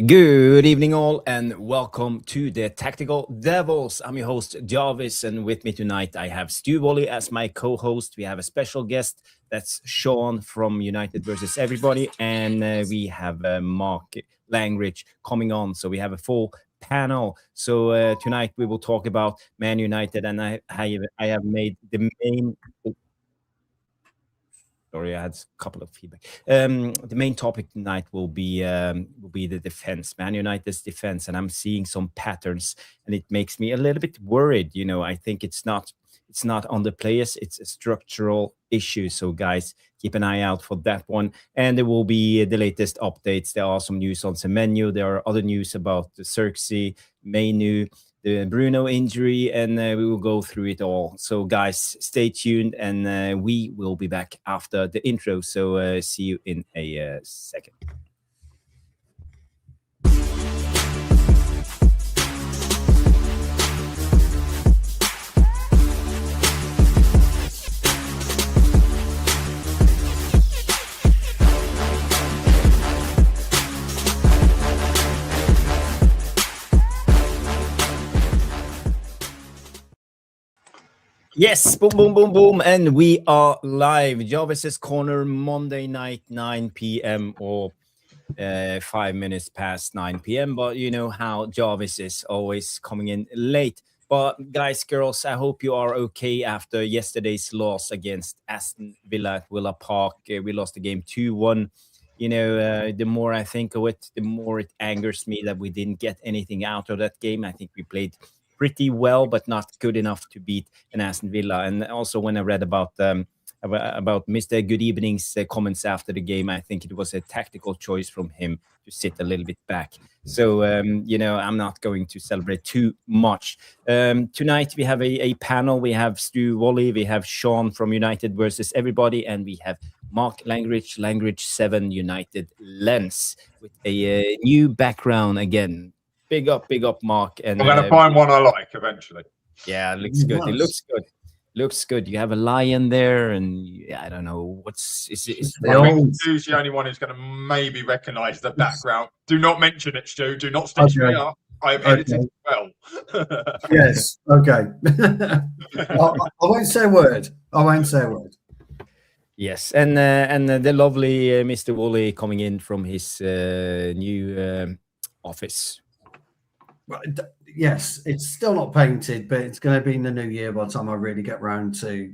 Good evening, all, and welcome to the Tactical Devils. I'm your host, Jarvis, and with me tonight I have Stu Woolley as my co-host. We have a special guest, that's Sean from United versus Everybody, and we have Mark Langridge coming on. So we have a full panel. So tonight we will talk about Man United, and I have made the main. Sorry, I had a couple of feedback. The main topic tonight will be the defense, Man United's defense, and I'm seeing some patterns, and it makes me a little bit worried. I think it's not on the players; it's a structural issue. So, guys, keep an eye out for that one. And there will be the latest updates. There are some news on Semenyo. There are other news about the Xerxes, Mainu, the Bruno injury, and we will go through it all. So, guys, stay tuned, and we will be back after the intro. So, see you in a second. Yes, boom, boom, boom, boom, and we are live. Jarvis's Corner, Monday night, 9 p.m. or 5 minutes past 9 p.m. But you know how Jarvis is always coming in late. But guys, girls, I hope you are okay after yesterday's loss against Aston Villa at Villa Park. We lost the game 2-1. The more I think of it, the more it angers me that we didn't get anything out of that game. I think we played pretty well, but not good enough to beat an Aston Villa. And also, when I read about Mr. Good Evening's comments after the game, I think it was a tactical choice from him to sit a little bit back. So, I'm not going to celebrate too much. Tonight, we have a panel. We have Stu Woolley, we have Sean from United versus Everybody, and we have Mark Langridge 7 United Lens with a new background again. Big up, Mark. And I'm going to find one I like eventually. Yeah, it looks good. Nice. It looks good. Looks good. You have a lion there, and I don't know what's. Is Stu's the only one who's going to maybe recognise the background. Do not mention it, Stu. Do not stitch me up. I have edited well. Yes. Okay. I won't say a word. Yes, and the lovely Mr. Woolley coming in from his new office. Yes, it's still not painted, but it's going to be in the new year by the time I really get round to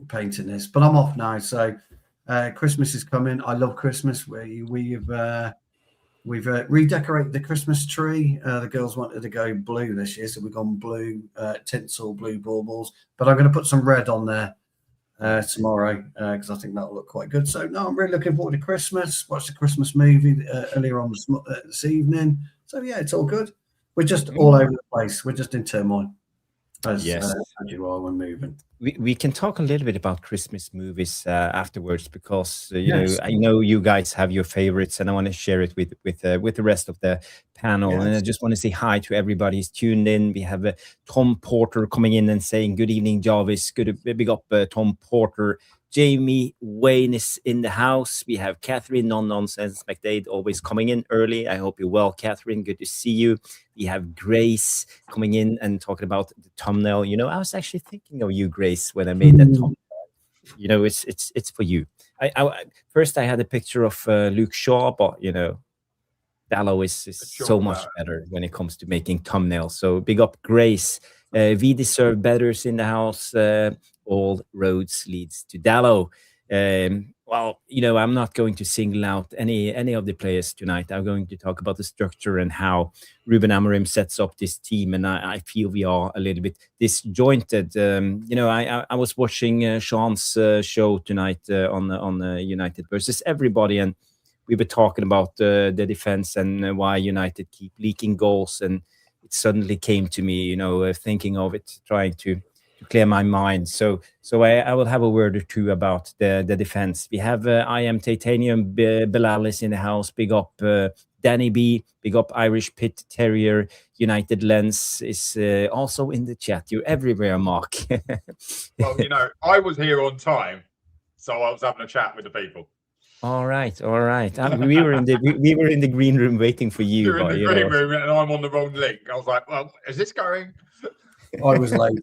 painting this. But I'm off now, so Christmas is coming. I love Christmas. We've redecorated the Christmas tree. The girls wanted to go blue this year, so we've gone blue tinsel, blue baubles. But I'm going to put some red on there tomorrow because I think that'll look quite good. So no, I'm really looking forward to Christmas. Watched the Christmas movie earlier on this evening. So yeah, it's all good. We're just all over the place. We're just in turmoil. As you are when moving. We can talk a little bit about Christmas movies afterwards because I know you guys have your favorites, and I want to share it with the rest of the panel. Yes. And I just want to say hi to everybody who's tuned in. We have Tom Porter coming in and saying good evening, Jarvis. Big up Tom Porter. Jamie Wayne is in the house. We have Catherine Non-Nonsense McDade always coming in early. I hope you're well, Catherine. Good to see you. We have Grace coming in and talking about the thumbnail. I was actually thinking of you, Grace, when I made that thumbnail. It's for you. First I had a picture of Luke Shaw, but Dalot is so much better when it comes to making thumbnails. So big up, Grace. We deserve betters in the house. All roads leads to Dalot. I'm not going to single out any of the players tonight. I'm going to talk about the structure and how Ruben Amorim sets up this team, and I feel we are a little bit disjointed. I was watching Sean's show tonight on United versus Everybody, and we were talking about the defense and why United keep leaking goals, and it suddenly came to me, thinking of it, trying to clear my mind. So I will have a word or two about the defense. We have I am Titanium Belalis in the house. Big up Danny B. Big up Irish Pit Terrier. United Lens is also in the chat. You're everywhere, Mark. Well, I was here on time, so I was having a chat with the people. All right, all right. We were in the we were in the green room waiting for you, You're in but the green room and I'm on the wrong link. I was like, well, is this going? I was late.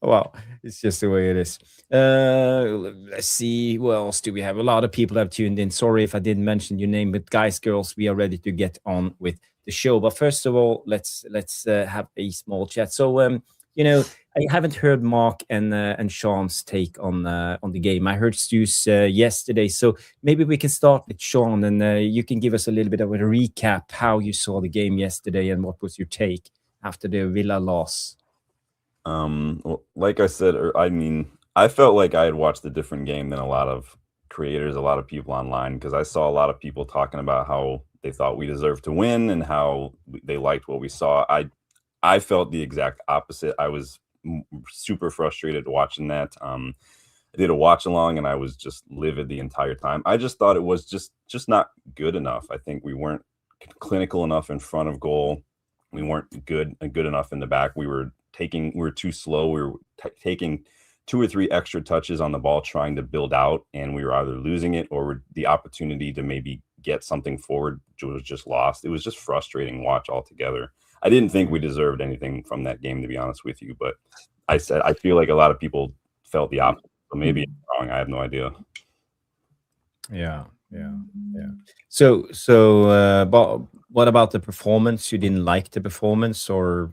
Well, it's just the way it is. Let's see. Who else do we have? A lot of people have tuned in. Sorry if I didn't mention your name, but guys, girls, we are ready to get on with the show. But first of all, let's have a small chat. So, I haven't heard Mark and Sean's take on the game. I heard Stu's yesterday, so maybe we can start with Sean, and you can give us a little bit of a recap how you saw the game yesterday and what was your take after the Villa loss. Well, like I said, I felt like I had watched a different game than a lot of creators, a lot of people online, because I saw a lot of people talking about how they thought we deserved to win and how they liked what we saw. I felt the exact opposite. I was super frustrated watching that. I did a watch along and I was just livid the entire time. I just thought it was just not good enough. I think we weren't clinical enough in front of goal. We weren't good enough in the back. We were too slow. We were taking 2 or 3 extra touches on the ball trying to build out, and we were either losing it or the opportunity to maybe get something forward was just lost. It was just frustrating watch altogether. I didn't think we deserved anything from that game, to be honest with you, but I feel like a lot of people felt the opposite. So maybe I'm wrong. I have no idea. Yeah. So, but what about the performance? You didn't like the performance, or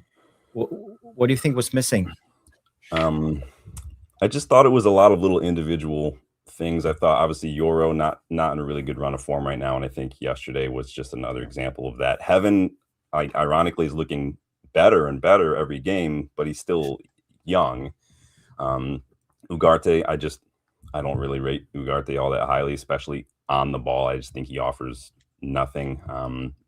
what do you think was missing? I just thought it was a lot of little individual things. I thought obviously Euro not in a really good run of form right now, and I think yesterday was just another example of that. Heaven, ironically, is looking better and better every game, but he's still young. Ugarte, I don't really rate Ugarte all that highly, especially on the ball. I just think he offers nothing.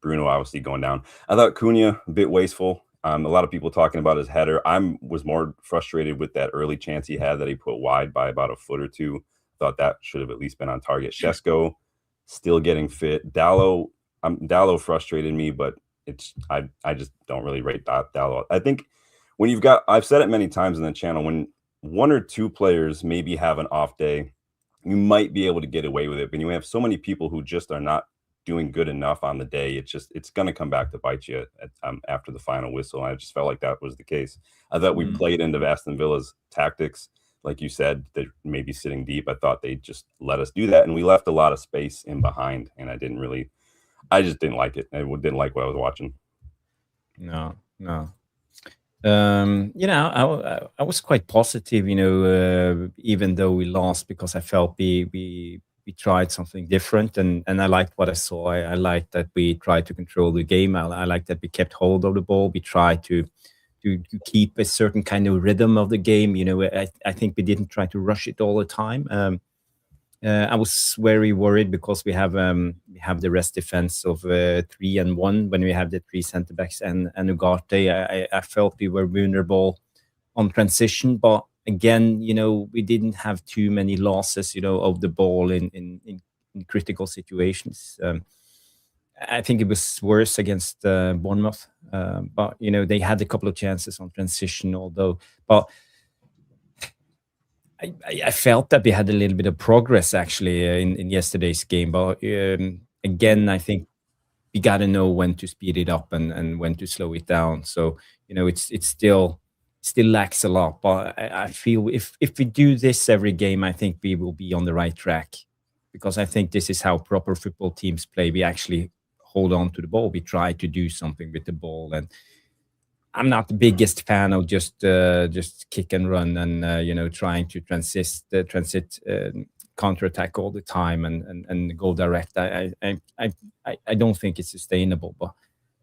Bruno obviously going down. I thought Cunha a bit wasteful. A lot of people talking about his header. Was more frustrated with that early chance he had that he put wide by about a foot or two. Thought that should have at least been on target. Shesko still getting fit. Dalot frustrated me, but I just don't really rate Dalot. I think when I've said it many times in the channel, when 1 or 2 players maybe have an off day, you might be able to get away with it. But you have so many people who just are not doing good enough on the day. It's going to come back to bite you after the final whistle. And I just felt like that was the case. I thought we played into Aston Villa's tactics. Like you said, they're maybe sitting deep. I thought they just let us do that. And we left a lot of space in behind. And I just didn't like it. I didn't like what I was watching. No. I was quite positive, even though we lost, because I felt we tried something different, and I liked what I saw. I liked that we tried to control the game. I liked that we kept hold of the ball. We tried to keep a certain kind of rhythm of the game. I think we didn't try to rush it all the time. I was very worried because we have the rest defense of 3 and 1 when we have the 3 center backs and Ugarte. I felt we were vulnerable on transition, but again, we didn't have too many losses, of the ball in critical situations. I think it was worse against Bournemouth, but they had a couple of chances on transition, but I felt that we had a little bit of progress actually in yesterday's game. But again, I think we got to know when to speed it up and when to slow it down. So it's still lacks a lot. But I feel if we do this every game, I think we will be on the right track, because I think this is how proper football teams play. We actually hold on to the ball. We try to do something with the ball, and I'm not the biggest fan of just kick and run and trying to transit counterattack all the time and go direct. I don't think it's sustainable. But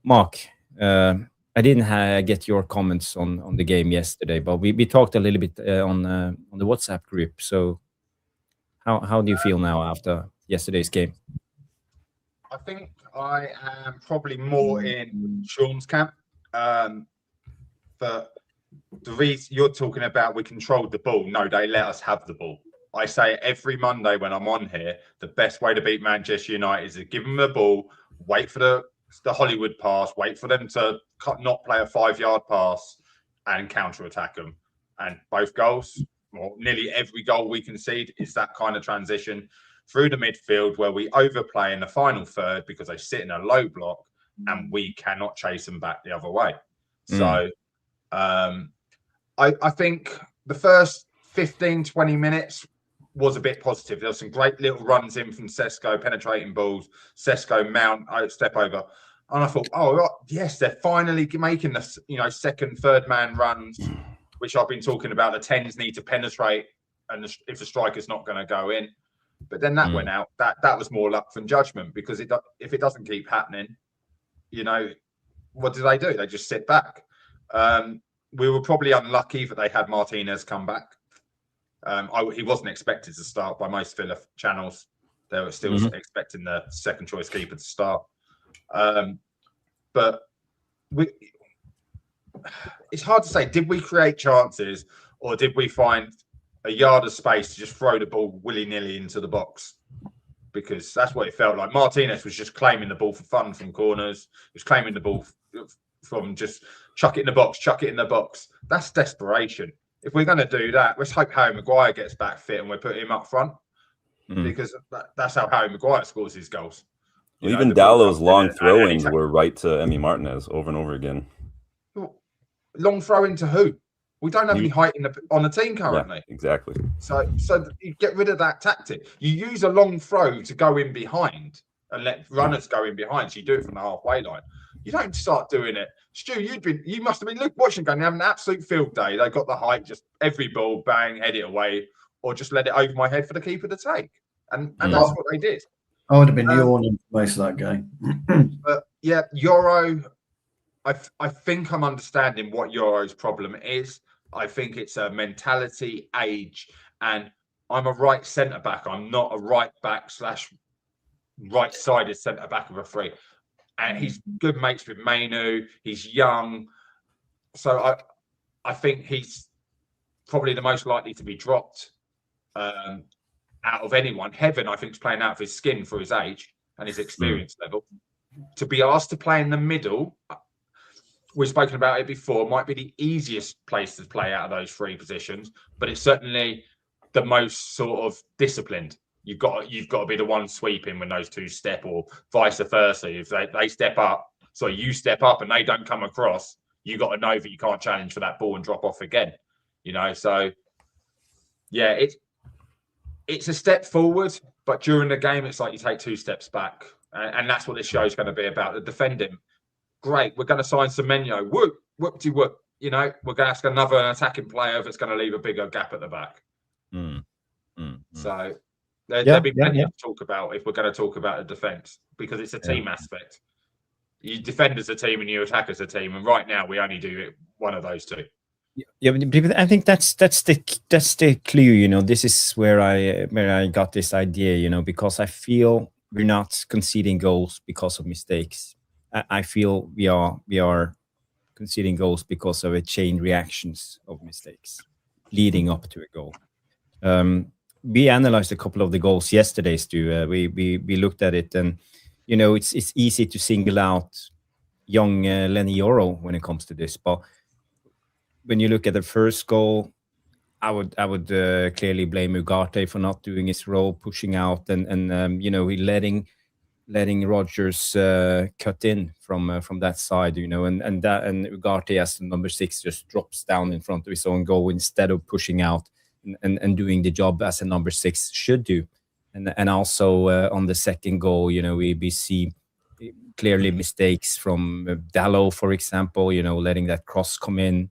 Mark, I didn't get your comments on the game yesterday, but we talked a little bit on the WhatsApp group. So how do you feel now after yesterday's game? I think I am probably more in Sean's camp. But the reason you're talking about, we controlled the ball. No, they let us have the ball. I say every Monday when I'm on here, the best way to beat Manchester United is to give them the ball, wait for the Hollywood pass, wait for them to not play a 5-yard pass and counter-attack them. And both goals, or nearly every goal we concede, is that kind of transition. through the midfield where we overplay in the final third because they sit in a low block and we cannot chase them back the other way. So I think the first 15, 20 minutes was a bit positive. There were some great little runs in from Sesko, penetrating balls, Sesko, Mount, step over. And I thought, oh, yes, they're finally making the, you know, second, third man runs, which I've been talking about. The 10s need to penetrate, and if the striker's not going to go in. But then that went out. That was more luck than judgment, because if it doesn't keep happening, you know, what do? They just sit back. We were probably unlucky that they had Martinez come back. He wasn't expected to start by most Villa channels. They were still expecting the second choice keeper to start. But it's hard to say. Did we create chances, or did we find a yard of space to just throw the ball willy-nilly into the box? Because that's what it felt like. Martinez was just claiming the ball for fun from corners. He was claiming the ball from just chuck it in the box, chuck it in the box. That's desperation. If we're going to do that, let's hope Harry Maguire gets back fit and we put him up front, because that's how Harry Maguire scores his goals. Well, even Dalot's long throw-ins were right to Emi Martinez over and over again. Long throw into who? We don't have any height on the team currently. Yeah, exactly. So you get rid of that tactic. You use a long throw to go in behind and let runners go in behind. So you do it from the halfway line. You don't start doing it. Stu, you must have been watching going, having an absolute field day. They got the height, just every ball, bang, head it away, or just let it over my head for the keeper to take. And that's what they did. I would have been yawning for most of that game. But yeah, Euro, I think I'm understanding what Euro's problem is. I think it's a mentality, age, and I'm a right centre back. I'm not a right back / right sided centre back of a three. And he's good mates with Mainu. He's young, so I think he's probably the most likely to be dropped out of anyone. Heaven, I think, is playing out of his skin for his age and his experience level. To be asked to play in the middle, we've spoken about it before, might be the easiest place to play out of those three positions, but it's certainly the most sort of disciplined. You've got to be the one sweeping when those two step, or vice versa. If they step up, so you step up and they don't come across, you got to know that you can't challenge for that ball and drop off again. You know, so yeah, it's a step forward, but during the game, it's like you take 2 steps back, and that's what this show is going to be about. The defending, great. We're going to sign Semenyo. Whoop-de-whoop. You know, we're going to ask another attacking player that's going to leave a bigger gap at the back. So there'll be plenty to talk about if we're going to talk about the defence, because it's a team aspect. You defend as a team and you attack as a team, and right now we only do one of those two. Yeah, but I think that's the clue. You know, this is where I got this idea. You know, because I feel we're not conceding goals because of mistakes. I feel we are conceding goals because of a chain reactions of mistakes leading up to a goal. We analyzed a couple of the goals yesterday, Stu. We looked at it, and you know, it's easy to single out young Lenny Yoro when it comes to this, but when you look at the first goal, I would clearly blame Ugarte for not doing his role, pushing out, and you know, he letting Rodgers cut in from that side, you know, and Ugarte as the number 6 just drops down in front of his own goal instead of pushing out and doing the job as a number 6 should do. And also on the second goal, you know, we see clearly mistakes from Dalot, for example, you know, letting that cross come in.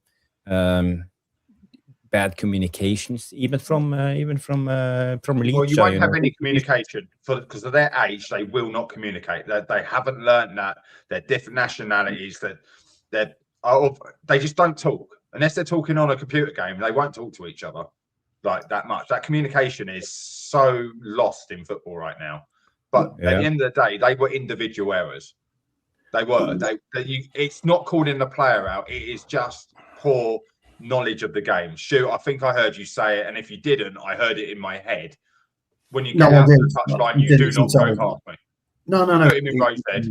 Bad communications, even from Licha. Well, you won't have any communication because of their age. They will not communicate. They haven't learned that. They're different nationalities. They just don't talk unless they're talking on a computer game. They won't talk to each other like that much. That communication is so lost in football right now. But at the end of the day, they were individual errors. They were. It's not calling the player out. It is just poor knowledge of the game. Stu, I think I heard you say it, and if you didn't, I heard it in my head. When you get out to the touchline, you do not go past me. No. Put him in Rose head.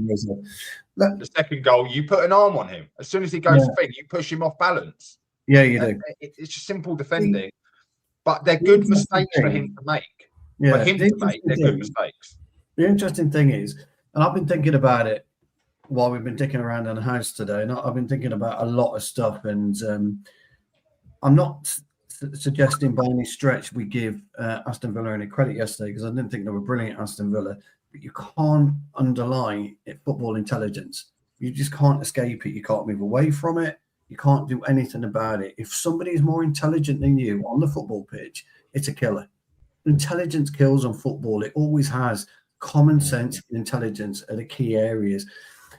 The second goal, you put an arm on him. As soon as he goes to think, you push him off balance. Yeah, you do. It's just simple defending, but they're good mistakes for him to make. Yeah. For him to make, they're good mistakes. The interesting thing is, and I've been thinking about it while we've been dicking around in the house today, and I've been thinking about a lot of stuff, and I'm not suggesting by any stretch we give Aston Villa any credit yesterday, because I didn't think they were brilliant, Aston Villa, but you can't underline football intelligence. You just can't escape it. You can't move away from it. You can't do anything about it. If somebody is more intelligent than you on the football pitch, it's a killer. Intelligence kills on football. It always has. Common sense and intelligence are the key areas.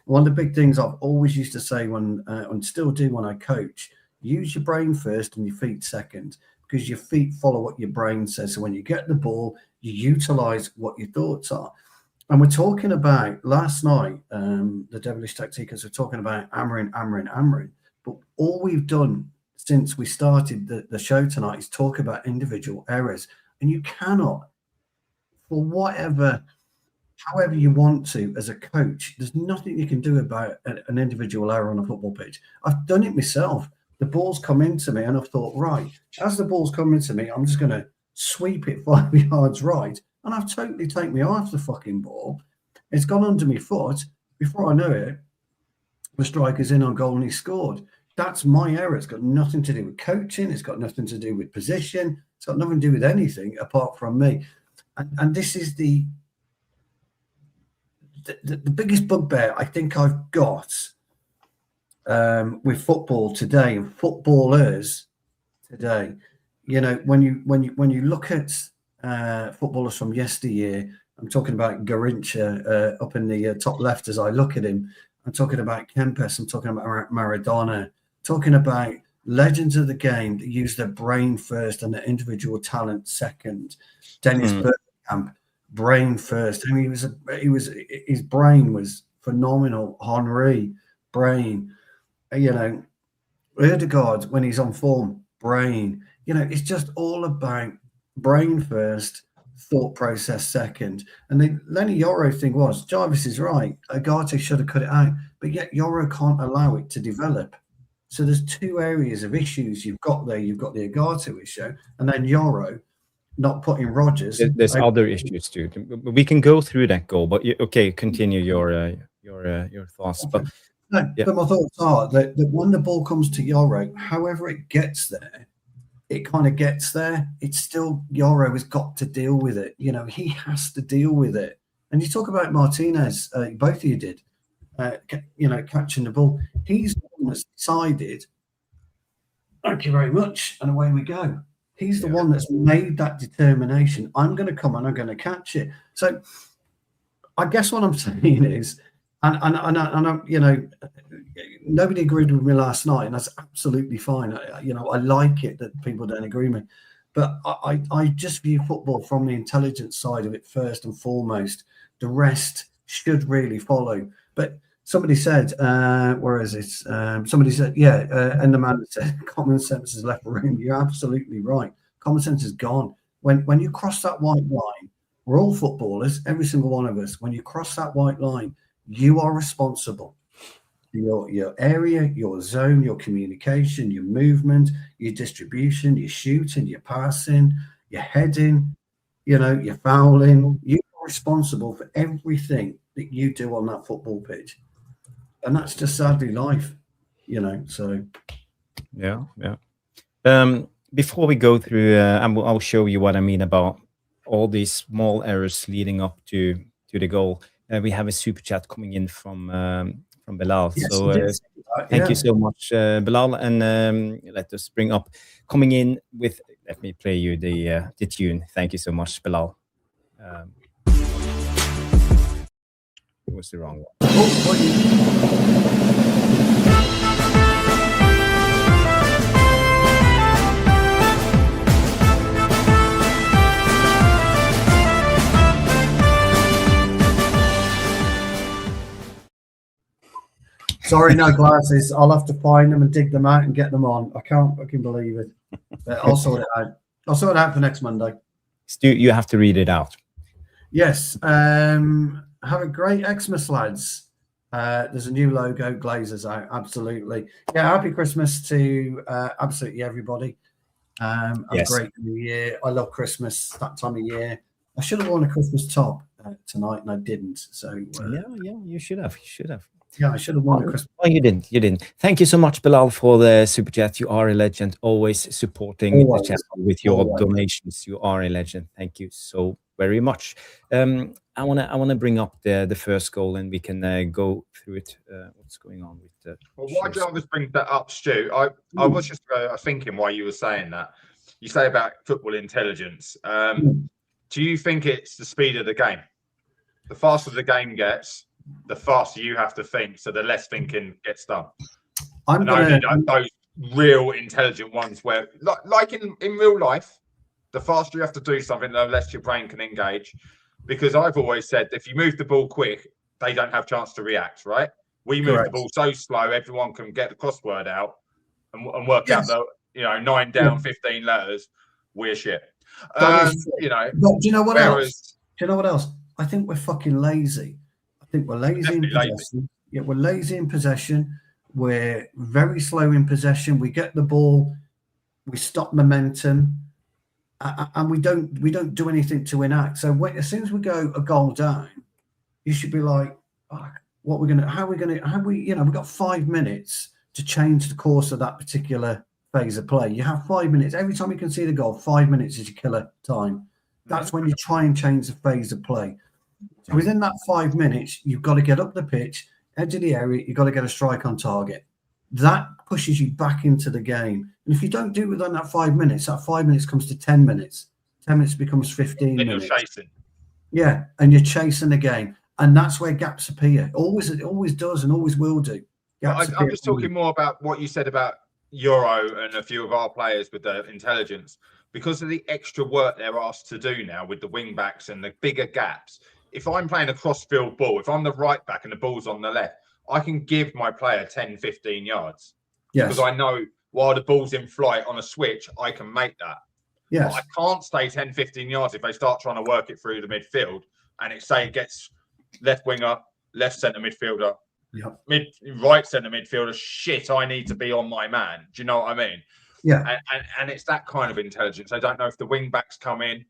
One of the big things I've always used to say when, and still do when I coach, use your brain first and your feet second, because your feet follow what your brain says. So when you get the ball, you utilize what your thoughts are. And we're talking about last night, the Devilish Tactikas were talking about hammering. But all we've done since we started the show tonight is talk about individual errors. And you cannot, for however you want to, as a coach, there's nothing you can do about an individual error on a football pitch. I've done it myself. The ball's come into me and I've thought, right, as the ball's come into me, I'm just going to sweep it 5 yards right. And I've totally taken me off the fucking ball. It's gone under my foot. Before I know it, the striker's in on goal and he scored. That's my error. It's got nothing to do with coaching. It's got nothing to do with position. It's got nothing to do with anything apart from me. And this is the biggest bugbear I think I've got with football today and footballers today. You know, when you look at footballers from yesteryear, I'm talking about Garrincha up in the top left as I look at him. I'm talking about Kempes. I'm talking about Maradona. Talking about legends of the game that use their brain first and their individual talent second. Dennis Bergkamp, brain first. I mean, his brain was phenomenal. Henry, brain. You know, Ødegaard, when he's on form, brain. You know, it's just all about brain first, thought process second. And the Lenny Yoro thing was, Jarvis is right. Agate should have cut it out, but yet Yoro can't allow it to develop. So there's two areas of issues you've got there. You've got the Agate issue, and then Yoro not putting Rodgers. There's other issues too. We can go through that goal, but okay, continue your thoughts. Okay. But But my thoughts are that when the ball comes to Yoro, however it gets there, it kind of gets there. It's still Yoro has got to deal with it. You know, he has to deal with it. And you talk about Martinez, both of you did, you know, catching the ball. He's the one that's decided, thank you very much, and away we go. He's the one that's made that determination. I'm going to come and I'm going to catch it. So I guess what I'm saying is, and you know, nobody agreed with me last night, and that's absolutely fine. You know, I like it that people don't agree with me, but I just view football from the intelligence side of it first and foremost. The rest should really follow. But somebody said, where is it? Somebody said, and the man said, common sense has left the room. You're absolutely right. Common sense is gone. When you cross that white line, we're all footballers, every single one of us. When you cross that white line, you are responsible. Your area, your zone, your communication, your movement, your distribution, your shooting, your passing, your heading, you know, your fouling. You are responsible for everything that you do on that football pitch. And that's just sadly life, you know. So yeah. Before we go through, I'll show you what I mean about all these small errors leading up to the goal. We have a super chat coming in from Bilal. Yes, so thank you so much, Bilal. And let us bring up coming in with. Let me play you the tune. Thank you so much, Bilal. It was the wrong one. Sorry, no glasses. I'll have to find them and dig them out and get them on. I can't fucking believe it. But I'll sort it out. I'll sort it out for next Monday. Stu, you have to read it out. Yes. Have a great Xmas, lads. There's a new logo, Glazers out. Absolutely. Yeah, happy Christmas to absolutely everybody. Have a great new year. I love Christmas, that time of year. I should have worn a Christmas top tonight, and I didn't. So yeah, you should have. Yeah, I should have worn a Christmas. Oh, you didn't. Thank you so much, Bilal, for the super chat. You are a legend. Always supporting the channel with your donations. You are a legend. Thank you so very much. I wanna bring up the first goal, and we can go through it. What's going on with the? Well, why do I always bring that up, Stu? I was just thinking while you were saying that. You say about football intelligence. Do you think it's the speed of the game? The faster the game gets, the faster you have to think, so the less thinking gets done. Those real intelligent ones where, like in real life, the faster you have to do something, the less your brain can engage. Because I've always said, if you move the ball quick, they don't have a chance to react, right? We move the ball so slow, everyone can get the crossword out and work out the 9 down, 15 letters. We're shit. But do you know what else? Do you know what else? I think we're fucking lazy. I think we're lazy in possession. Yeah, we're lazy in possession. We're very slow in possession. We get the ball, we stop momentum, and we don't do anything to enact. So as soon as we go a goal down, you should be like, we've got 5 minutes to change the course of that particular phase of play. You have 5 minutes. Every time you can see the goal, 5 minutes is your killer time. That's when you try and change the phase of play. So within that 5 minutes, you've got to get up the pitch, edge of the area, you've got to get a strike on target. That pushes you back into the game. And if you don't do it within that 5 minutes, that 5 minutes comes to 10 minutes. 10 minutes becomes 15 minutes. You're chasing. Yeah, and you're chasing the game. And that's where gaps appear. It always does and always will do. I'm just talking more about what you said about Euro and a few of our players with the intelligence. Because of the extra work they're asked to do now with the wing backs and the bigger gaps. If I'm playing a cross-field ball, if I'm the right back and the ball's on the left, I can give my player 10, 15 yards. Yes. Because I know while the ball's in flight on a switch, I can make that. Yes. But I can't stay 10, 15 yards if they start trying to work it through the midfield and it gets left winger, left centre midfielder, right centre midfielder. Shit, I need to be on my man. Do you know what I mean? Yeah. And it's that kind of intelligence. I don't know if the wing backs come in.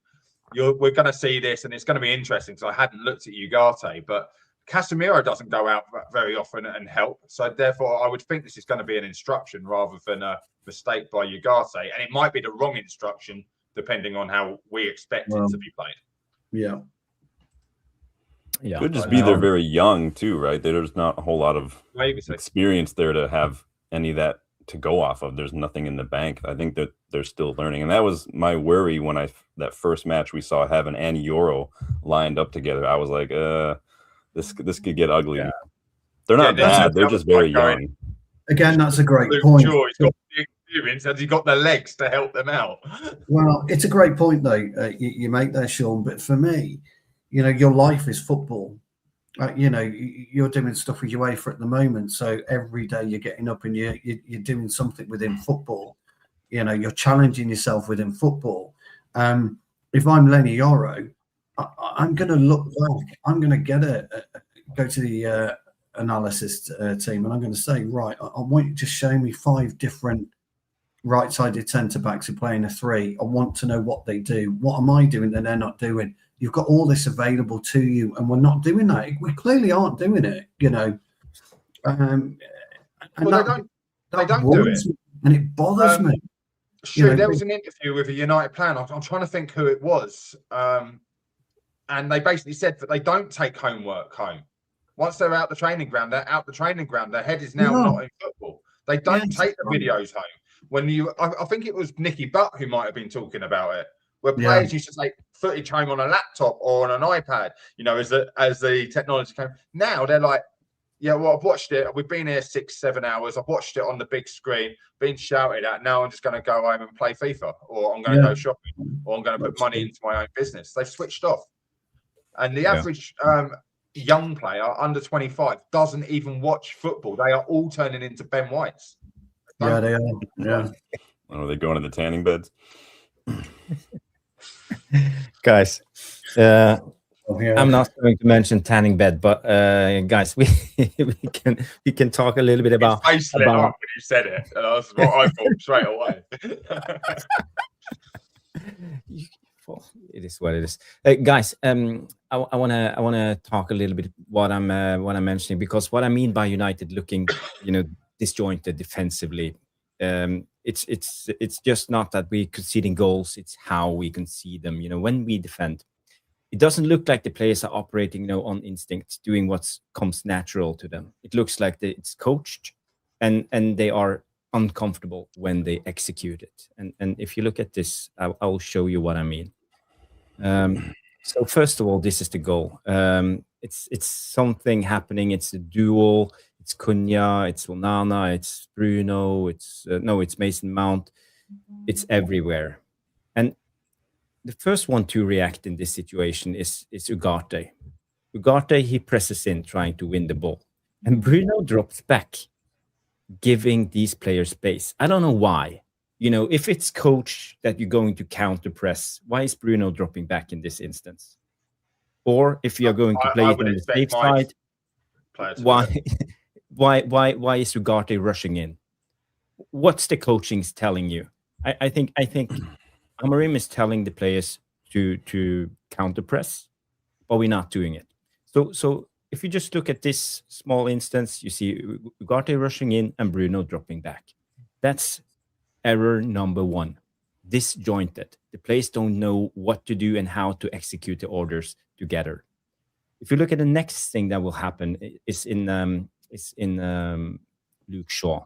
We're going to see this, and it's going to be interesting because I hadn't looked at Ugarte, but Casemiro doesn't go out very often and help. So therefore, I would think this is going to be an instruction rather than a mistake by Ugarte, and it might be the wrong instruction depending on how we expect it to be played. Yeah. Yeah. Could just be they're very young too, right? There's not a whole lot of experience there to have any of that to go off of. There's nothing in the bank. I think that they're still learning, and that was my worry when that first match we saw Heaven and Euro lined up together. I was like, this could get ugly. Yeah. They're not bad. They're just very young. Again, that's a great point. Sure, he's got the experience. Has he got the legs to help them out? Well, it's a great point though. You make there, Sean. But for me, your life is football. You're doing stuff with UEFA at the moment, so every day you're getting up and you're doing something within football. You're challenging yourself within football. If I'm Lenny Yoro, I'm going to look back. I'm going to go to the analysis team, and I'm going to say, right, I want you to show me 5 different right-sided centre backs who play in a 3. I want to know what they do. What am I doing that they're not doing? You've got all this available to you, and we're not doing that. We clearly aren't doing it, And they don't do it, and it bothers me. Sure, there was an interview with a United player. I'm trying to think who it was, and they basically said that they don't take homework home. Once they're out the training ground, they're out the training ground. Their head is now not in football. They don't take the videos home. I think it was Nicky Butt who might have been talking about it. Where players used to take footage home on a laptop or on an iPad, as the technology came. Now they're like, yeah, well, I've watched it. We've been here 6-7 hours. I've watched it on the big screen, been shouted at. Now I'm just going to go home and play FIFA, or I'm going to go shopping, or I'm going to put money into my own business. They've switched off. And the average young player under 25 doesn't even watch football. They are all turning into Ben Whites. Yeah, they are. Yeah. Are they going to the tanning beds? Guys, I'm not going to mention tanning bed, but guys, we can talk a little bit about. I lit up when you said it, and that's what I thought straight away. Well, it is what it is, guys. I wanna talk a little bit what I'm mentioning, because what I mean by United looking, disjointed defensively. It's just not that we conceding goals; it's how we concede them. When we defend, it doesn't look like the players are operating, on instinct, doing what comes natural to them. It looks like it's coached, and they are uncomfortable when they execute it. And if you look at this, I will show you what I mean. So first of all, this is the goal. It's something happening. It's a duel. It's Cunha. It's Onana. It's Bruno. It's Mason Mount. It's everywhere. And the first one to react in this situation is Ugarte. Ugarte, he presses in, trying to win the ball, and Bruno drops back, giving these players space. I don't know why. If it's coach that you're going to counter press, why is Bruno dropping back in this instance? Or if you're going to play it on the safe side, why is Ugarte rushing in? What's the coaching's telling you? I think Amorim is telling the players to counter press, but we're not doing it. So if you just look at this small instance, you see Ugarte rushing in and Bruno dropping back. That's error number one. Disjointed. The players don't know what to do and how to execute the orders together. If you look at the next thing that will happen is in Luke Shaw.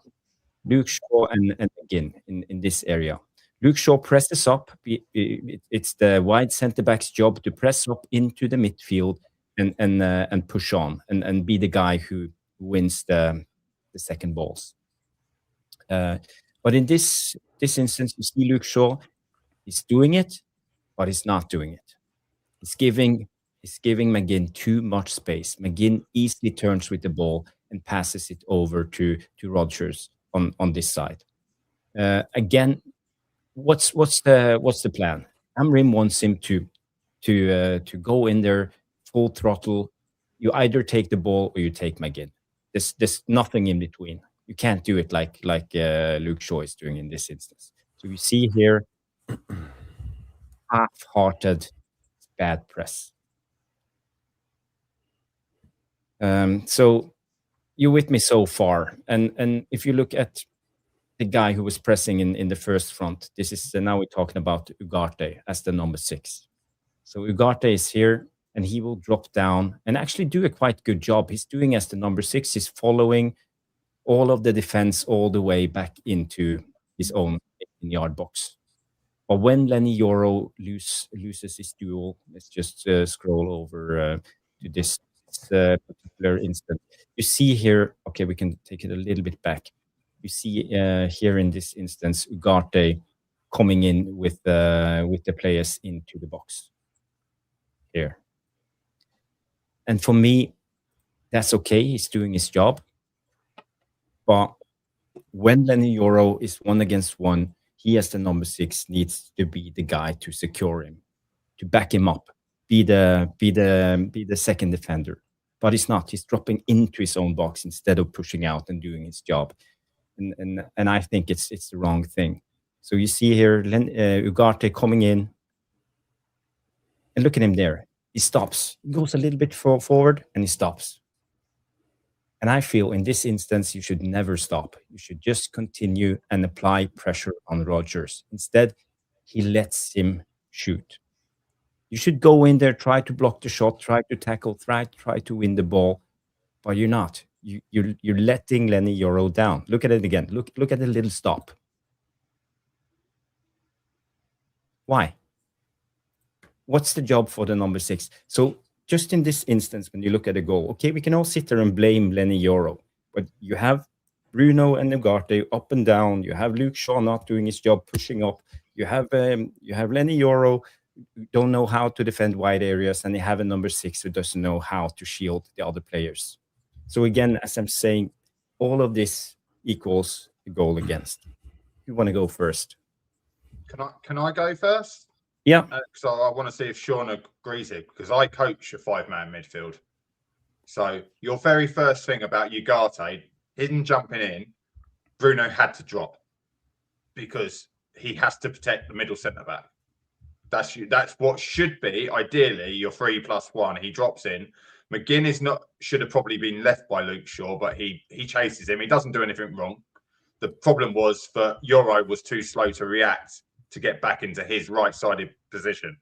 Luke Shaw and again in this area. Luke Shaw presses up. It's the wide centre back's job to press up into the midfield and push on and be the guy who wins the second balls. But in this instance, you see Luke Shaw, he's doing it, but he's not doing it. He's giving McGinn too much space. McGinn easily turns with the ball and passes it over to Rodgers on this side. Again, what's the plan? Amorim wants him to go in there full throttle. You either take the ball or you take McGinn. There's nothing in between. You can't do it like Luke Shaw is doing in this instance. So you see here, half-hearted, bad press. So you're with me so far, and if you look at the guy who was pressing in the first front, this is now we're talking about Ugarte as the number 6. So Ugarte is here, and he will drop down and actually do a quite good job. He's doing as the number 6. He's following all of the defense all the way back into his own 18-yard box. But when Lenny Yoro loses his duel, let's just scroll over to this particular instant. You see here, okay, we can take it a little bit back. You see here in this instance, Ugarte coming in with the players into the box here. And for me, that's okay. He's doing his job. But when Lenny Yoro is 1 against 1, he as the number 6 needs to be the guy to secure him, to back him up, be the second defender. But he's not. He's dropping into his own box instead of pushing out and doing his job. And I think it's the wrong thing. So you see here Ugarte coming in, and look at him there. He stops. He goes a little bit forward and he stops. And I feel in this instance, you should never stop. You should just continue and apply pressure on Rodgers. Instead, he lets him shoot. You should go in there, try to block the shot, try to tackle, try to win the ball, but you're not. You're letting Lenny Yoro down. Look at it again. Look at the little stop. Why? What's the job for the number 6? So just in this instance, when you look at a goal, okay, we can all sit there and blame Lenny Yoro, but you have Bruno and Ugarte up and down. You have Luke Shaw not doing his job, pushing up. You have Lenny Yoro who don't know how to defend wide areas, and you have a number 6 who doesn't know how to shield the other players. So again, as I'm saying, all of this equals a goal against. You want to go first? Can I go first? Yeah. So I want to see if Sean agrees here, because I coach a 5-man midfield. So your very first thing about Ugarte, hidden jumping in, Bruno had to drop because he has to protect the middle centre back. That's what should be ideally your 3+1. He drops in. McGinn should have probably been left by Luke Shaw, but he chases him. He doesn't do anything wrong. The problem was that Euro was too slow to react to get back into his right-sided position.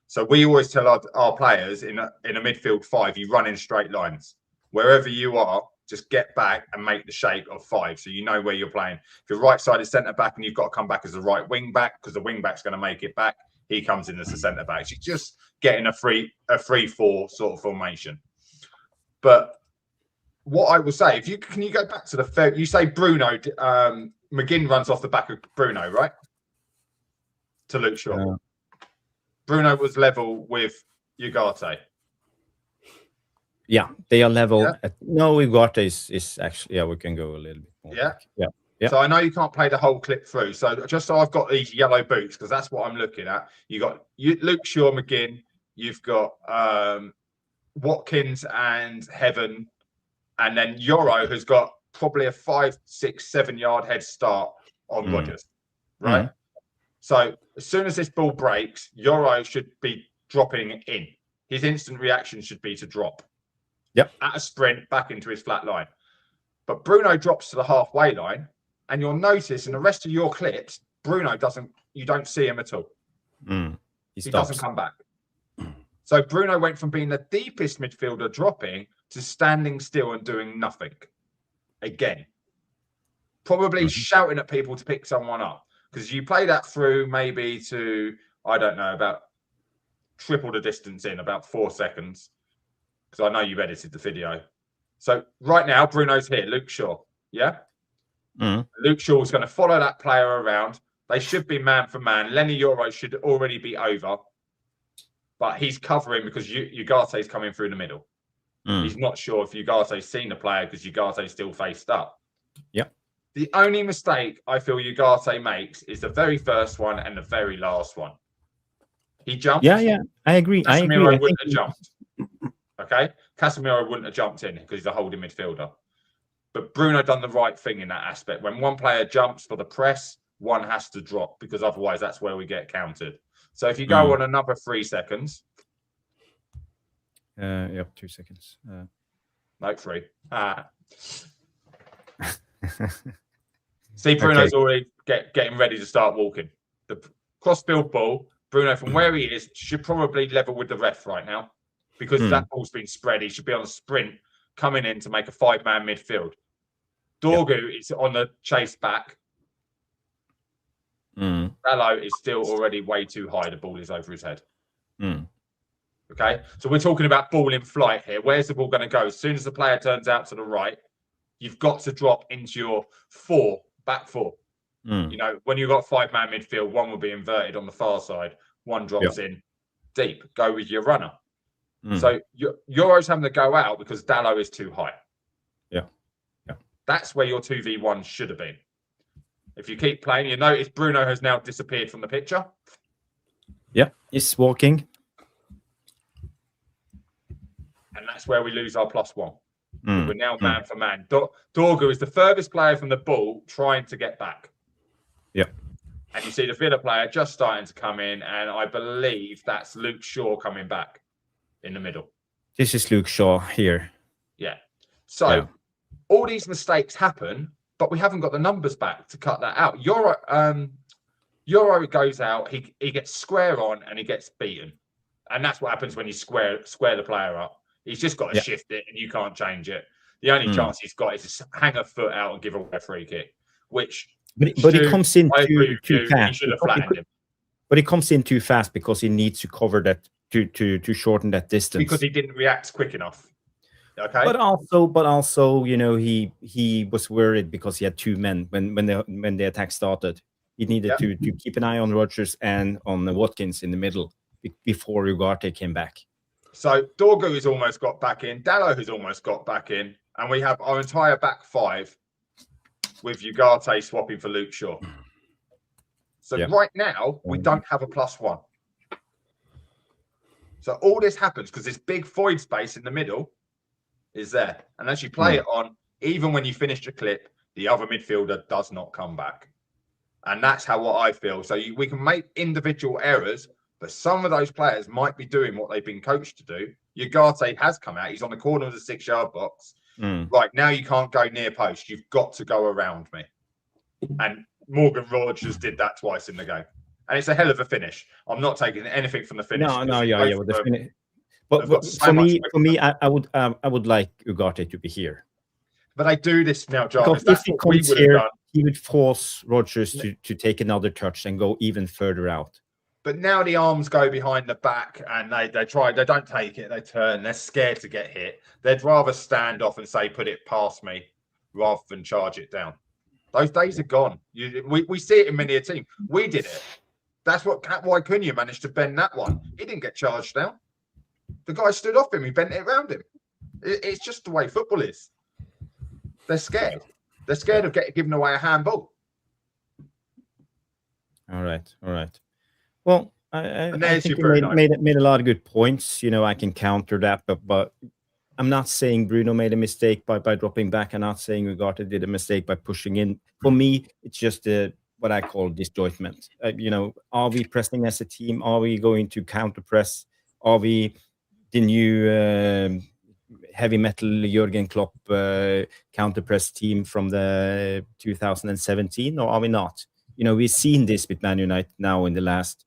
So we always tell our players in a midfield 5, you run in straight lines. Wherever you are, just get back and make the shape of 5, so you know where you're playing. If you're right-sided centre-back and you've got to come back as a right wing-back because the wing-back's going to make it back, he comes in as a centre-back. So you're just getting a 3-4 sort of formation. But what I will say, can you go back to the you say Bruno, McGinn runs off the back of Bruno, right? To Luke Shaw. Bruno was level with Ugarte. Yeah, they are level. Yeah. No, Ugarte is actually, yeah, we can go a little bit more. Yeah. Back. Yeah. So I know you can't play the whole clip through. So just so I've got these yellow boots, because that's what I'm looking at. You got Luke Shaw, McGinn. You've got Watkins and Heaven. And then Euro has got probably a 5, 6, 7 yard head start on Rodgers, right? So as soon as this ball breaks, Euro should be dropping in. His instant reaction should be to drop. Yep. At a sprint back into his flat line. But Bruno drops to the halfway line, and you'll notice in the rest of your clips, you don't see him at all. He doesn't come back. So Bruno went from being the deepest midfielder dropping to standing still and doing nothing again. Probably shouting at people to pick someone up. Because you play that through maybe to, I don't know, about triple the distance in about 4 seconds. Because I know you've edited the video. So right now, Bruno's here, Luke Shaw. Yeah? Luke Shaw's going to follow that player around. They should be man for man. Lenny Euro should already be over. But he's covering because Ugarte's coming through the middle. He's not sure if Ugarte's seen the player because Ugarte's still faced up. Yep. The only mistake I feel Ugarte makes is the very first one and the very last one. He jumped. Yeah, I agree. Casemiro wouldn't have jumped. Okay? Casemiro wouldn't have jumped in because he's a holding midfielder. But Bruno done the right thing in that aspect. When one player jumps for the press, one has to drop because otherwise that's where we get countered. So if you go on another 3 seconds. Yep, 2 seconds. No, 3. See, Bruno's already getting ready to start walking. The cross-field ball, Bruno, from where he is, should probably level with the ref right now because that ball's been spread. He should be on a sprint coming in to make a 5-man midfield. Dorgu is on the chase back. Dalot is still already way too high. The ball is over his head. Okay, so we're talking about ball in flight here. Where's the ball going to go? As soon as the player turns out to the right, you've got to drop into your back four. You know, when you've got 5-man midfield, one will be inverted on the far side, one drops in deep. Go with your runner. So Euro's having to go out because Dalot is too high. Yeah. That's where your 2v1 should have been. If you keep playing, you notice Bruno has now disappeared from the picture. Yeah, he's walking. And that's where we lose our +1. We're now man for man. Dorgu is the furthest player from the ball trying to get back. Yeah. And you see the Villa player just starting to come in. And I believe that's Luke Shaw coming back in the middle. This is Luke Shaw here. Yeah. So all these mistakes happen, but we haven't got the numbers back to cut that out. Euro goes out, he gets square on and he gets beaten. And that's what happens when you square the player up. He's just got to shift it and you can't change it. The only chance he's got is to hang a foot out and give away a free kick, which... But he comes in too fast. He should have flattened him. But he comes in too fast because he needs to cover that, to shorten that distance. Because he didn't react quick enough. Okay. But also, you know, he was worried because he had 2 men when the attack started. He needed to keep an eye on Rodgers and on Watkins in the middle before Ugarte came back. So Dorgu has almost got back in. Dalot has almost got back in. And we have our entire back 5 with Ugarte swapping for Luke Shaw. So right now, we don't have a +1. So all this happens because this big void space in the middle is there. And as you play it on, even when you finish the clip, the other midfielder does not come back. And that's what I feel. So we can make individual errors, But some of those players might be doing what they've been coached to do. Ugarte has come out. He's on the corner of the 6-yard box. Right, now you can't go near post. You've got to go around me. And Morgan Rogers did that twice in the game. And it's a hell of a finish. I'm not taking anything from the finish. No, yeah. With the finish. But for me, I would like Ugarte to be here. But they do this now, Jarvis. Because if he comes here, he would force Rogers to take another touch and go even further out. But now the arms go behind the back and they try. They don't take it. They turn. They're scared to get hit. They'd rather stand off and say, put it past me, rather than charge it down. Those days are gone. We see it in many a team. We did it. That's why Cunha managed to bend that one. He didn't get charged down. The guy stood off him. He bent it around him. It's just the way football is. They're scared. They're scared of giving away a handball. All right. Well, I think you made a lot of good points. I can counter that, but I'm not saying Bruno made a mistake by dropping back. I'm not saying Ugarte did a mistake by pushing in. For me, it's just what I call disjointment. Are we pressing as a team? Are we going to counter press? Are we the new heavy metal Jurgen Klopp counter press team from the 2017, or are we not? We've seen this with Man United now in the last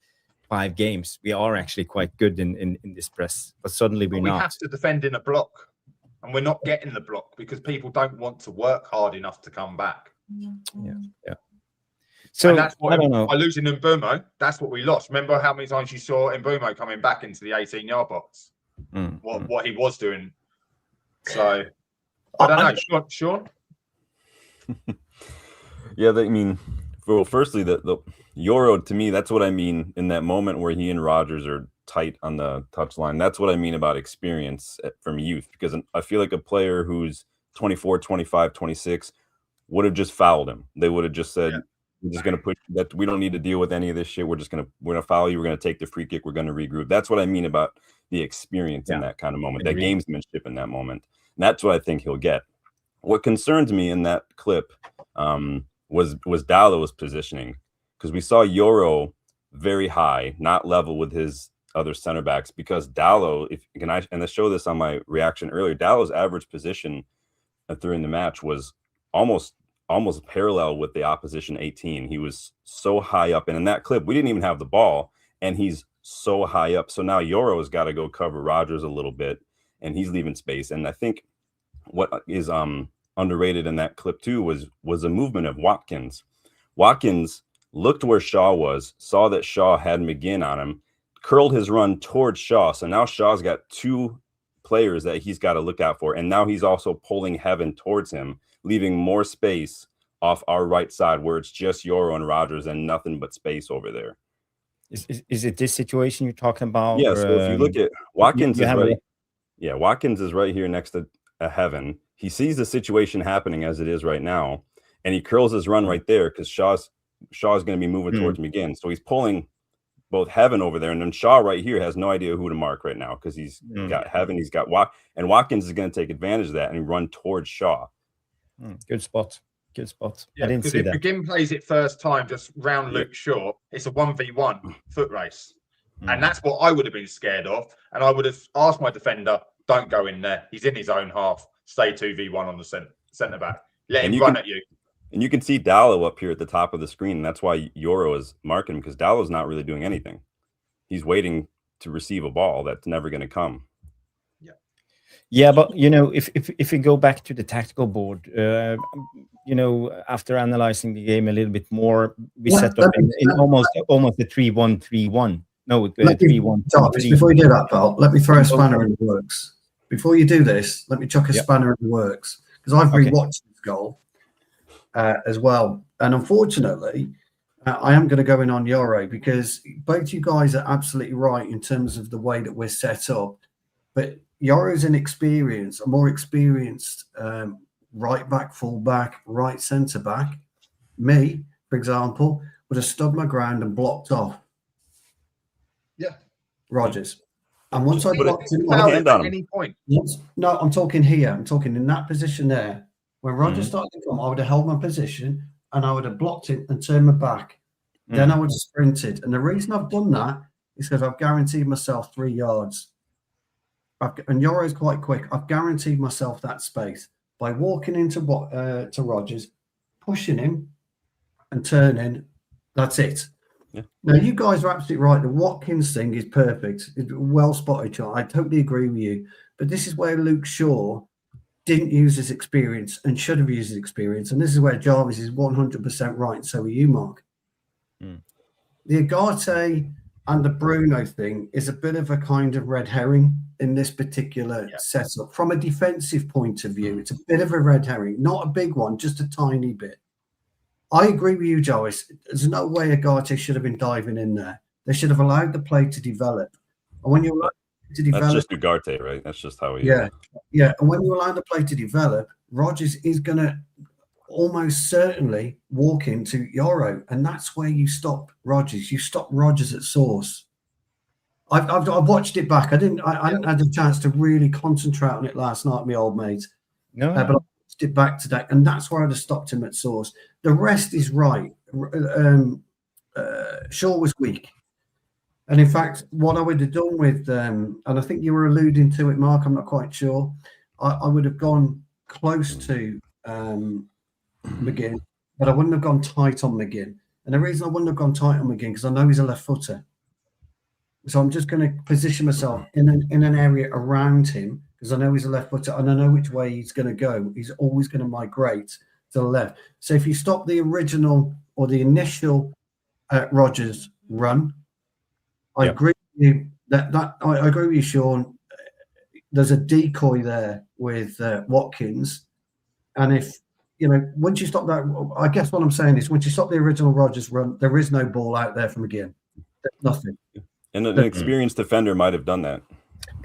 5 games. We are actually quite good in this press, but suddenly we're not. We have to defend in a block, and we're not getting the block because people don't want to work hard enough to come back. Yeah. So and that's what, I don't know. By losing Mbumo, that's what we lost. Remember how many times you saw Mbumo coming back into the 18-yard box? What he was doing. So I don't know, Sean. Yeah, well, firstly, the Euro, to me, that's what I mean in that moment where he and Rodgers are tight on the touchline. That's what I mean about experience from youth, because I feel like a player who's 24, 25, 26 would have just fouled him. They would have just said, we're just going to push that. We don't need to deal with any of this shit. We're going to foul you. We're going to take the free kick. We're going to regroup. That's what I mean about the experience in that kind of moment, that gamesmanship in that moment. And that's what I think he'll get. What concerns me in that clip was Dalot's positioning, because we saw Euro very high, not level with his other center backs, because Dalot, and I show this on my reaction earlier, Dalot's average position during the match was almost parallel with the opposition 18. He was so high up, and in that clip we didn't even have the ball, and he's so high up. So now Euro's got to go cover Rodgers a little bit, and he's leaving space. And I think what is underrated in that clip too was a movement of Watkins. Watkins looked where Shaw was, saw that Shaw had McGinn on him, curled his run towards Shaw. So now Shaw's got 2 players that he's got to look out for, and now he's also pulling Heaven towards him, leaving more space off our right side where it's just Euro and Rodgers and nothing but space over there. Is it this situation you're talking about? Yeah, so if you look at Watkins Watkins is right here next to Heaven. He sees the situation happening as it is right now, and he curls his run right there because Shaw's going to be moving towards McGinn. So he's pulling both Heaven over there, and then Shaw right here has no idea who to mark right now because he's got Heaven, he's got and Watkins is going to take advantage of that and run towards Shaw. Good spot. Yeah, I didn't see that. If McGinn plays it first time, just round Luke short, it's a 1v1 foot race. And that's what I would have been scared of. And I would have asked my defender, don't go in there. He's in his own half. Stay 2v1 on the centre back. Let him run at you. And you can see Dalot up here at the top of the screen. And that's why Euro is marking him, because Dalot's not really doing anything. He's waiting to receive a ball that's never going to come. Yeah, but if we go back to the tactical board, after analyzing the game a little bit more, we set up in almost a 3-1-3-1. No, 3-1. Before you do that, Paul, let me throw a spanner in the works. Before you do this, let me chuck a spanner in the works, because I've rewatched this goal as well, and unfortunately, I am going to go in on Euro, because both you guys are absolutely right in terms of the way that we're set up, but Euro's a more experienced right back, full back, right centre back. Me, for example, would have stood my ground and blocked off. Yeah, Rodgers. And once I blocked him at any point. No, I'm talking here. I'm talking in that position there. When Rodgers started to come, I would have held my position and I would have blocked it and turned my back. Then I would have sprinted. And the reason I've done that He says, I've guaranteed myself 3 yards. And Yoro's quite quick. I've guaranteed myself that space by walking into to Rodgers, pushing him and turning. That's it. Yeah. Now, you guys are absolutely right. The Watkins thing is perfect. It's well spotted, John. I totally agree with you. But this is where Luke Shaw didn't use his experience and should have used his experience. And this is where Jarvis is 100% right. So are you, Mark. The Agate and the Bruno thing is a bit of a kind of red herring in this particular setup. From a defensive point of view, it's a bit of a red herring, not a big one, just a tiny bit. I agree with you, Jarvis. There's no way Agate should have been diving in there. They should have allowed the play to develop. And when you allow it to develop, that's just Ugarte, right? That's just how he. Yeah. And when you allow the play to develop, Rodgers is going to almost certainly walk into Yoro, and that's where you stop Rodgers. You stop Rodgers at source. I've watched it back. I hadn't had a chance to really concentrate on it last night, my old mate. No, but I watched it back today, and that's where I'd have stopped him at source. The rest is right. Shaw was weak, and in fact, what I would have done with and I think you were alluding to it, Mark. I'm not quite sure. I would have gone close to McGinn, but I wouldn't have gone tight on McGinn. And the reason I wouldn't have gone tight on McGinn because I know he's a left footer. So I'm just going to position myself in an area around him because I know he's a left footer and I know which way he's going to go. He's always going to migrate to the left. So if you stop the original or the initial Rodgers run, I agree with you I agree with you, Sean. There's a decoy there with Watkins, and if once you stop that, I guess what I'm saying is once you stop the original Rodgers run, there is no ball out there from McGinn. There's nothing. And an experienced defender might have done that.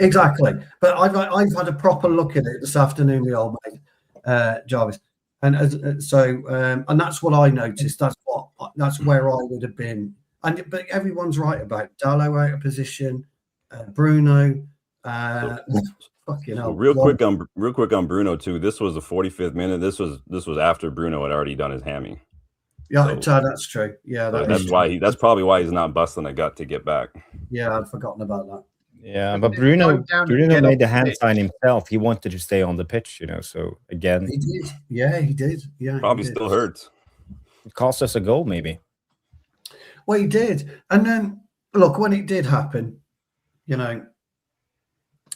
Exactly. But I've had a proper look at it this afternoon, the old mate, Jarvis. And and that's what I noticed. That's where I would have been. But everyone's right about Dalot out of position, Bruno. Fucking hell. Real quick on Bruno too. This was the 45th minute. This was after Bruno had already done his hammy. Yeah, so, that's true. Yeah, that's probably why he's not busting a gut to get back. Yeah, I'd forgotten about that. Yeah, but Bruno made the hand sign himself. He wanted to stay on the pitch, So again, he did. Yeah, he did. Yeah, probably still hurts. It cost us a goal, maybe. Well, he did, and then look when it did happen.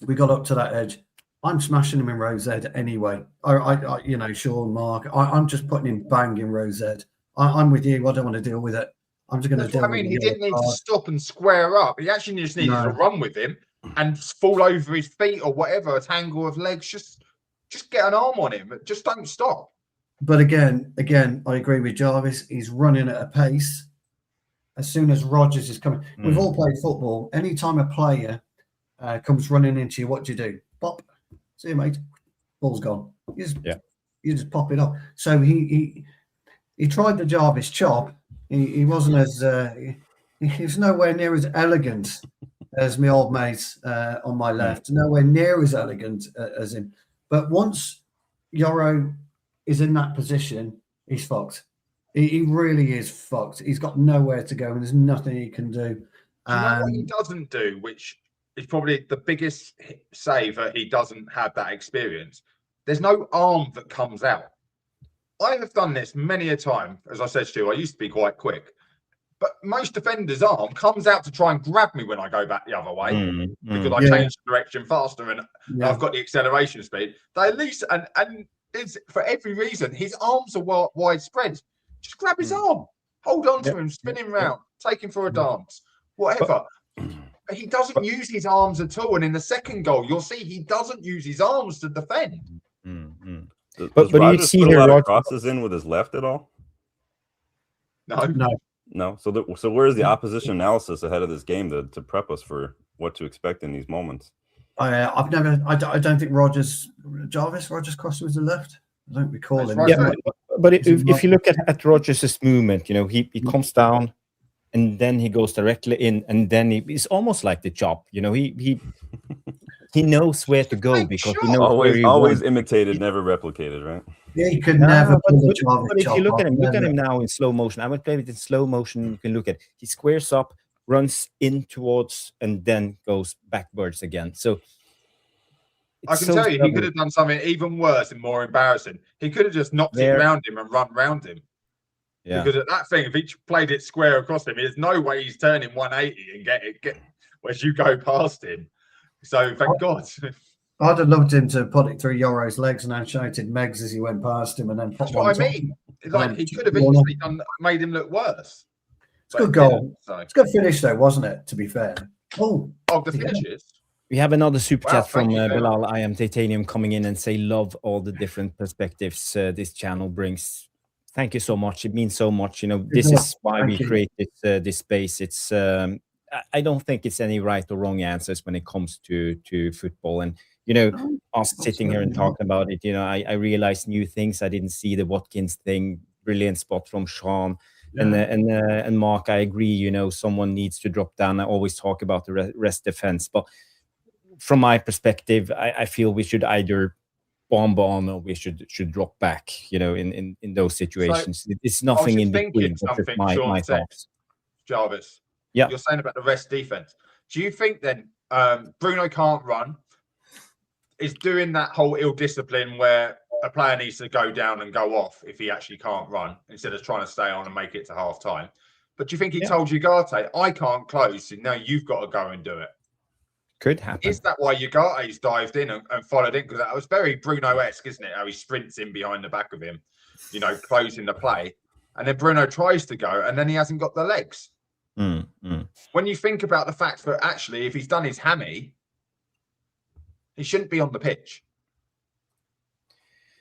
We got up to that edge. I'm smashing him in Rose Ed anyway. I Sean, Mark. I'm just putting him bang in Rose Ed. I'm with you. I don't want to deal with it. I'm just going to deal with it. He didn't need to stop and square up. He actually just needed to run with him and fall over his feet or whatever, a tangle of legs. Just get an arm on him. Just don't stop. But again, I agree with Jarvis. He's running at a pace. As soon as Rodgers is coming, we've all played football. Anytime a player comes running into you, what do? Pop. See you, mate. Ball's gone. You just pop it up. So he tried the Jarvis chop. He wasn't as he was nowhere near as elegant as my old mate on my left. Nowhere near as elegant as him. But once Yoro is in that position, he's fucked. He really is fucked. He's got nowhere to go, and there's nothing he can do. Do you know what he doesn't do, which is probably the biggest save that he doesn't have that experience? There's no arm that comes out. I have done this many a time. As I said to you, I used to be quite quick. But most defenders' arm comes out to try and grab me when I go back the other way because I change the direction faster and I've got the acceleration speed. They at least, and it's for every reason, his arms are widespread. Just grab his arm, hold on to him, spin him round, take him for a dance, whatever. But he doesn't use his arms at all. And in the second goal, you'll see he doesn't use his arms to defend. But you see a lot of crosses in with his left at all? No. So where's the opposition analysis ahead of this game to prep us for what to expect in these moments? I don't think Rodgers crossed with the left. I don't recall him. Yeah, but if you look at Rodgers' movement, he comes down and then he goes directly in, and then it's almost like the chop. He knows where to go because he knows always imitated, never replicated, right? Yeah, he could never. But if you look at him now in slow motion, I would play it in slow motion. You can look at he squares up, runs in towards and then goes backwards again. So I can tell you, he could have done something even worse and more embarrassing. He could have just knocked it round him and run round him. Yeah. Because at that thing, if he played it square across him, there's no way he's turning 180 and get as you go past him. So thank God. I'd have loved him to put it through Yoro's legs and then shouted Megs as he went past him, and then that's what I mean. Like he could have easily made him look worse. It's a good goal. So. It's a good finish, though, wasn't it? To be fair. Oh, the finishes. We have another super chat from Bilal I Am Titanium coming in and say, love all the different perspectives this channel brings. Thank you so much. It means so much. You know, this is why we create this space. It's I don't think it's any right or wrong answers when it comes to football. And, you know, us sitting here and talking about it, you know, I realized new things. I didn't see the Watkins thing. Brilliant spot from Sean. Yeah. And Mark, I agree, you know, someone needs to drop down. I always talk about the rest defense. But from my perspective, I feel we should either bomb on or we should drop back, you know, in those situations. So, it's nothing in between. That's my thoughts. Jarvis. Yeah. You're saying about the rest defense. Do you think then Bruno can't run? Is doing that whole ill discipline where a player needs to go down and go off if he actually can't run instead of trying to stay on and make it to half time? But do you think he told Ugarte, I can't close, so now you've got to go and do it? Could happen. Is that why Ugarte's dived in and followed in? Because that was very Bruno-esque, isn't it? How he sprints in behind the back of him, you know, closing the play. And then Bruno tries to go and then he hasn't got the legs. When you think about the fact that actually, if he's done his hammy, he shouldn't be on the pitch.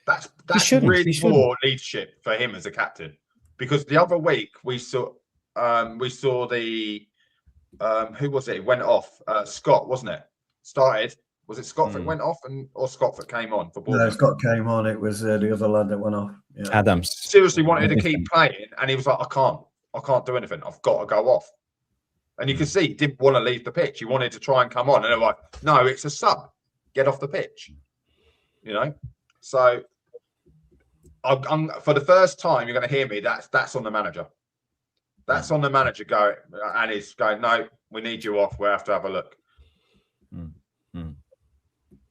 That's really poor leadership for him as a captain. Because the other week we saw the who was it? It went off. Scott, wasn't it? Started. Was it Scott that went off or Scott that came on for Bournemouth? No, Scott came on. It was the other lad that went off. Yeah. Adams. Seriously wanted to keep playing, and he was like, I can't do anything. I've got to go off. And you can see he didn't want to leave the pitch. He wanted to try and come on. And they're like, no, it's a sub. Get off the pitch. You know? So for the first time, you're going to hear me. That's on the manager. That's on the manager going, and he's going, no, we need you off. We have to have a look.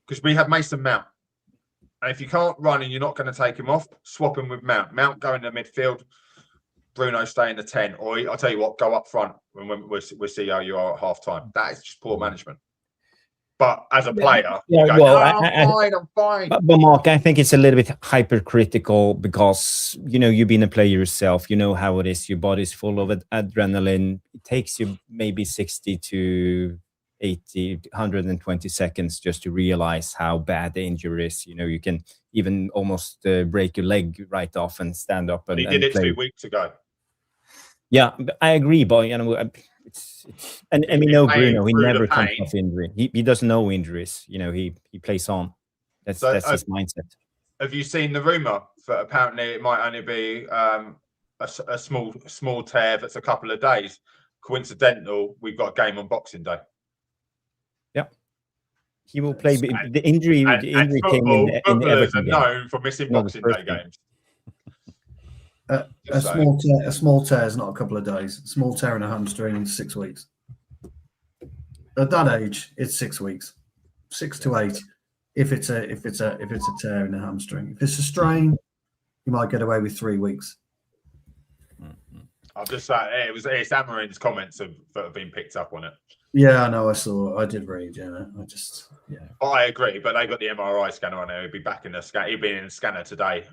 Because we have Mason Mount. And if you can't run and you're not going to take him off, swap him with Mount. Mount go in the midfield. Bruno stay in the 10. Or I'll tell you what, go up front when we'll see how you are at half time. That is just poor management. But as a player, I'm fine. But Mark, I think it's a little bit hypercritical because, you know, you've been a player yourself. You know how it is. Your body's full of adrenaline. It takes you maybe 60 to 80, 120 seconds just to realize how bad the injury is. You know, you can even almost break your leg right off and stand up. And he did it play. 2 weeks ago. Yeah, I agree, but you know, and we know Bruno. He never comes off injury. He doesn't know injuries. You know, he plays on. That's his mindset. Have you seen the rumor that apparently it might only be a small tear that's a couple of days? Coincidental, we've got a game on Boxing Day. Yep. He will play. The injury came in the Everton game. Known for missing Boxing Day games. A small tear is not a couple of days. A small tear in a hamstring in 6 weeks. At that age, it's 6 weeks, 6 to 8. If it's a tear in a hamstring, if it's a strain, you might get away with 3 weeks. I've just said it's Amarin's comments that have been picked up on it. Yeah, I know. I did read. Yeah, I agree, but they got the MRI scanner on there. He'll be back in the scan. He'll be in the scanner today.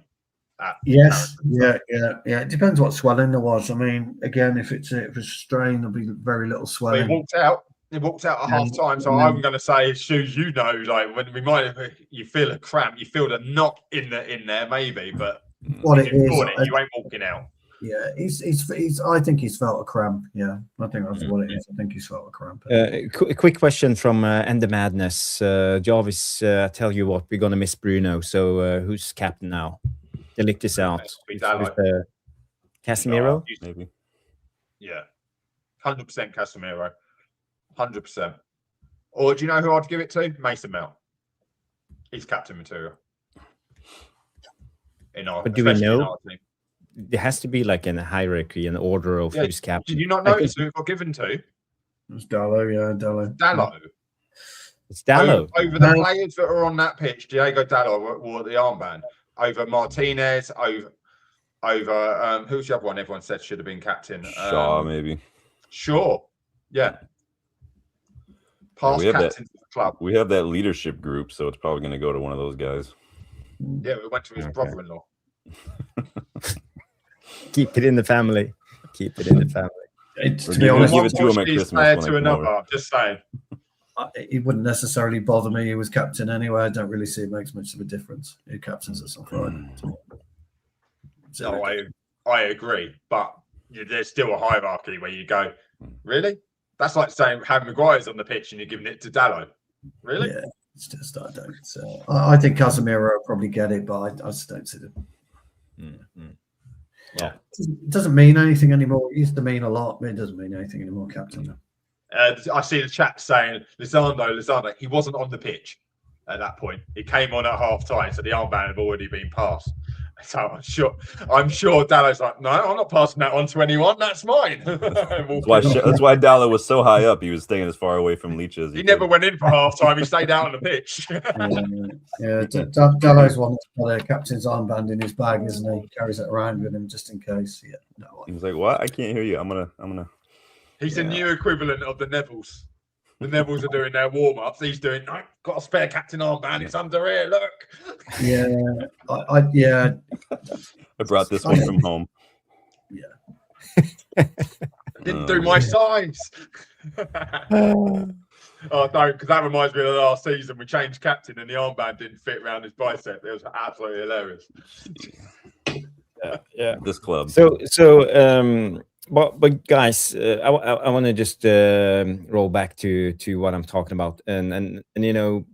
Yes, yeah. It depends what swelling there was. I mean, again, if it's a strain, there'll be very little swelling. Well, he walked out at half time. So I'm going to say, shoes, you know, like when you feel a cramp, you feel the knot in there, maybe, but what it is, you ain't walking out. Yeah, he's. I think he's felt a cramp. Yeah, I think that's what it is. I think he's felt a cramp. Quick question from End the Madness, Jarvis. Tell you what, we're gonna miss Bruno. So who's captain now? The lick this out. Casemiro, maybe. Yeah, 100% Casemiro, 100%. Or do you know who I'd give it to? Mason Mount. He's captain material. But do we know? There has to be like a hierarchy, an order of who's captain. Did you not notice who it got given to? It was Dalot, yeah, Dalot. Dalot. It's Dalot. Over the players that are on that pitch, Diego Dalot wore the armband. Over Martinez, over who's the other one everyone said should have been captain? Shaw, maybe. Sure. Yeah. Past captain of the club. We have that leadership group, so it's probably going to go to one of those guys. Yeah, we went to his brother-in-law. Keep it in the family. Keep it in the family. To be honest, give it to him at Christmas. To another. Just saying. It wouldn't necessarily bother me. He was captain anyway. I don't really see it makes much of a difference. Who captains us on Friday? No, I agree, but there's still a hierarchy where you go, really? That's like saying Harry Maguire's on the pitch and you're giving it to Dalot. Really? Yeah, it's just I don't. I think Casemiro will probably get it, but I just don't see it. Mm-hmm. Yeah, it doesn't mean anything anymore. It used to mean a lot, but it doesn't mean anything anymore, captain. I see the chat saying Lisandro. He wasn't on the pitch at that point. He came on at half time, so the armband had already been passed. So I'm sure Dalot's like, no, I'm not passing that on to anyone. That's mine. That's why Dalot was so high up. He was staying as far away from Leach as he never went in for half time. He stayed out on the pitch. Dalot's one that's got a captain's armband in his bag, isn't he? He carries it around with him just in case. Yeah, no. He was like, "What? I can't hear you. I'm gonna." He's the new equivalent of the Nevilles. The Nevilles are doing their warm-ups. He's doing, got a spare captain armband. It's under here, look. Yeah, I brought this one from home. Yeah. Didn't do my size. Oh, no, because that reminds me of the last season. We changed captain and the armband didn't fit around his bicep. It was absolutely hilarious. Yeah. This club. But guys, I want to just roll back to what I'm talking about, and you know,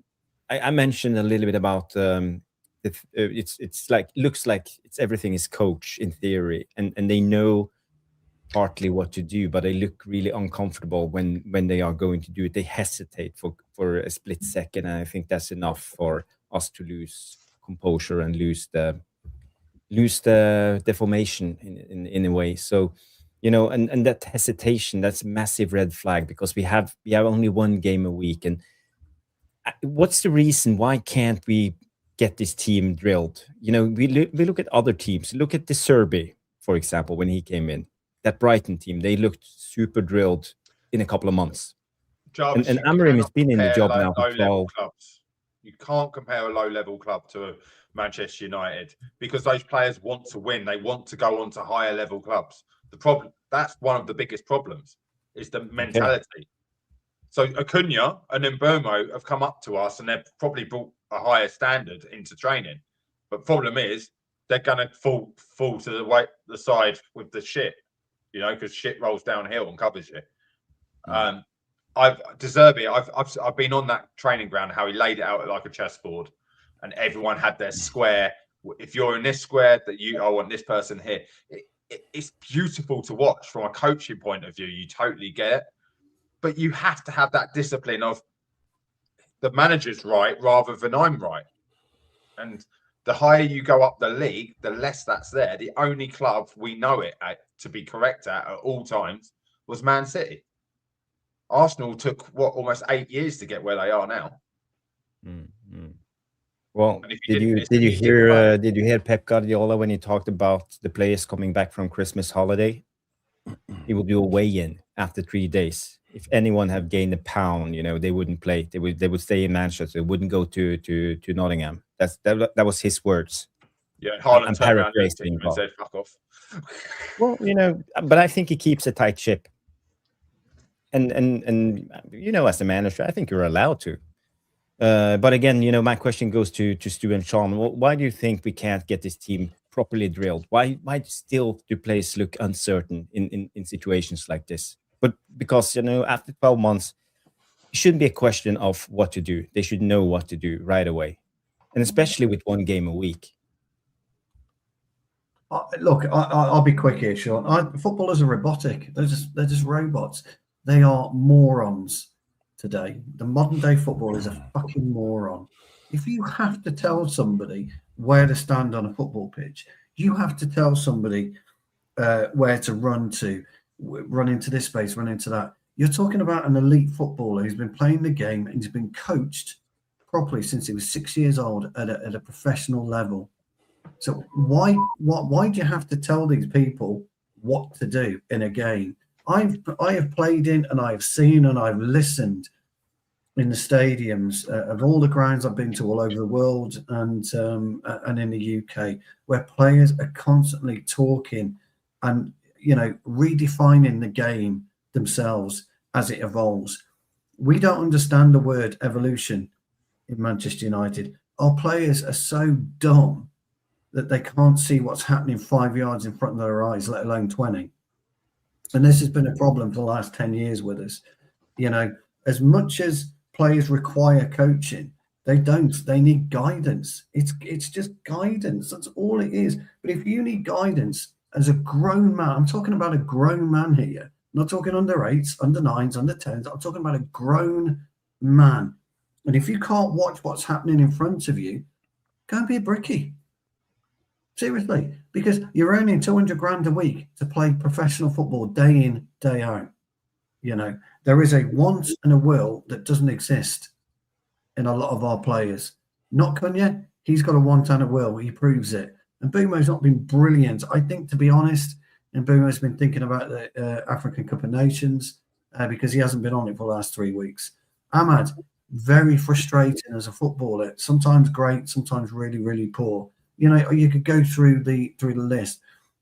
I mentioned a little bit about it's like looks like everything is coach in theory, and they know partly what to do, but they look really uncomfortable when they are going to do it. They hesitate for a split second, and I think that's enough for us to lose composure and lose the formation in a way. So. You know, and that hesitation, that's a massive red flag because we have only one game a week. And what's the reason? Why can't we get this team drilled? You know, we look at other teams. Look at De Zerbi, for example, when he came in. That Brighton team, they looked super drilled in a couple of months. And Amorim has been in the job now for 12. You can't compare a low-level club to Manchester United because those players want to win. They want to go on to higher-level clubs. The problem, that's one of the biggest problems, is the mentality. Okay. So Acuna and Mbeumo have come up to us and they've probably brought a higher standard into training. But problem is, they're going to fall to the side with the shit, you know, because shit rolls downhill and covers you. De Zerbi, I've been on that training ground, how he laid it out like a chessboard and everyone had their square. If you're in this square, I want this person here. It's beautiful to watch from a coaching point of view. You totally get it, but you have to have that discipline of the manager's right rather than I'm right. And the higher you go up the league, the less that's there. The only club we know it to be correct at all times was Man City. Arsenal took almost 8 years to get where they are now. Mm-hmm. Well, did you hear Pep Guardiola when he talked about the players coming back from Christmas holiday? He will do a weigh-in after 3 days. If anyone have gained a pound, you know, they wouldn't play. They would stay in Manchester. They wouldn't go to Nottingham. That was his words. Yeah, Haaland turned around and said, "Fuck off." Well, you know, but I think he keeps a tight ship. And you know, as a manager, I think you're allowed to. But again, you know, my question goes to Stu and Sean. Why do you think we can't get this team properly drilled? Why still do players look uncertain in situations like this? But because, you know, after 12 months, it shouldn't be a question of what to do. They should know what to do right away. And especially with one game a week. Look, I'll be quick here, Sean. Footballers are robotic. They're just robots. They are morons. Today, the modern day football is a fucking moron. If you have to tell somebody where to stand on a football pitch, you have to tell somebody where to run into this space, run into that. You're talking about an elite footballer who's been playing the game and he's been coached properly since he was 6 years old at a professional level. So why do you have to tell these people what to do in a game? I have played in, and I've seen, and I've listened in the stadiums of all the grounds I've been to all over the world and in the UK, where players are constantly talking and, you know, redefining the game themselves as it evolves. We don't understand the word evolution in Manchester United. Our players are so dumb that they can't see what's happening 5 yards in front of their eyes, let alone 20. And this has been a problem for the last 10 years with us. You know, as much as players require coaching, they don't. They need guidance. It's just guidance. That's all it is. But if you need guidance as a grown man, I'm talking about a grown man here. I'm not talking under 8s, under 9s, under 10s. I'm talking about a grown man. And if you can't watch what's happening in front of you, go and be a brickie. Seriously, because you're earning 200 grand a week to play professional football day in, day out. You know, there is a want and a will that doesn't exist in a lot of our players. Not Cunha, he's got a want and a will. He proves it. And Bumo's not been brilliant, I think, to be honest. And Bumo's been thinking about the African Cup of Nations because he hasn't been on it for the last 3 weeks. Ahmad, very frustrating as a footballer. Sometimes great, sometimes really, really poor. You know, you could go through the list.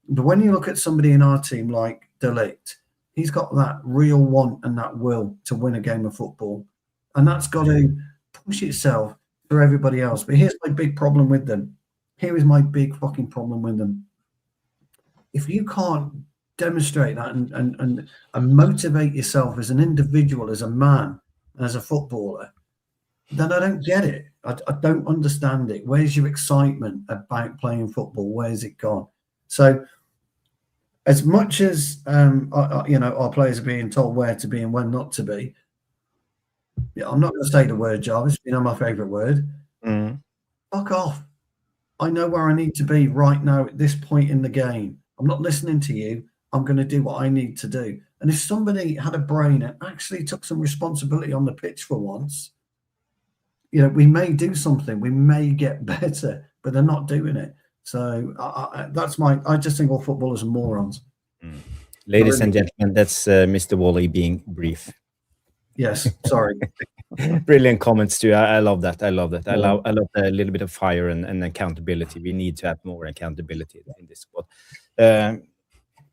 But when you look at somebody in our team like Dalot, he's got that real want and that will to win a game of football. And that's got to push itself through everybody else. But here's my big problem with them. Here is my big fucking problem with them. If you can't demonstrate that and motivate yourself as an individual, as a man, as a footballer, then I don't get it. I don't understand it. Where's your excitement about playing football? Where's it gone? So as much as, you know, our players are being told where to be and when not to be, yeah, I'm not going to say the word, Jarvis, you know, my favourite word. Fuck off. I know where I need to be right now at this point in the game. I'm not listening to you. I'm going to do what I need to do. And if somebody had a brain and actually took some responsibility on the pitch for once, you know, we may do something. We may get better, but they're not doing it. So I just think all footballers are morons. Ladies and gentlemen, that's Mr. Wally being brief. Yes, sorry. Brilliant comments too. I love that. I love a little bit of fire and accountability. We need to have more accountability in this squad.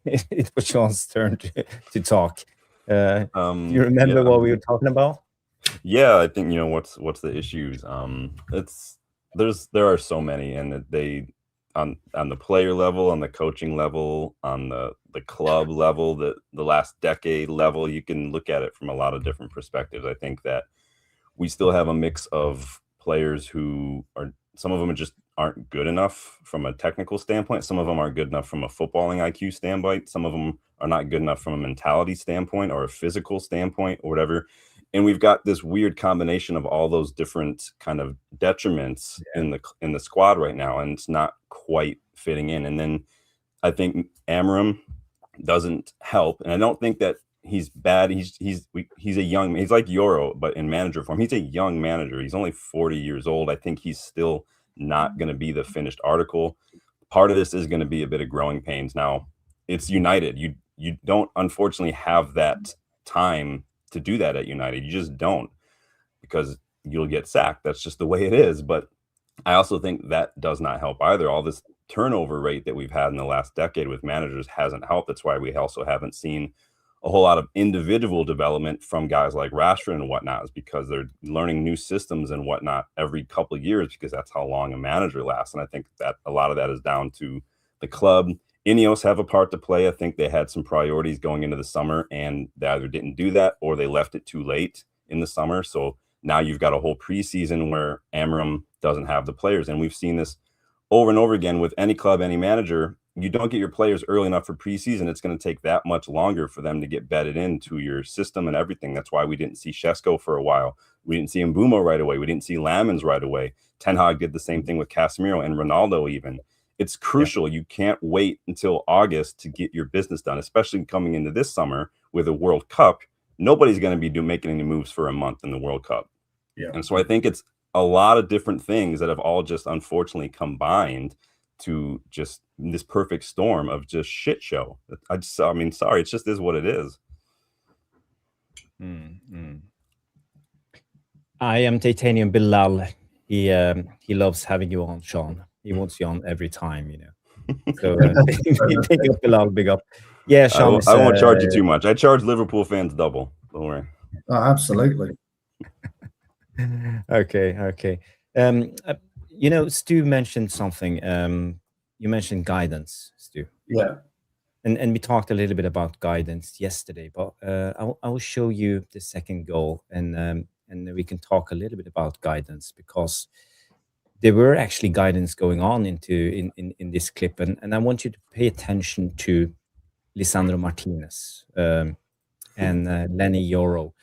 It was Sean's turn to talk. You remember what we were talking about? Yeah, I think, you know, what's the issues. There are so many, and they on the player level, on the coaching level, on the club level, the last decade level, you can look at it from a lot of different perspectives. I think that we still have a mix of players who are, some of them just aren't good enough from a technical standpoint. Some of them aren't good enough from a footballing IQ standpoint. Some of them are not good enough from a mentality standpoint or a physical standpoint or whatever. And we've got this weird combination of all those different kind of detriments in the squad right now, and it's not quite fitting in. And then I think Amram doesn't help, and I don't think that he's bad. He's a young, he's like Euro, but in manager form. He's a young manager. He's only 40 years old. I think he's still not going to be the finished article. Part of this is going to be a bit of growing pains. Now, it's United. You don't unfortunately have that time to do that at United. You just don't, because you'll get sacked. That's just the way it is. But I also think that does not help either. All this turnover rate that we've had in the last decade with managers hasn't helped. That's why we also haven't seen a whole lot of individual development from guys like Rashford and whatnot, is because they're learning new systems and whatnot every couple of years, because that's how long a manager lasts. And I think that a lot of that is down to the club. Ineos have a part to play. I think they had some priorities going into the summer, and they either didn't do that or they left it too late in the summer. So now you've got a whole preseason where Amram doesn't have the players. And we've seen this over and over again with any club, any manager. You don't get your players early enough for preseason, it's going to take that much longer for them to get bedded into your system and everything. That's why we didn't see Šeško for a while. We didn't see Mbumo right away. We didn't see Lamens right away. Ten Hag did the same thing with Casemiro and Ronaldo even. It's crucial. You can't wait until August to get your business done, especially coming into this summer with a World Cup. nobody's going to be making any moves for a month in the World Cup. Yeah. And so I think it's a lot of different things that have all just unfortunately combined to just this perfect storm of just shit show. I mean, sorry, it just is what it is. I am Titanium Bilal. He loves having you on, Sean. He wants you on every time, you know. So big up, Bilal, big up. Yeah, Sean. I won't charge you too much. I charge Liverpool fans double. Don't worry. Oh, absolutely. Okay. You know, Stu mentioned something. You mentioned guidance, Stu. Yeah. And we talked a little bit about guidance yesterday, but I will show you the second goal, and we can talk a little bit about guidance, because there were actually guidance going on in this clip, and I want you to pay attention to Lisandro Martinez and Lenny Yoro.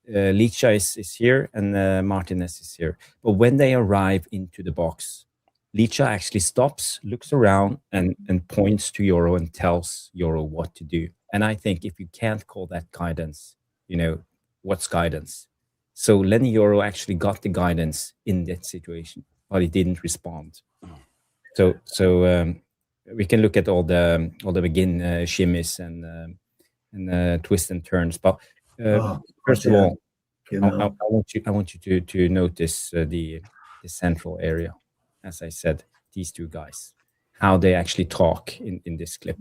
Licha is here and Martinez is here. But when they arrive into the box, Licha actually stops, looks around, and points to Yoro and tells Yoro what to do. And I think if you can't call that guidance, you know, what's guidance? So Lenny Yoro actually got the guidance in that situation, but he didn't respond. So we can look at all the begin shimmies and twists and turns, but first of all, I want you to notice the central area. As I said, these two guys, how they actually talk in this clip.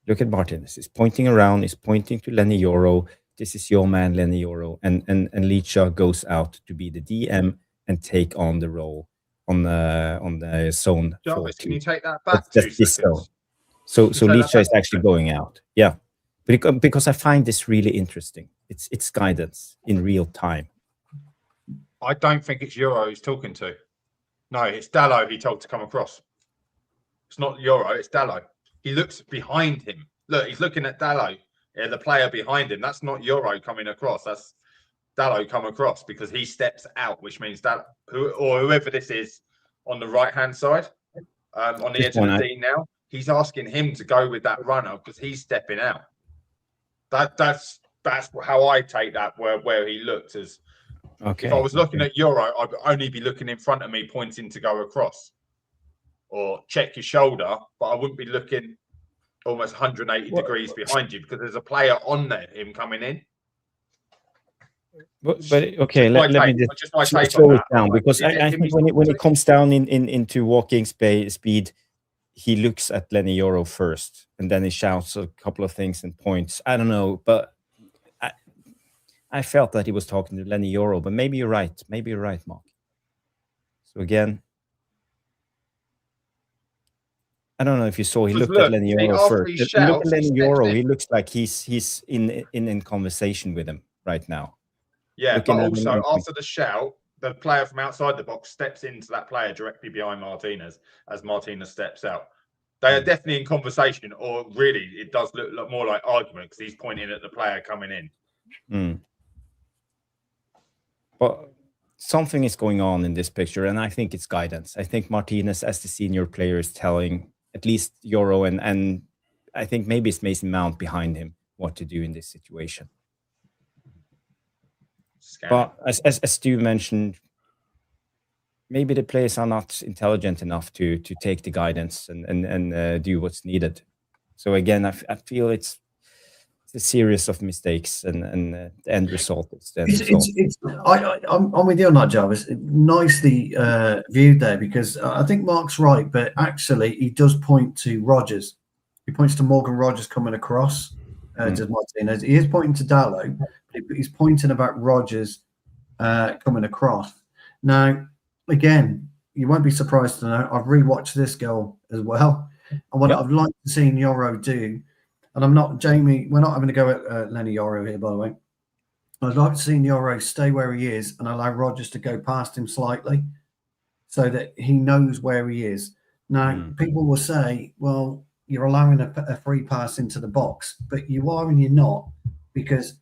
Look at Martinez. He's pointing around. He's pointing to Lenny Yoro. This is your man, Lenny Yoro. And Licha goes out to be the DM and take on the role on the zone. Jarvis, can you take that back? That's this zone. So Licha is actually going out. Yeah. Because I find this really interesting. It's guidance in real time. I don't think it's Euro he's talking to. No, it's Dalot he told to come across. It's not Euro, it's Dalot. He looks behind him. Look, he's looking at Dalot, the player behind him. That's not Euro coming across. That's Dalot come across because he steps out, which means that whoever this is on the right-hand side, on the edge of the D now, he's asking him to go with that runner because he's stepping out. That's how I take that. Where he looked as, okay. If I was looking at Euro, I'd only be looking in front of me, pointing to go across, or check your shoulder. But I wouldn't be looking almost 180 degrees behind you because there's a player on there, him coming in. But okay, let me just slow it down, because I think when it comes down into walking speed, he looks at Lenny Yoro first, and then he shouts a couple of things and points. I don't know, but I felt that he was talking to Lenny Yoro, but maybe you're right. Maybe you're right, Mark. So again, I don't know if you saw. He looked at Lenny Yoro first. Look at Lenny Yoro. He looks like he's in conversation with him right now. Yeah, but also after the shout, the player from outside the box steps into that player directly behind Martinez as Martinez steps out. They are definitely in conversation, or really, it does look more like argument because he's pointing at the player coming in. But something is going on in this picture, and I think it's guidance. I think Martinez, as the senior player, is telling at least Yoro, and I think maybe it's Mason Mount behind him what to do in this situation. But as Stu mentioned, maybe the players are not intelligent enough to take the guidance and do what's needed. So again, I feel it's a series of mistakes, and the end result is the end result. I'm with you on that, Jarvis. Nicely viewed there, because I think Mark's right, but actually he does point to Rogers. He points to Morgan Rogers coming across to Martinez. He is pointing to Dalot, but he's pointing about Rogers coming across. Now, again, you won't be surprised to know I've rewatched this goal as well, and what I've liked to see Yoro do, and I'm not, Jamie, we're not having to go at Lenny Yoro here, by the way. I'd like to see Yoro stay where he is and allow Rogers to go past him slightly so that he knows where he is. Now, people will say, well, you're allowing a free pass into the box, but you are and you're not, because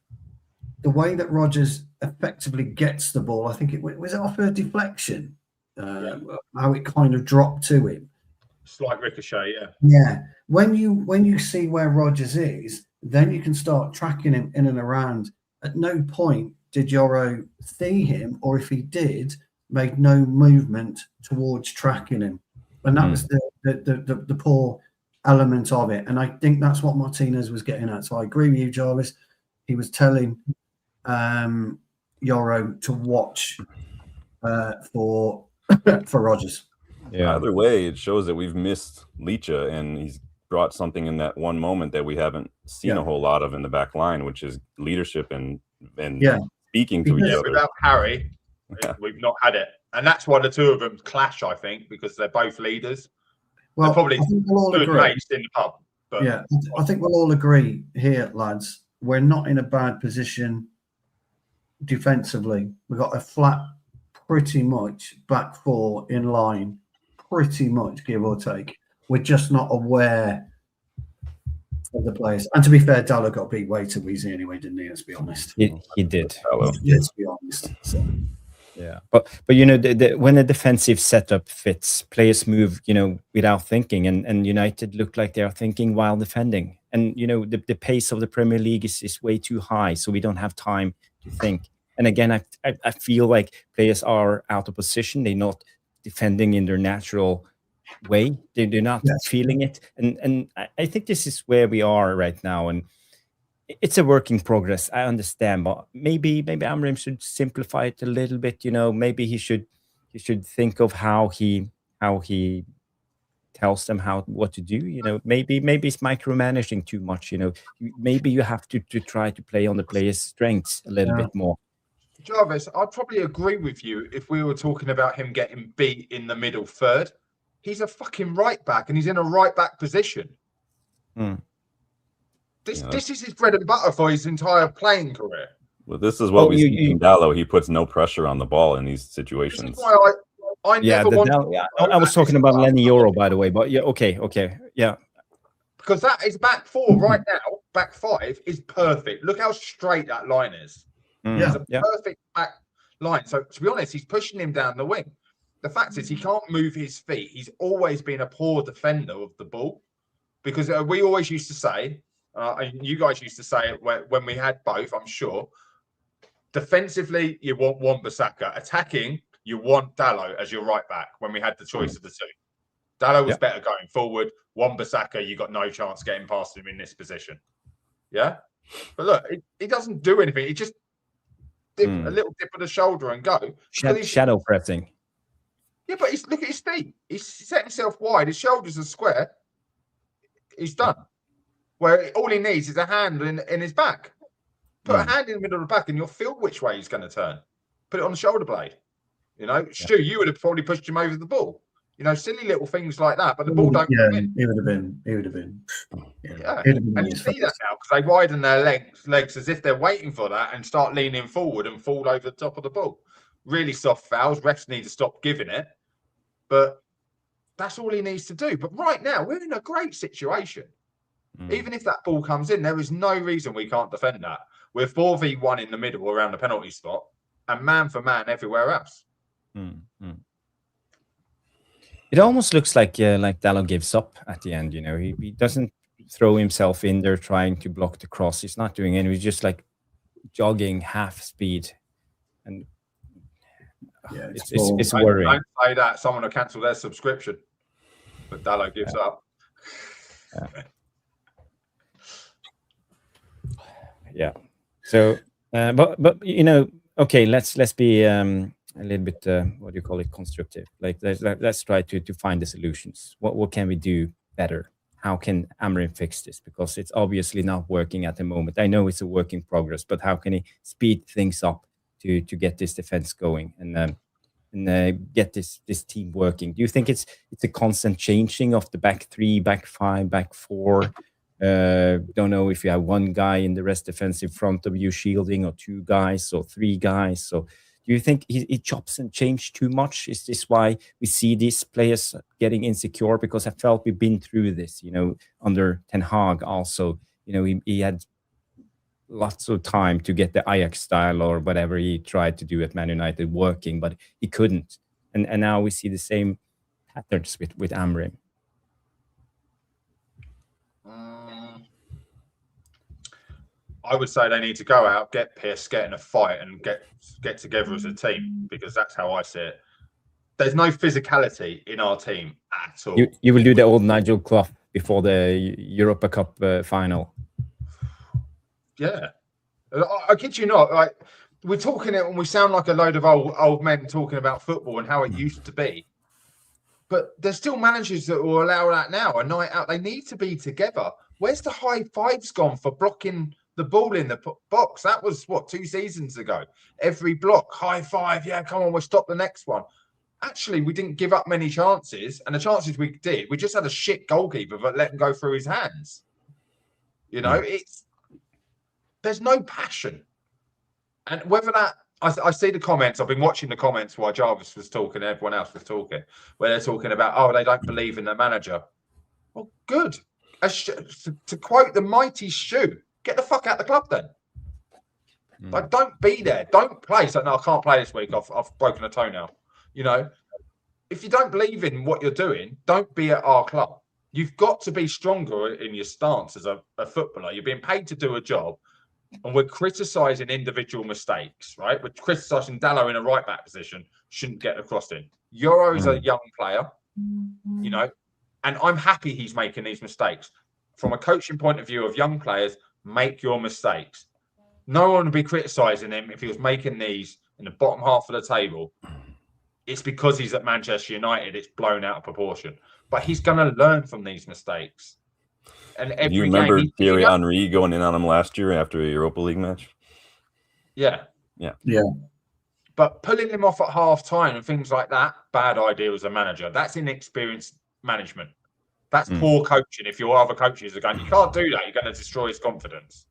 the way that Rogers effectively gets the ball, I think it was off a deflection, how it kind of dropped to him. Slight ricochet, yeah. When you see where Rogers is, then you can start tracking him in and around. At no point did Yoro see him, or if he did, made no movement towards tracking him. And that was the poor element of it. And I think that's what Martinez was getting at. So I agree with you, Jarvis. He was telling Yoro to watch for Rodgers. Yeah. Either way, it shows that we've missed Licha, and he's brought something in that one moment that we haven't seen a whole lot of in the back line, which is leadership and speaking to each other. Without Harry, we've not had it. And that's why the two of them clash, I think, because they're both leaders. Well, they're probably we'll all good agree. mates in the pub. But yeah, I think we'll all agree here, lads. We're not in a bad position defensively. We've got a flat, pretty much back four in line, pretty much, give or take. We're just not aware of the players. And to be fair, Dalot got beat way too easy anyway, didn't he? Let's be honest. He did. Let's be honest. So. Yeah, but you know, when a defensive setup fits, players move, you know, without thinking, and United look like they are thinking while defending. And you know, the pace of the Premier League is way too high, so we don't have time to think. And again, I feel like players are out of position. They're not defending in their natural way. They're not feeling it. And I think this is where we are right now. And it's a work in progress. I understand, but maybe Amrim should simplify it a little bit. You know, maybe he should think of how he tells them what to do. You know, maybe it's micromanaging too much. You know, maybe you have to try to play on the player's strengths a little bit more. Jarvis, I'd probably agree with you if we were talking about him getting beat in the middle third. He's a fucking right back, and he's in a right back position. This is his bread and butter for his entire playing career. Well, this is what we see from Dalot. He puts no pressure on the ball in these situations. This is why I was talking about Lenny Yoro, by the way, but yeah, okay, yeah. Because that is back four right now. Back five is perfect. Look how straight that line is. It's a perfect back line. So to be honest, he's pushing him down the wing. The fact is, he can't move his feet. He's always been a poor defender of the ball, because we always used to say. And you guys used to say it when we had both, I'm sure. Defensively, you want Wan-Bissaka. Attacking, you want Dalot as your right back when we had the choice of the two. Dalot was better going forward. Wan-Bissaka, you got no chance getting past him in this position. Yeah? But look, he doesn't do anything. He just dip a little dip of the shoulder and go. Shadow pressing. Yeah, but look at his feet. He's set himself wide. His shoulders are square. He's done. Where all he needs is a hand in his back. Put a hand in the middle of the back and you'll feel which way he's going to turn. Put it on the shoulder blade. You know, Stu, you would have probably pushed him over the ball. You know, silly little things like that. But the ball don't come in. He would have been. Yeah. And you see that now because they widen their legs as if they're waiting for that and start leaning forward and fall over the top of the ball. Really soft fouls. Refs need to stop giving it. But that's all he needs to do. But right now, we're in a great situation. Even if that ball comes in, there is no reason we can't defend that. We're 4v1 in the middle around the penalty spot and man for man everywhere else. It almost looks like Dalot gives up at the end. You know, he doesn't throw himself in there trying to block the cross. He's not doing anything. He's just like jogging half speed. And it's worrying. Don't say that. Someone will cancel their subscription. But Dalot gives up. Yeah. So, but you know, okay, let's be a little bit what do you call it, constructive. Like let's try to find the solutions. What can we do better? How can Amrin fix this? Because it's obviously not working at the moment. I know it's a work in progress, but how can he speed things up to get this defense going and get this team working? Do you think it's a constant changing of the back three, back five, back four? Don't know if you have one guy in the rest defense in front of you shielding, or two guys, or three guys. So do you think he chops and changes too much? Is this why we see these players getting insecure? Because I felt we've been through this, you know, under Ten Hag also. You know, he had lots of time to get the Ajax style or whatever he tried to do at Man United working, but he couldn't. And now we see the same patterns with Amrim. I would say they need to go out, get pissed, get in a fight, and get together as a team, because that's how I see it. There's no physicality in our team at all. You will do the old Nigel Clough before the Europa Cup final. Yeah, I kid you not. Like, we're talking it, and we sound like a load of old men talking about football and how it used to be. But there's still managers that will allow that now. A night out, they need to be together. Where's the high fives gone for blocking the ball in the box? That was, what, 2 seasons ago? Every block, high five. Yeah, come on, we'll stop the next one. Actually, we didn't give up many chances. And the chances we did, we just had a shit goalkeeper that let him go through his hands. You know, there's no passion. And whether that, I see the comments. I've been watching the comments while Jarvis was talking, everyone else was talking, where they're talking about, oh, they don't believe in the manager. Well, good. To quote the mighty Stu, get the fuck out of the club then. Like, don't be there. Don't play. So, no, I can't play this week. I've broken a toenail. You know, if you don't believe in what you're doing, don't be at our club. You've got to be stronger in your stance as a footballer. You're being paid to do a job. And we're criticising individual mistakes, right? We're criticising Dalot in a right-back position, shouldn't get across in. Euro's a young player, you know, and I'm happy he's making these mistakes. From a coaching point of view of young players, make your mistakes. No one would be criticising him if he was making these in the bottom half of the table. It's because he's at Manchester United, it's blown out of proportion. But he's going to learn from these mistakes. And every you remember game, Thierry Henry going in on him last year after a Europa League match? Yeah. But pulling him off at half time and things like that, bad idea as a manager. That's inexperienced management. That's poor coaching. If your other coaches are going, you can't do that. You're going to destroy his confidence.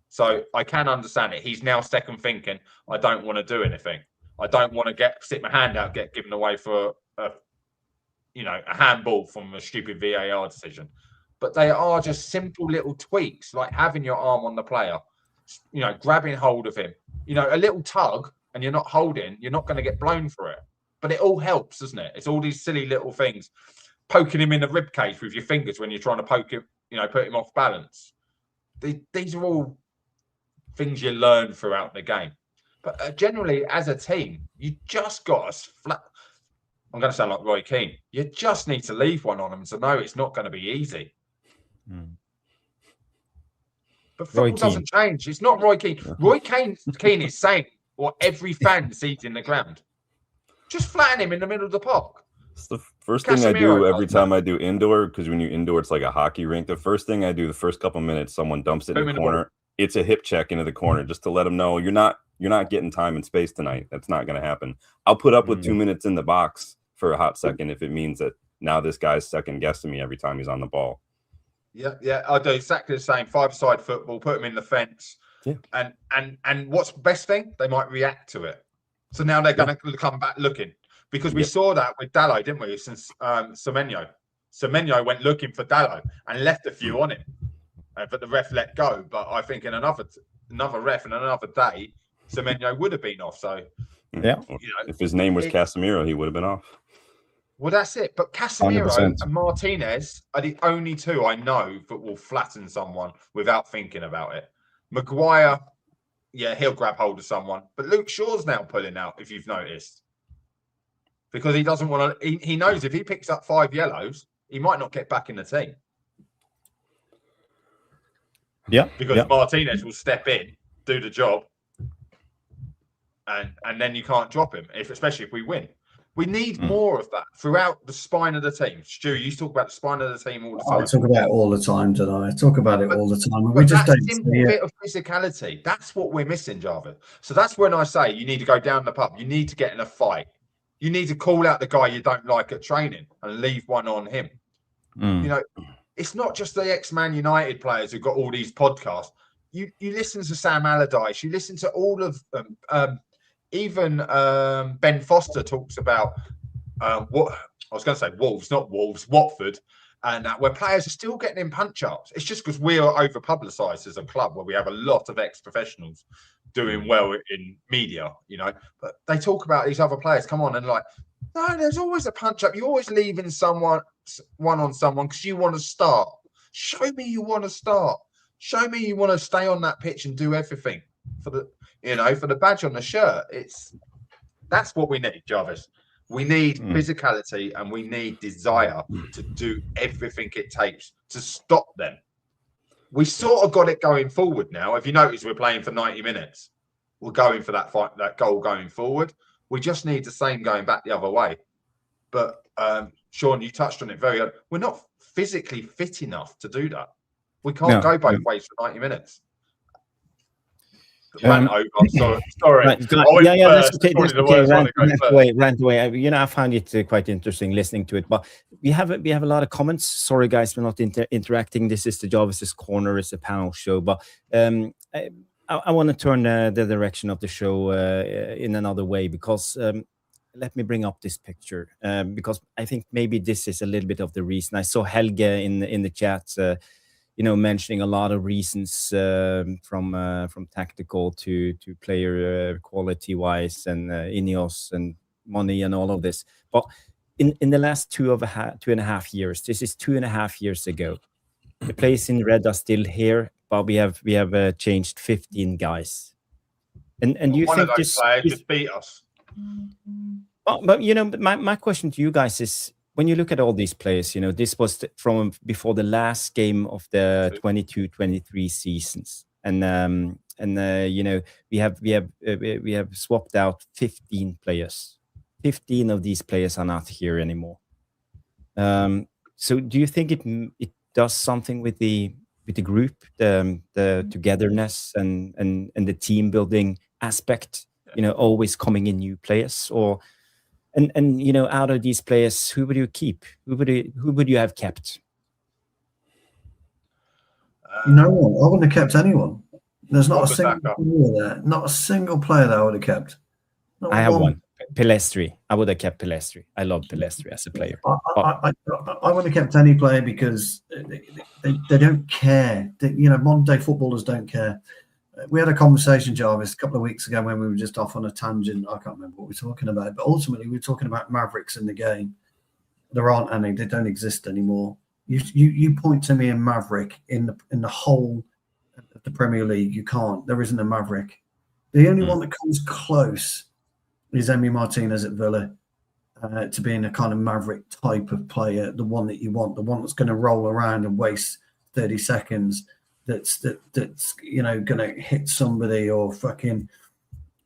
So I can understand it. He's now second thinking, I don't want to do anything. I don't want to stick my hand out, get given away for a handball from a stupid VAR decision. But they are just simple little tweaks, like having your arm on the player, you know, grabbing hold of him, you know, a little tug, and you're not holding, you're not going to get blown for it. But it all helps, doesn't it? It's all these silly little things, poking him in the rib cage with your fingers when you're trying to poke him, you know, put him off balance. These are all things you learn throughout the game. But generally, as a team, you just got us flat. I'm going to sound like Roy Keane. You just need to leave one on them to know it's not going to be easy. But football doesn't change. It's not Roy Keane. Roy Keane is saying what every fan sees in the ground. Just flatten him in the middle of the park. It's the first thing I do every time I do indoor, because when you're indoor, it's like a hockey rink. The first thing I do, the first couple minutes, someone dumps it in the corner. It's a hip check into the corner just to let them know you're not getting time and space tonight. That's not going to happen. I'll put up with 2 minutes in the box for a hot second if it means that now this guy's second guessing me every time he's on the ball. Yeah, I do exactly the same. 5-side football, put them in the fence. Yeah. And what's the best thing? They might react to it. So now they're going to come back looking. Because we saw that with Dalot, didn't we? Since Semenyo. Semenyo went looking for Dalot and left a few on him. But the ref let go. But I think in another ref and another day, Semenyo would have been off. So, yeah, you know, if his name was Casemiro, he would have been off. Well, that's it. But Casemiro 100%. And Martinez are the only two I know that will flatten someone without thinking about it. Maguire, yeah, he'll grab hold of someone. But Luke Shaw's now pulling out, if you've noticed. Because he doesn't want to... He knows if he picks up 5 yellows, he might not get back in the team. Yeah. Because Martinez will step in, do the job, and then you can't drop him, especially if we win. We need more of that throughout the spine of the team. Stu, you talk about the spine of the team all the time. I talk about it all the time, don't I? I talk about it all the time. But we just that don't simple see it. bit of physicality, that's what we're missing, Jarvis. So that's when I say you need to go down the pub. You need to get in a fight. You need to call out the guy you don't like at training and leave one on him. You know, it's not just the ex-Man United players who've got all these podcasts. You listen to Sam Allardyce. You listen to all of them. Even Ben Foster talks about what I was going to say, Wolves, not Wolves, Watford, and where players are still getting in punch-ups. It's just because we are over-publicised as a club where we have a lot of ex-professionals doing well in media, you know. But they talk about these other players. Come on, and like, no, there's always a punch-up. You're always leaving one on someone because you want to start. Show me you want to start. Show me you want to stay on that pitch and do everything for the, for the badge on the shirt. That's what we need, Jarvis. We need physicality and we need desire to do everything it takes to stop them. We sort of got it going forward now. If you notice, we're playing for 90 minutes. We're going for that goal going forward. We just need the same going back the other way. But Sean, you touched on it very early. We're not physically fit enough to do that. We can't go both ways for 90 minutes. Rant over. Sorry. Right, that's okay. Rant away. I found it quite interesting listening to it. But we have a lot of comments. Sorry, guys, we're not interacting. This is the Jarvis's Corner. It's a panel show. But I want to turn the direction of the show in another way, because let me bring up this picture, because I think maybe this is a little bit of the reason. I saw Helge in the chat, mentioning a lot of reasons from tactical to player quality wise, and Ineos and money and all of this. But in the last 2.5 years, this is 2.5 years ago, the players in red are still here, but we have changed 15 guys. And you one think of those players just beat us? But my question to you guys is, when you look at all these players, this was from before the last game of the 22-23 seasons, and we have swapped out 15 players. 15 of these players are not here anymore. So do you think it does something with the group, the togetherness and the team building aspect? Always coming in new players, or and out of these players, who would you keep? Who would you have kept? No one. I wouldn't have kept anyone. There's not a single player there. Not a single player that I would have kept. I have one. Pelestri. I would have kept Pelestri. I love Pelestri as a player. I wouldn't have kept any player because they don't care. Modern day footballers don't care. We had a conversation, Jarvis, a couple of weeks ago when we were just off on a tangent. I can't remember what we were talking about, but ultimately we were talking about Mavericks in the game. There aren't any; they don't exist anymore. You point to me a Maverick in the whole of the Premier League. You can't. There isn't a Maverick. The only one that comes close is Emi Martinez at Villa to being a kind of Maverick type of player, the one that you want, the one that's going to roll around and waste 30 seconds. That's going to hit somebody or fucking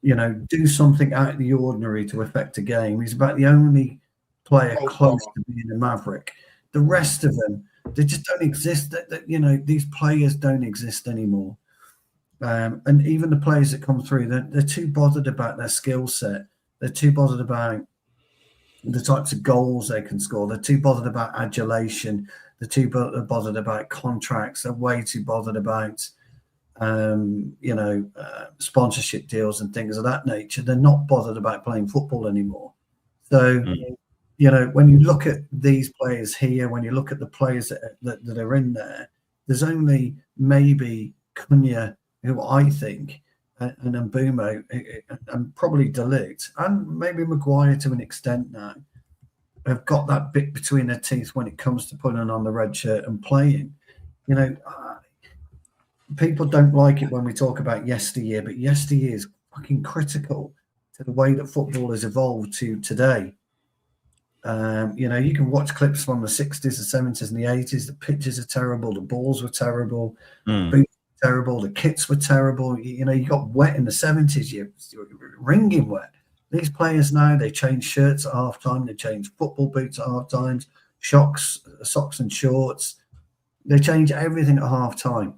do something out of the ordinary to affect a game. He's about the only player close to being a Maverick. The rest of them, they just don't exist. These players don't exist anymore. And even the players that come through, they're too bothered about their skill set. They're too bothered about the types of goals they can score. They're too bothered about adulation. They're too bothered about contracts. They're way too bothered about, sponsorship deals and things of that nature. They're not bothered about playing football anymore. So, when you look at these players here, when you look at the players that are in there, there's only maybe Cunha, who I think, and Mbumo, and probably Dalot, and maybe Maguire to an extent now, have got that bit between their teeth when it comes to putting on the red shirt and playing. People don't like it when we talk about yesteryear, but yesteryear is fucking critical to the way that football has evolved to today. You can watch clips from the 60s, the 70s, and the 80s. The pitches are terrible. The balls were terrible. Boots were terrible. The kits were terrible. You got wet in the 70s. You're wringing wet. These players now, they change shirts at halftime. They change football boots at halftime, socks and shorts. They change everything at halftime.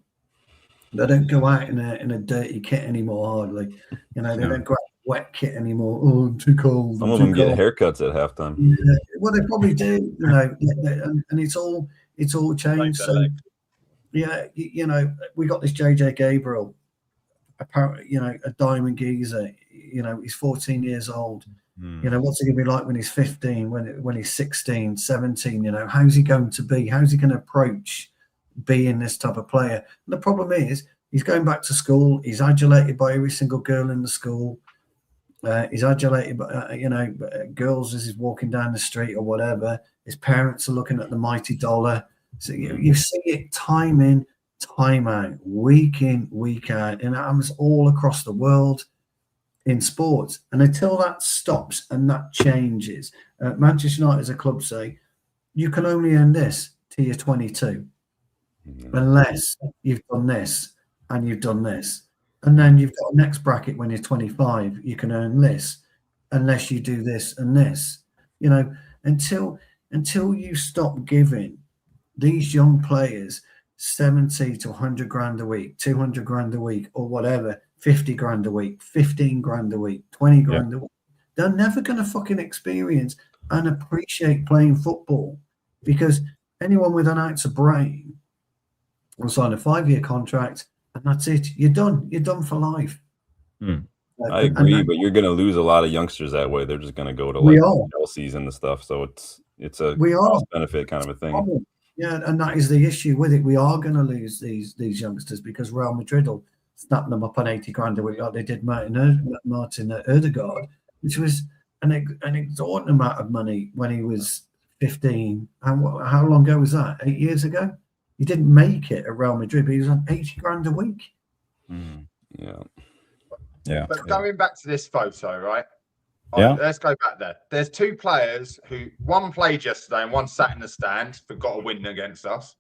They don't go out in a dirty kit anymore, hardly. They don't go out in a wet kit anymore. Oh, I'm too cold. Some of them get haircuts at halftime. Yeah. Well, they probably do, and it's all changed. So, we got this JJ Gabriel, apparently, a diamond geezer. He's 14 years old. What's he going to be like when he's 15, when he's 16, 17? How's he going to be? How's he going to approach being this type of player? And the problem is, he's going back to school. He's adulated by every single girl in the school. He's adulated by, girls as he's walking down the street or whatever. His parents are looking at the mighty dollar. So you see it time in, time out, week in, week out, and it happens all across the world in sports. And until that stops and that changes, Manchester United as a club say, you can only earn this till you're 22, unless you've done this and you've done this. And then you've got a next bracket when you're 25, you can earn this, unless you do this and this. You know, until you stop giving these young players 70 to 100 grand a week, 200 grand a week, or whatever, 50 grand a week, 15 grand a week, 20 grand a week, they're never going to fucking experience and appreciate playing football, because anyone with an ounce of brain will sign a 5-year contract and that's it. You're done. You're done for life. I agree, but you're going to lose a lot of youngsters that way. They're just going to go to like Chelsea's and the stuff. So it's a cost benefit kind of a thing. Yeah, and that is the issue with it. We are going to lose these youngsters because Real Madrid will snap them up on 80 grand a week like they did Martin Odegaard, which was an exorbitant amount of money when he was 15. And how long ago was that? 8 years ago? He didn't make it at Real Madrid, but he was on 80 grand a week. Yeah. But going back to this photo, right? Yeah. Let's go back there. There's two players who, one played yesterday and one sat in the stand, forgot a win against us,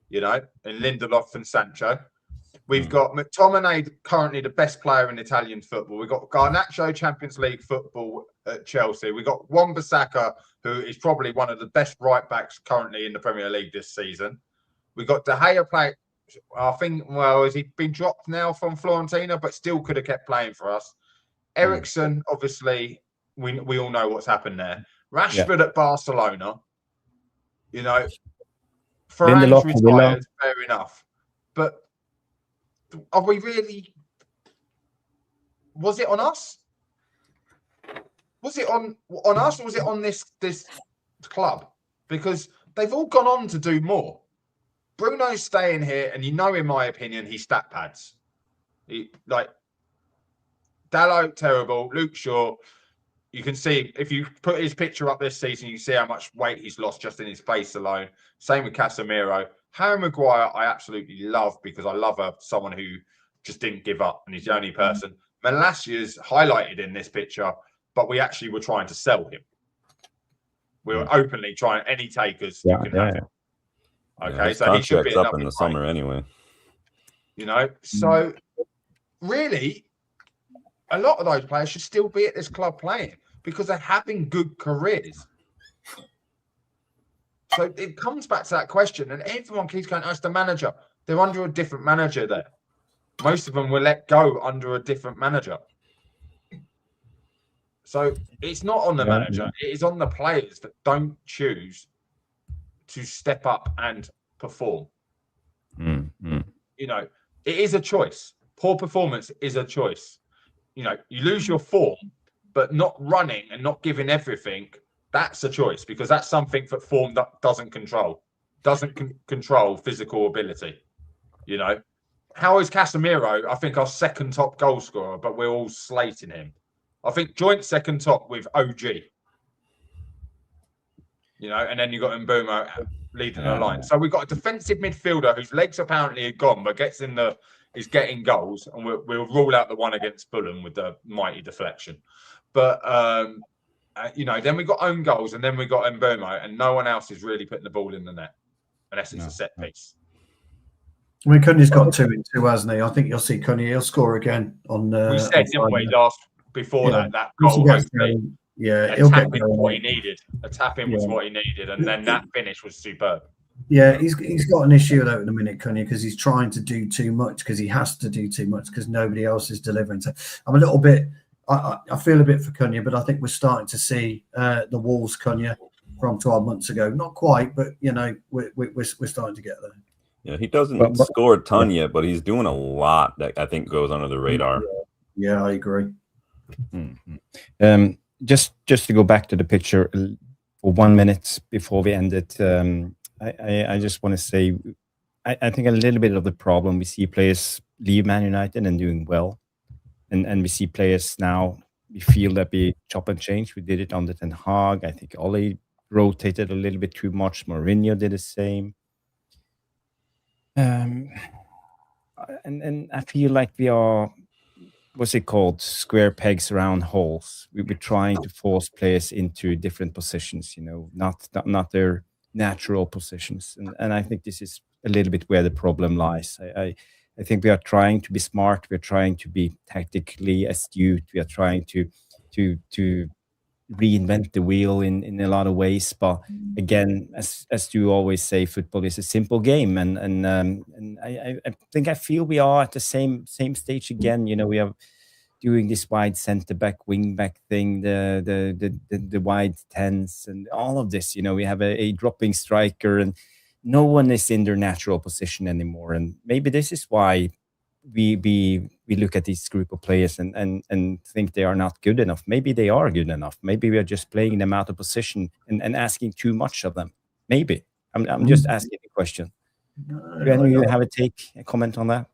you know, in Lindelof and Sancho. We've got McTominay, currently the best player in Italian football. We've got Garnacho, Champions League football at Chelsea. We've got Wan-Bissaka, who is probably one of the best right backs currently in the Premier League this season. We've got De Gea play. I think, well, has he been dropped now from Fiorentina, but still could have kept playing for us. Eriksen, obviously, we all know what's happened there. Rashford at Barcelona, you know, Varane retired, fair enough. But are we really? Was it on us? Was it on us, or was it on this club? Because they've all gone on to do more. Bruno's staying here, and you know, in my opinion, he stat pads. Like Dalot, terrible. Luke Shaw, you can see if you put his picture up this season, you can see how much weight he's lost just in his face alone. Same with Casemiro. Harry Maguire, I absolutely love, because I love someone who just didn't give up, and he's the only person. Malasia's highlighted in this picture, but we actually were trying to sell him. We were openly trying any takers you can have. Okay, so he should be up in the summer anyway. You know, so really, a lot of those players should still be at this club playing because they're having good careers. So it comes back to that question, and everyone keeps going, "That's the manager." They're under a different manager there. Most of them were let go under a different manager. So it's not on the manager; it is on the players that don't choose to step up and perform. You know, it is a choice. Poor performance is a choice. You know, you lose your form, but not running and not giving everything, that's a choice, because that's something that form that doesn't control. Doesn't control physical ability. You know, how is Casemiro, I think, our second top goal scorer, but we're all slating him. I think joint second top with OG. You know, and then you got Mbeumo leading the line. So we've got a defensive midfielder whose legs apparently are gone, but is getting goals, and we'll rule out the one against Fulham with the mighty deflection. But you know, then we got own goals, and then we got Mbeumo, and no one else is really putting the ball in the net unless it's a set piece. I mean, Cunha's got 2 in 2, hasn't he? I think you'll see Cunha. He'll score again on. We said, didn't we, before that goal? Yeah, he'll get what he needed. A tap in was what he needed, and then that finish was superb. Yeah, he's got an issue though at the minute, Cunha, because he's trying to do too much, because he has to do too much because nobody else is delivering. So I'm a little bit. I feel a bit for Cunha, but I think we're starting to see the Wolves Cunha from 12 months ago. Not quite, but you know, we're starting to get there. Yeah, he doesn't score a ton yet, but he's doing a lot that I think goes under the radar. Yeah, I agree. Just to go back to the picture for 1 minute before we end it, I just want to say, I think a little bit of the problem, we see players leave Man United and doing well, and we see players now, we feel that we chop and change. We did it under Ten Hag. I think Ole rotated a little bit too much. Mourinho did the same. and I feel like we are, what's it called, square pegs around holes. We're trying to force players into different positions, not their natural positions, and I think this is a little bit where the problem lies. I think we are trying to be smart. We're trying to be tactically astute. We are trying to reinvent the wheel in a lot of ways. But again, as you always say, football is a simple game, and I feel we are at the same stage again. We are doing this wide center back, wing back thing, the wide tens, and all of this. We have a dropping striker, and no one is in their natural position anymore. And maybe this is why we look at this group of players and think they are not good enough. Maybe they are good enough. Maybe we are just playing them out of position and asking too much of them. Maybe. I'm just asking a question. Do any of you have a comment on that?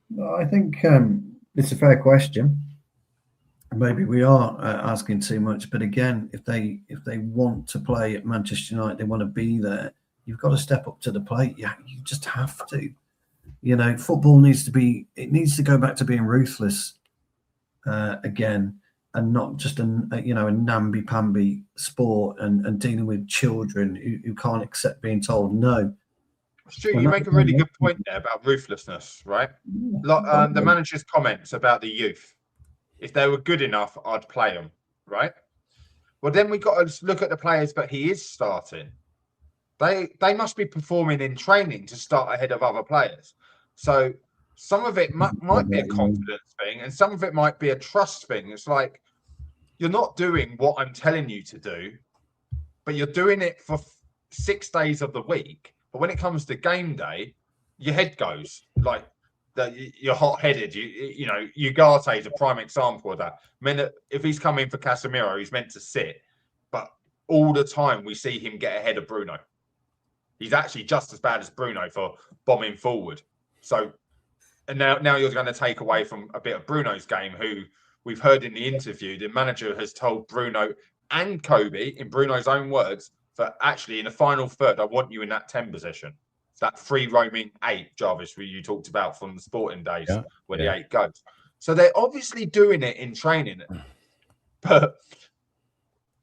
Well, I think it's a fair question. Maybe we are asking too much, but again, if they want to play at Manchester United, they want to be there, you've got to step up to the plate. Yeah, you just have to. Football needs to go back to being ruthless again, and not just a namby-pamby sport and dealing with children who can't accept being told no. Stu, you make a really good point there about ruthlessness, right? The manager's comments about the youth. If they were good enough, I'd play them, right? Well, then we got to look at the players, but he is starting. They must be performing in training to start ahead of other players. So some of it might be a confidence thing, and some of it might be a trust thing. It's like, you're not doing what I'm telling you to do, but you're doing it for 6 days of the week. But when it comes to game day, your head goes like you're hot-headed. Ugarte is a prime example of that. If he's coming for Casemiro, he's meant to sit, but all the time we see him get ahead of Bruno. He's actually just as bad as Bruno for bombing forward. So, and now you're going to take away from a bit of Bruno's game, who we've heard in the interview, the manager has told Bruno and Kobe, in Bruno's own words, that actually in the final third, I want you in that 10 position. It's that free roaming 8, Jarvis, where you talked about from the sporting days, where the 8 goes. So they're obviously doing it in training, but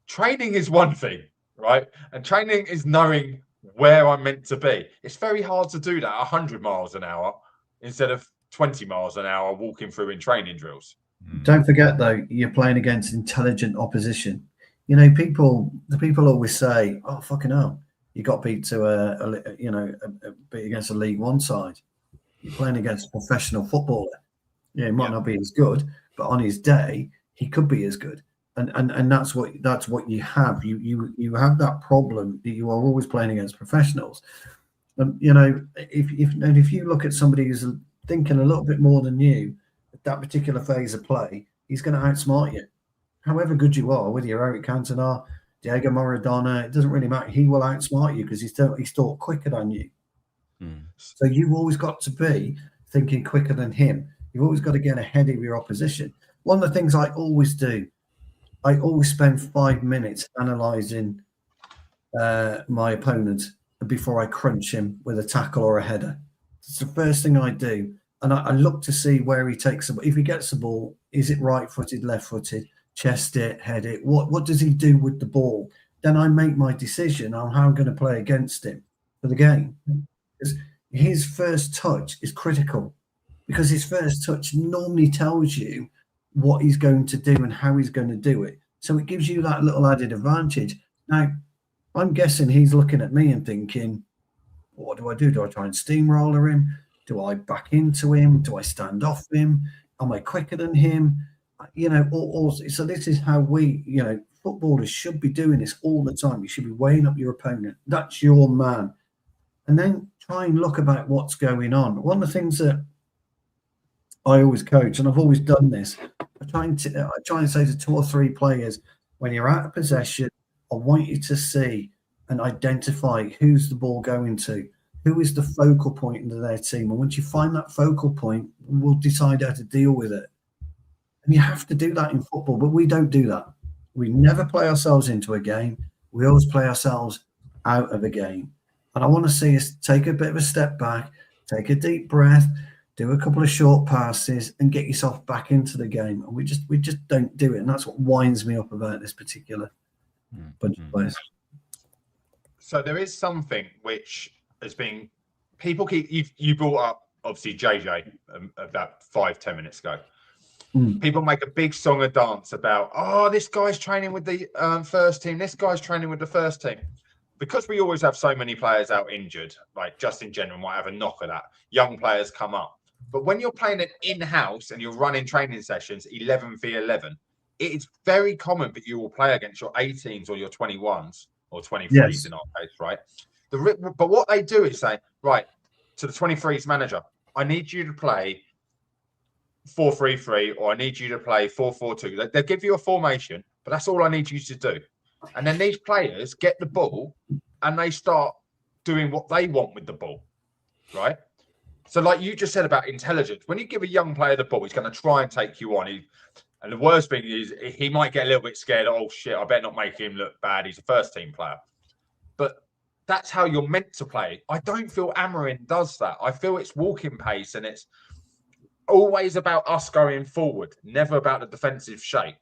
training is one thing, right? And training is knowing where I'm meant to be. It's very hard to do that 100 miles an hour instead of 20 miles an hour walking through in training drills. Don't forget, though, you're playing against intelligent opposition. People always say, "Oh, fucking hell, you got beat to beat against a League One side." You're playing against a professional footballer. He might not be as good, but on his day, he could be as good. And that's what you have. You have that problem that you are always playing against professionals. If you look at somebody who's thinking a little bit more than you at that particular phase of play, he's going to outsmart you. However good you are, whether you're Eric Cantona, Diego Maradona, it doesn't really matter. He will outsmart you because he's thought quicker than you. So you've always got to be thinking quicker than him. You've always got to get ahead of your opposition. One of the things I always do, I always spend 5 minutes analysing my opponent before I crunch him with a tackle or a header. It's the first thing I do. And I look to see where he takes the ball. If he gets the ball, is it right-footed, left-footed, chest it, head it? What does he do with the ball? Then I make my decision on how I'm going to play against him for the game. Because his first touch is critical, because his first touch normally tells you what he's going to do and how he's going to do it. So it gives you that little added advantage. Now, I'm guessing he's looking at me and thinking, what do I do? Do I try and steamroller him? Do I back into him? Do I stand off him? Am I quicker than him? So this is how footballers should be doing this all the time. You should be weighing up your opponent. That's your man. And then try and look about what's going on. One of the things that I always coach, and I've always done this, I try and say to 2 or 3 players, when you're out of possession, I want you to see and identify who's the ball going to, who is the focal point into their team. And once you find that focal point, we'll decide how to deal with it. And you have to do that in football, but we don't do that. We never play ourselves into a game. We always play ourselves out of a game. And I want to see us take a bit of a step back, take a deep breath, do a couple of short passes, and get yourself back into the game. And we just don't do it, and that's what winds me up about this particular bunch of players. So there is something which has been people keep you brought up obviously JJ about 5-10 minutes ago. People make a big song and dance about, oh, this guy's training with the first team, this guy's training with the first team. Because we always have so many players out injured, like just in general, might have a knock of that. Young players come up. But when you're playing it in-house and you're running training sessions 11v11, it is very common that you will play against your 18s or your 21s or 23s in our case, right? But what they do is say, right, to the 23s manager, I need you to play 4-3-3, or I need you to play 4-4-2. They'll give you a formation, but that's all I need you to do. And then these players get the ball and they start doing what they want with the ball, right? So like you just said about intelligence, when you give a young player the ball, he's going to try and take you on. And the worst thing is he might get a little bit scared. Oh, shit, I better not make him look bad. He's a first-team player. But that's how you're meant to play. I don't feel Amarin does that. I feel it's walking pace, and it's always about us going forward, never about the defensive shape.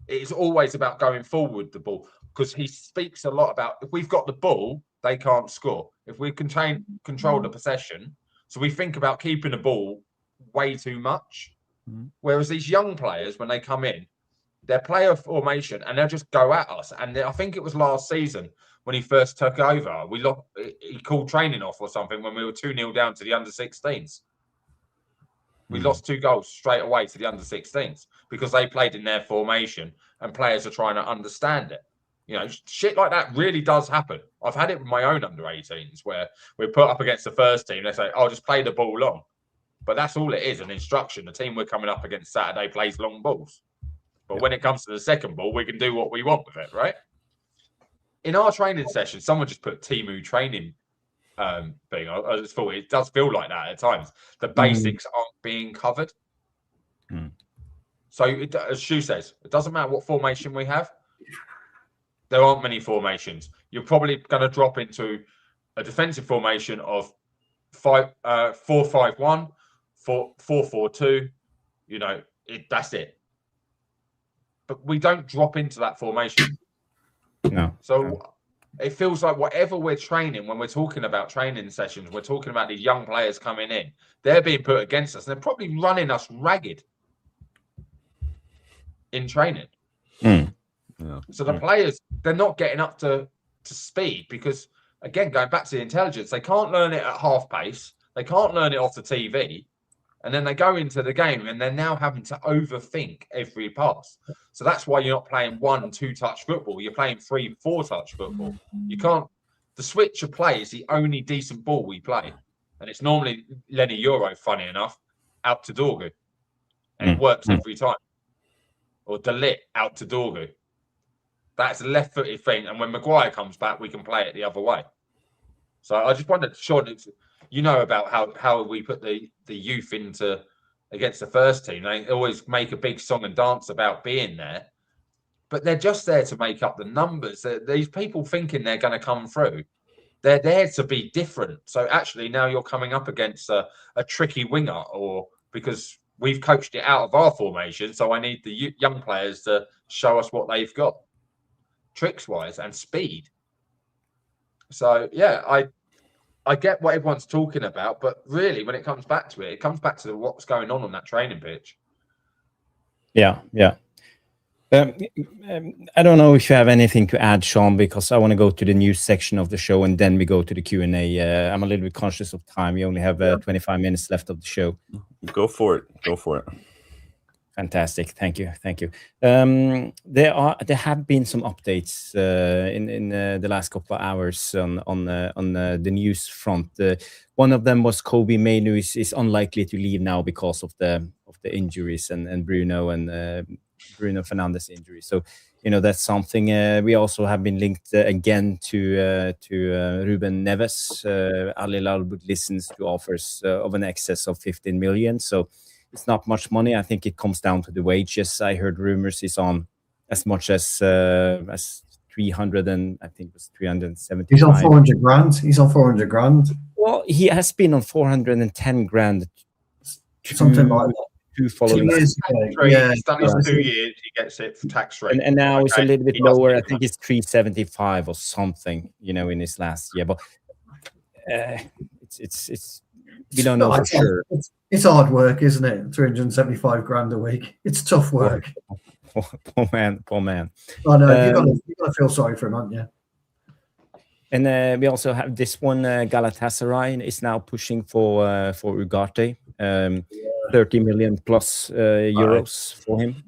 It is always about going forward the ball, because he speaks a lot about if we've got the ball, they can't score. If we control the possession, so we think about keeping the ball way too much. Whereas these young players, when they come in, they're player formation and they'll just go at us. And I think it was last season when he first took over, he called training off or something when we were 2-0 down to the under-16s. We lost 2 goals straight away to the under-16s because they played in their formation and players are trying to understand it. You know, shit like that really does happen. I've had it with my own under-18s where we're put up against the first team. They say, oh, just play the ball long. But that's all it is, an instruction. The team we're coming up against Saturday plays long balls. But when it comes to the second ball, we can do what we want with it, right? In our training session, someone just put Timu training thing. I just thought it does feel like that at times. The basics aren't being covered. So, as Shu says, it doesn't matter what formation we have. There aren't many formations. You're probably going to drop into a defensive formation of 4-5-1, 4-4-2. You know, that's it. But we don't drop into that formation. No. So it feels like whatever we're training, when we're talking about training sessions, we're talking about these young players coming in. They're being put against us. And they're probably running us ragged in training. So the players, they're not getting up to speed because, again, going back to the intelligence, they can't learn it at half pace. They can't learn it off the TV. And then they go into the game and they're now having to overthink every pass. So that's why you're not playing 1-2-touch football. You're playing 3-4-touch football. You can't. The switch of play is the only decent ball we play. And it's normally Lenny Euro, funny enough, out to Dorgu. And it works every time. Or Dalot out to Dorgu. That's a left-footed thing. And when Maguire comes back, we can play it the other way. So I just wondered, Sean, you know about how we put the youth into against the first team. They always make a big song and dance about being there, but they're just there to make up the numbers. These people thinking they're going to come through, they're there to be different. So actually now you're coming up against a tricky winger, or because we've coached it out of our formation, so I need the young players to show us what they've got, tricks-wise and speed. So, yeah, I get what everyone's talking about, but really, when it comes back to it, it comes back to what's going on that training pitch. Yeah. I don't know if you have anything to add, Sean, because I want to go to the news section of the show and then we go to the Q&A. I'm a little bit conscious of time. We only have 25 minutes left of the show. Go for it. Fantastic. Thank you. There have been some updates in the last couple of hours on the news front. One of them was Kobe Mainu is unlikely to leave now because of the injuries and Bruno and Bruno Fernandes injury. So that's something. We also have been linked again to Ruben Neves. Al Hilal listens to offers of an excess of 15 million. So it's not much money. I think it comes down to the wages. I heard rumors he's on as much as 300 and I think it was 375. He's on 400 grand. He's on 400 grand. Well, he has been on 410 grand something like that. 2 following. 2 years ago. He's done his 2 years. He gets it for tax rate. And now it's a little bit He doesn't lower. I get think it's 375 or something, in his last year. But it's we don't know for sure. It's hard work, isn't it? 375 grand a week. It's tough work. Poor man. I know. You've got to feel sorry for him, haven't you? And we also have this one. Galatasaray is now pushing for Ugarte, 30 million plus euros for him.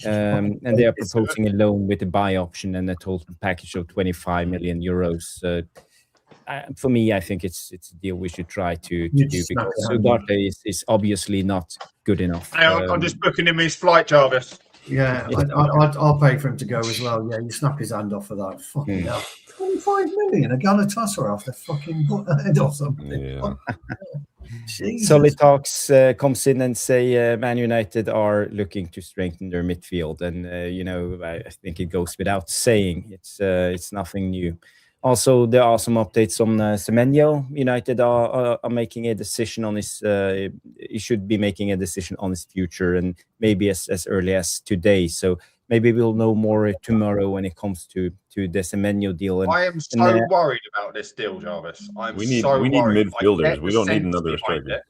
And they are proposing a loan with a buy option and a total package of 25 million euros. For me, I think it's a deal we should try to do, because Ugarte is obviously not good enough. I'm just booking him his flight, Jarvis. Yeah, I'll pay for him to go as well. Yeah, you snap his hand off of that. Fucking hell. 25 million, a Galatasaray off their fucking head or something. Yeah. Solid Talks comes in and say Man United are looking to strengthen their midfield, and I think it goes without saying. It's nothing new. Also, there are some updates on Semenyo. United are making a decision on his. He should be making a decision on his future, and maybe as early as today. So maybe we'll know more tomorrow when it comes to the Semenyo deal. And I am so worried about this deal, Jarvis. We need midfielders. We don't need another striker.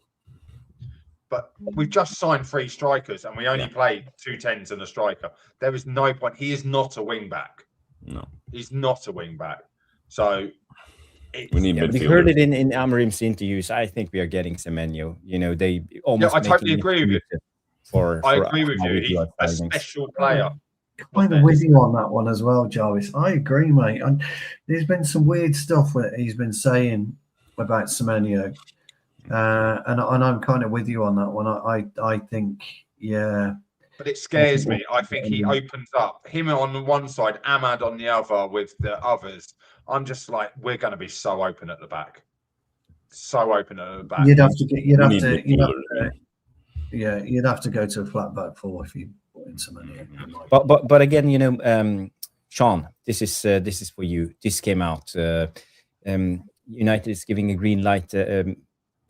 But we've just signed 3 strikers, and we only played 2 10s and a striker. There is no point. He is not a wing back. No, he's not a wing back. So we need midfielders. We heard it in Amorim's interviews. I think we are getting Semenyo. They almost. I totally agree with you. I agree with you. He's a special player. Kind of with you on that one as well, Jarvis. I agree, mate. And there's been some weird stuff that he's been saying about Semenyo, and I'm kind of with you on that one. I think, yeah. But it scares me. I think he opens up him on one side, Ahmad on the other with the others. I'm just like, we're going to be so open at the back. So open at the back. You'd have to go to a flat back 4 if you put in Semenyo. But again, Sean, this is for you. This came out. United is giving a green light.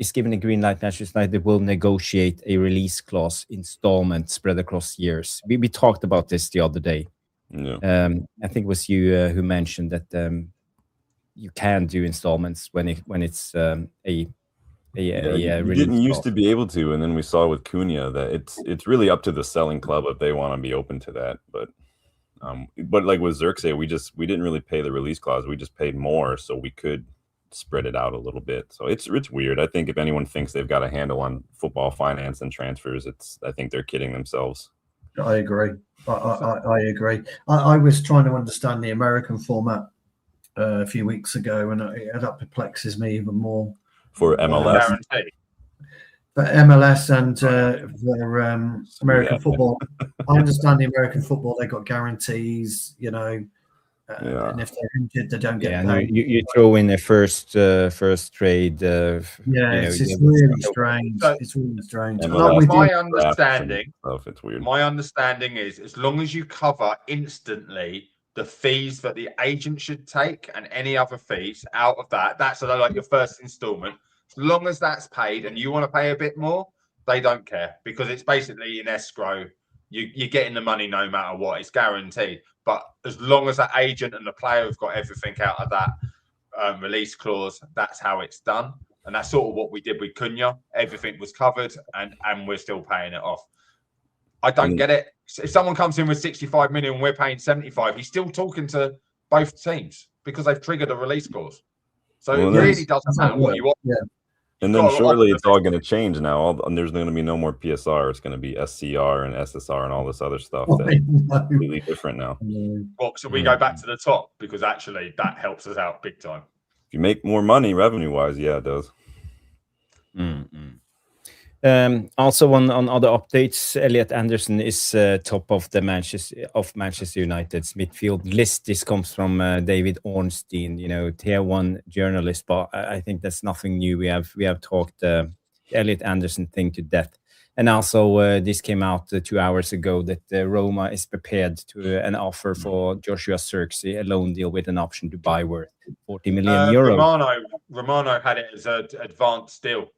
Manchester United will negotiate a release clause installment spread across years. We talked about this the other day. Yeah. I think it was you who mentioned that you can do installments when it's a you didn't used to be able to, and then we saw with Cunha that it's really up to the selling club if they want to be open to that. But like with Xerxes, we didn't really pay the release clause. We just paid more, so we could spread it out a little bit. So it's weird. I think if anyone thinks they've got a handle on football finance and transfers, I think they're kidding themselves. I agree. I agree. I was trying to understand the American format a few weeks ago, and that perplexes me even more. For MLS, for MLS and for American football, I understand the American football. They got guarantees, and if they're injured, they don't get paid. You throw in the first trade. It's really strange. It's really strange. It's weird. My understanding is, as long as you cover instantly the fees that the agent should take and any other fees out of that's like your first installment. As long as that's paid and you want to pay a bit more, they don't care, because it's basically in escrow. You're getting the money no matter what. It's guaranteed. But as long as the agent and the player have got everything out of that release clause, that's how it's done. And that's sort of what we did with Cunha. Everything was covered, and we're still paying it off. I don't get it. If someone comes in with 65 million and we're paying 75, he's still talking to both teams because they've triggered a release clause. So it really doesn't matter what you want. Yeah. And then surely it's all going to change now. There's going to be no more PSR. It's going to be SCR and SSR and all this other stuff. That's completely different now. Well, so we go back to the top, because actually that helps us out big time. If you make more money revenue-wise, yeah, it does. Also on other updates, Elliot Anderson is top of the Manchester United's midfield list. This comes from David Ornstein, tier 1 journalist, but I think that's nothing new. We have talked the Elliot Anderson thing to death. And also this came out 2 hours ago that Roma is prepared to an offer for Joshua Xerxes, a loan deal with an option to buy worth 40 million euros. Romano had it as an advanced deal.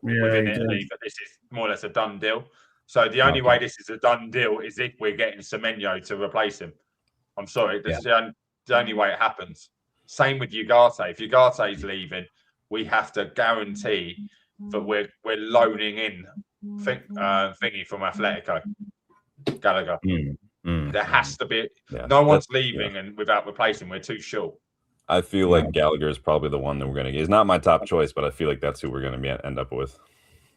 within he Italy, did. but this is more or less a done deal. So the only way this is a done deal is if we're getting Semenyo to replace him. I'm sorry, that's the only way it happens. Same with Ugarte. If Ugarte's leaving, we have to guarantee that we're loaning in thingy from Atletico, Gallagher. There has to be. No one's leaving and without replacing. We're too short. I feel like Gallagher is probably the one that we're going to get. He's not my top choice, but I feel like that's who we're going to end up with.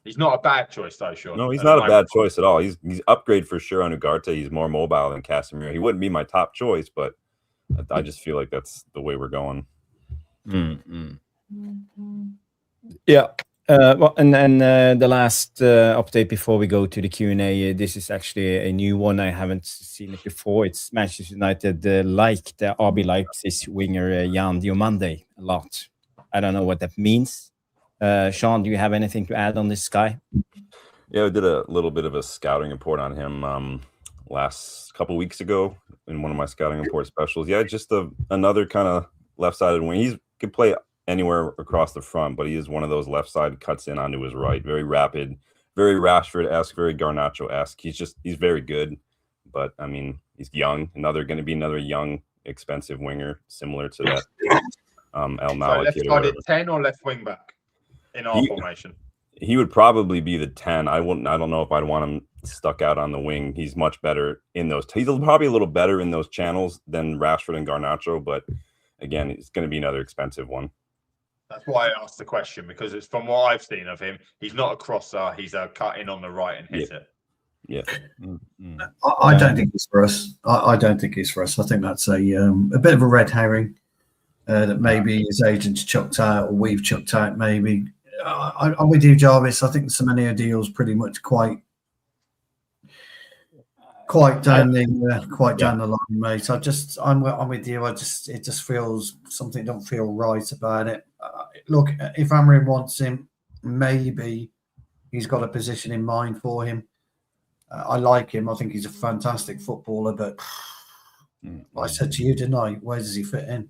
He's not a bad choice, though, Sean. No, he's not a bad choice at all. He's upgrade for sure on Ugarte. He's more mobile than Casemiro. He wouldn't be my top choice, but I just feel like that's the way we're going. Yeah. Well, and the last update before we go to the Q&A, this is actually a new one. I haven't seen it before. It's Manchester United liked the RB Leipzig winger Jan Diomande a lot. I don't know what that means. Sean, do you have anything to add on this guy? Yeah, I did a little bit of a scouting report on him last couple weeks ago in one of my scouting report specials. Yeah, just another kind of left-sided wing. He can play anywhere across the front, but he is one of those left side cuts in onto his right. Very rapid, very Rashford-esque, very Garnacho-esque. He's very good, but I mean, he's young. Going to be another young, expensive winger, similar to that El Malik. So left-sided 10 or left wing back in our formation? He would probably be the 10. I don't know if I'd want him stuck out on the wing. He's much better in those. He's probably a little better in those channels than Rashford and Garnacho, but again, it's going to be another expensive one. That's why I asked the question, because it's from what I've seen of him, he's not a crosser. He's a cut in on the right and hit it. Yeah. I don't think it's for us. I don't think it's for us. I think that's a bit of a red herring that maybe his agent's chucked out or we've chucked out maybe. I'm with you, Jarvis. I think the Semenyo deal's pretty much quite down the line, mate. I'm with you. It just feels something don't feel right about it. Look, if Amorim wants him, maybe he's got a position in mind for him. I like him. I think he's a fantastic footballer, but I said to you, didn't I? Where does he fit in?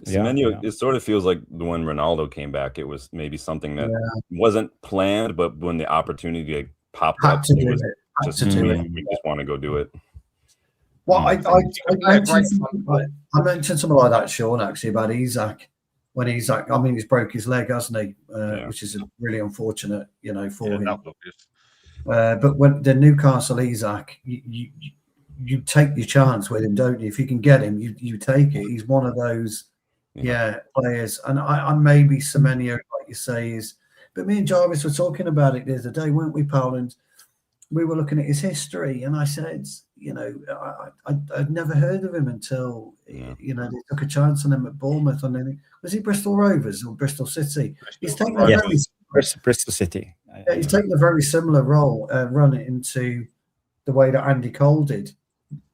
Semenyo, it sort of feels like when Ronaldo came back, it was maybe something that wasn't planned, but when the opportunity popped up, we just want to go do it. Well, I mentioned something like that, Sean, actually, about Isak. When Isak, I mean, he's broke his leg, hasn't he? Which is really unfortunate, for him. But when the Newcastle Isak, you take your chance with him, don't you? If you can get him, you take it. He's one of those players. And I maybe Semenyo, like you say, is. But me and Jarvis were talking about it the other day, weren't we, Paul? And we were looking at his history, and I said, I'd never heard of him until they took a chance on him at Bournemouth. And then was he Bristol Rovers or Bristol City? He's taken Bristol City. He's taken a very similar role, run it into the way that Andy Cole did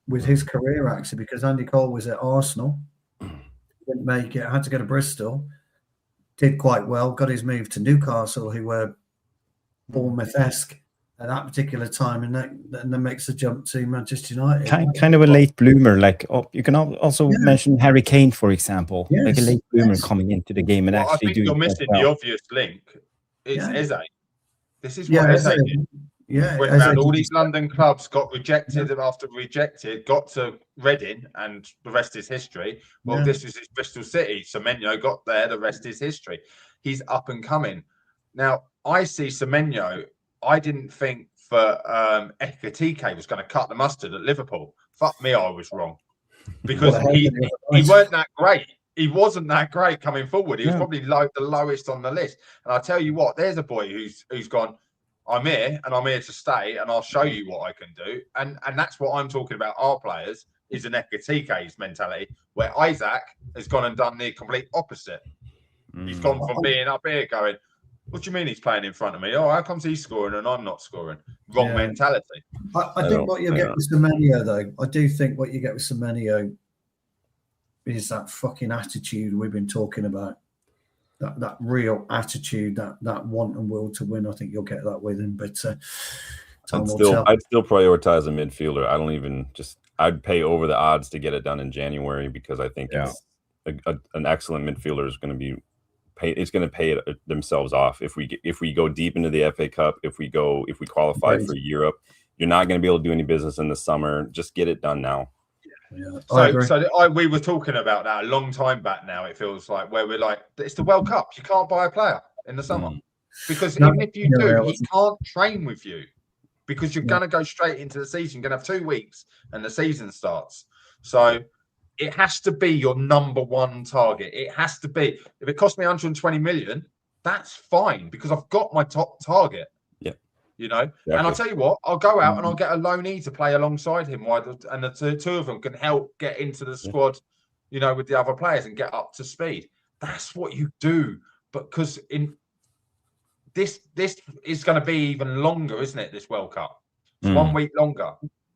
with his career, actually, because Andy Cole was at Arsenal, didn't make it, had to go to Bristol, did quite well, got his move to Newcastle, who were Bournemouth-esque at that particular time, and then makes the jump to Manchester United. Kind of a late bloomer. You can also mention Harry Kane, for example, like a late bloomer coming into the game and actually doing. I think you're missing the obvious link. It's Eze. This is what Eze did. Went around all these London clubs, got rejected after rejected, got to Reading, and the rest is history. Well, this is his Bristol City. Semenyo got there, the rest is history. He's up and coming. Now, I see Semenyo. I didn't think for Ekitike was going to cut the mustard at Liverpool. Fuck me, I was wrong. Because he weren't that great. He wasn't that great coming forward. He was probably the lowest on the list. And I'll tell you what, there's a boy who's gone, I'm here and I'm here to stay and I'll show you what I can do. And that's what I'm talking about. Our players is an Ekitike's mentality, where Isaac has gone and done the complete opposite. He's gone from being up here going, what do you mean he's playing in front of me? Oh, how comes he's scoring and I'm not scoring? Wrong mentality. I think what you get with Semenyo, though, I do think what you get with Semenyo is that fucking attitude we've been talking about. That real attitude, that want and will to win. I think you'll get that with him. But I'd still prioritize a midfielder. I'd pay over the odds to get it done in January, because I think it's an excellent midfielder is going to be pay themselves off if we go deep into the FA Cup, if we qualify for Europe. You're not going to be able to do any business in the summer. Just get it done now. Yeah. We were talking about that a long time back now, it feels like, where we're like, it's the World Cup. You can't buy a player in the summer. Because even if you do, he can't train with you because you're going to go straight into the season. You're going to have 2 weeks and the season starts. So it has to be your number one target. It has to be. If it costs me 120 million, that's fine because I've got my top target. Yeah. You know, exactly. And I'll tell you what, I'll go out and I'll get a loanee to play alongside him, and the two of them can help get into the squad, you know, with the other players and get up to speed. That's what you do. But because in this is going to be even longer, isn't it? This World Cup, it's 1 week longer.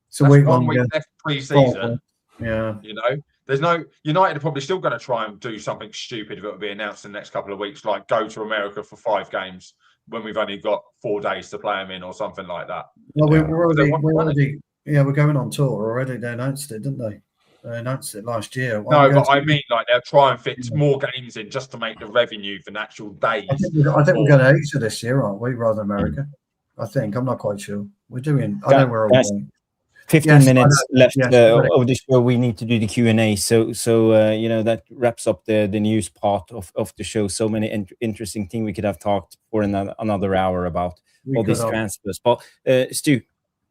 So week 1 week left pre-season. Yeah, you know, there's no United are probably still going to try and do something stupid if it will be announced in the next couple of weeks, like go to America for 5 games when we've only got 4 days to play them in or something like that. Well, we're going on tour already. They announced it, didn't they? They announced it last year. No, but I mean, like they'll try and fit more games in just to make the revenue for natural days. I think we're going to Asia this year, aren't we? Rather than America, I think. I'm not quite sure. We're doing. I know we're all going. 15 minutes left of the show. We need to do the Q&A. So you know, that wraps up the news part of the show. So many interesting things we could have talked for another hour about all these transfers. But Stu,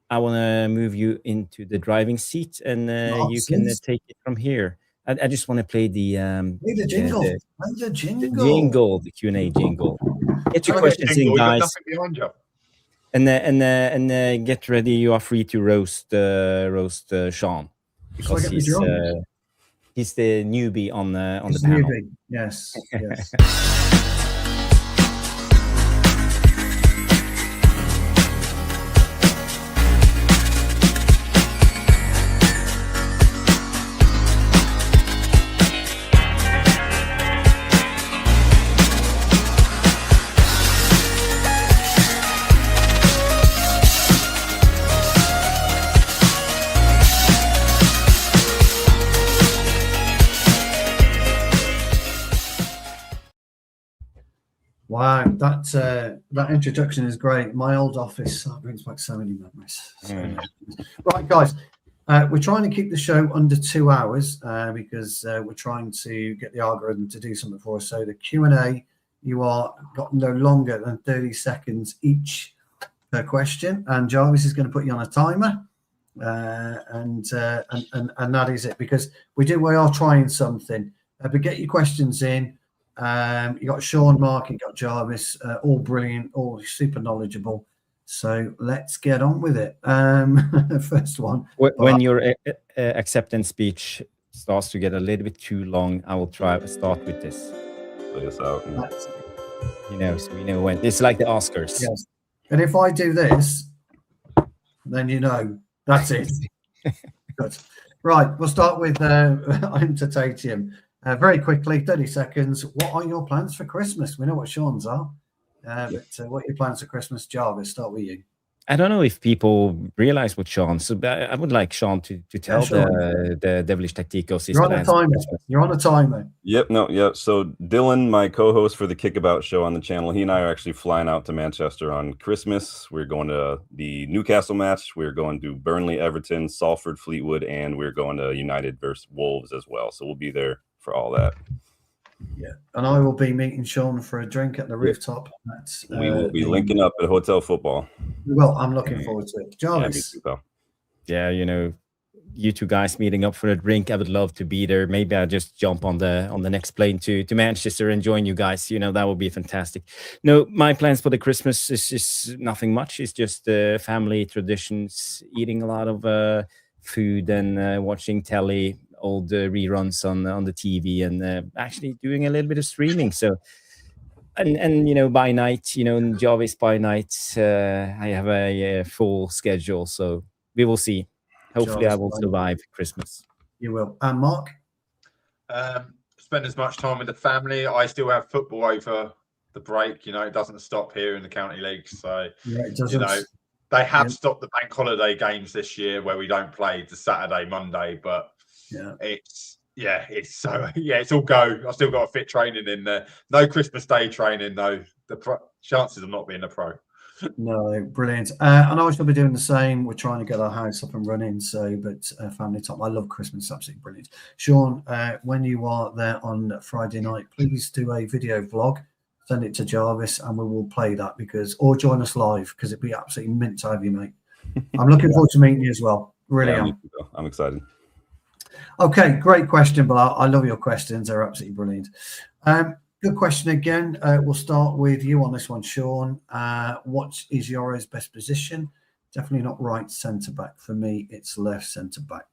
I want to move you into the driving seat, and you can take it from here. I just want to play the jingle. The Q&A jingle. Get your questions in, guys. Nothing behind you. And get ready. You are free to roast Sean because he's the newbie on the panel. Yes. Wow, that introduction is great. My old office brings back so many memories. Right, guys, we're trying to keep the show under 2 hours because we're trying to get the algorithm to do something for us. So the Q&A, you are got no longer than 30 seconds each per question, and Jarvis is going to put you on a timer, and that is it, because we are trying something. But get your questions in. You got Sean, Mark, you got Jarvis, all brilliant, all super knowledgeable. So let's get on with it. First one. When your acceptance speech starts to get a little bit too long, I will try to start with this. Play us out. You know, so we know when. It's like the Oscars. Yes. And if I do this, then you know that's it. Good. Right, we'll start with Entertatium. Very quickly, 30 seconds. What are your plans for Christmas? We know what Sean's are, but what are your plans for Christmas? Jarvis, start with you. I don't know if people realize what Sean. So I would like Sean to tell the devilish tacticos. You're on a timer. Yep. So Dylan, my co-host for the Kickabout show on the channel, he and I are actually flying out to Manchester on Christmas. We're going to the Newcastle match. We're going to Burnley, Everton, Salford, Fleetwood, and we're going to United versus Wolves as well. So we'll be there for all that. Yeah, and I will be meeting Sean for a drink at the rooftop. We will be linking up at Hotel Football. Well, I'm looking forward to it. Jarvis. Yeah, you know, you two guys meeting up for a drink. I would love to be there. Maybe I'll just jump on the next plane to Manchester and join you guys. You know, that would be fantastic. No, my plans for the Christmas is nothing much. It's just family traditions, eating a lot of food and watching telly, old reruns on the TV, and actually doing a little bit of streaming. So and you know, by night, you know, in Jarvis by night, I have a full schedule, so we will see. Hopefully Jarvis, I will survive Christmas. You will. And Mark? Spend as much time with the family. I still have football over the break, you know, it doesn't stop here in the county leagues, so you know, they have stopped the bank holiday games this year where we don't play the Saturday, Monday, but it's yeah, it's all go. I still got a fit training in there. No Christmas Day training though. The chances of not being a pro. No, brilliant. And I shall be doing the same. We're trying to get our house up and running. So, but family time. I love Christmas. Absolutely brilliant. Sean, when you are there on Friday night, please do a video vlog. Send it to Jarvis, and we will play that or join us live because it'd be absolutely mint to have you, mate. I'm looking forward to meeting you as well. Really am. I'm excited. Okay, great question, Bilal. I love your questions. They're absolutely brilliant. Good question again. We'll start with you on this one, Sean. What is Yoro's best position? Definitely not right centre back. For me, it's left centre back.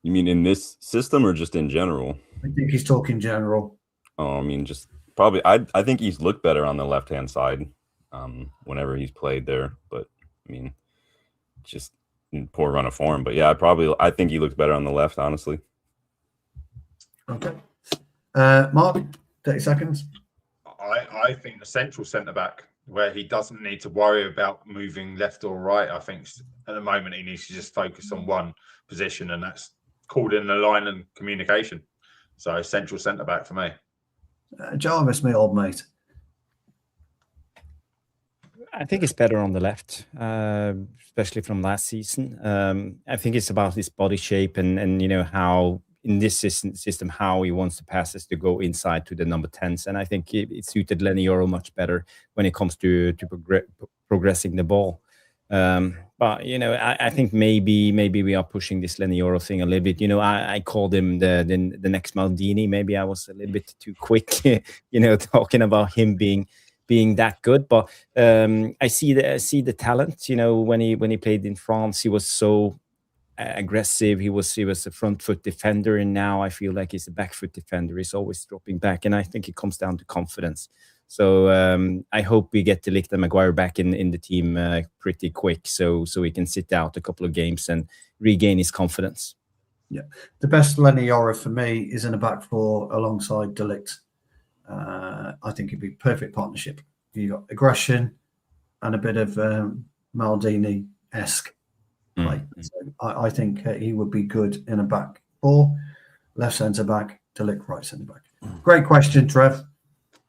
You mean in this system or just in general? I think he's talking general. Oh, I mean, just probably. I think he's looked better on the left-hand side whenever he's played there. But I mean, just poor run of form. But yeah, I think he looks better on the left, honestly. Okay, Mark. 30 seconds. I think the central centre back, where he doesn't need to worry about moving left or right. I think at the moment he needs to just focus on one position, and that's called in the line and communication. So central centre back for me. Jarvis, my old mate. I think it's better on the left, especially from last season. I think it's about his body shape and how in this system how he wants the passes to go inside to the number 10s, and I think it suited Lenny Yoro much better when it comes to progressing the ball. But I think maybe we are pushing this Lenny Yoro thing a little bit. I called him the next Maldini. Maybe I was a little bit too quick, talking about him being that good. But I see the talent. When he played in France, he was so aggressive. He was a front foot defender, and now I feel like he's a back foot defender. He's always dropping back, and I think it comes down to confidence. So I hope we get Ligt and Maguire back in the team pretty quick, so he can sit out a couple of games and regain his confidence. Yeah, the best Lenny Yoro for me is in a back four alongside De Ligt. I think it'd be perfect partnership. You got aggression and a bit of Maldini-esque. Right. So I think he would be good in a back four, left centre back, De Ligt right centre back. Great question, Trev.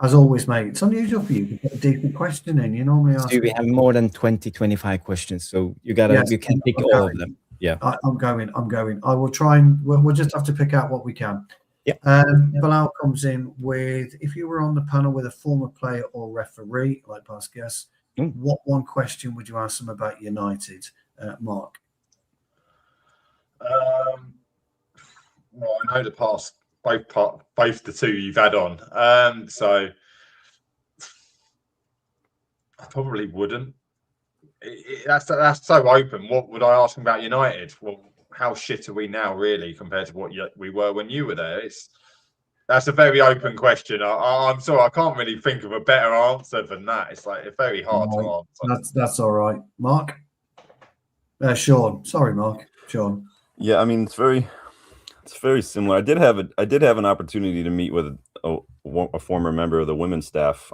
As always, mate. It's unusual for you to get a decent question in. You normally ask. We have more than 25 questions, so you can pick all of them. Yeah, I'm going. I will try and we'll just have to pick out what we can. Yeah. Bilal comes in with, if you were on the panel with a former player or referee, like past guests, what one question would you ask them about United? Mark. Well, I know the past both the two you've had on, so I probably wouldn't. That's so open. What would I ask them about United? Well, how shit are we now, really, compared to what we were when you were there? That's a very open question. I'm sorry, I can't really think of a better answer than that. It's very hard to answer. That's all right, Mark. Sean. Sorry, Mark. Sean. Yeah, I mean it's very similar. I did have an opportunity to meet with a former member of the women's staff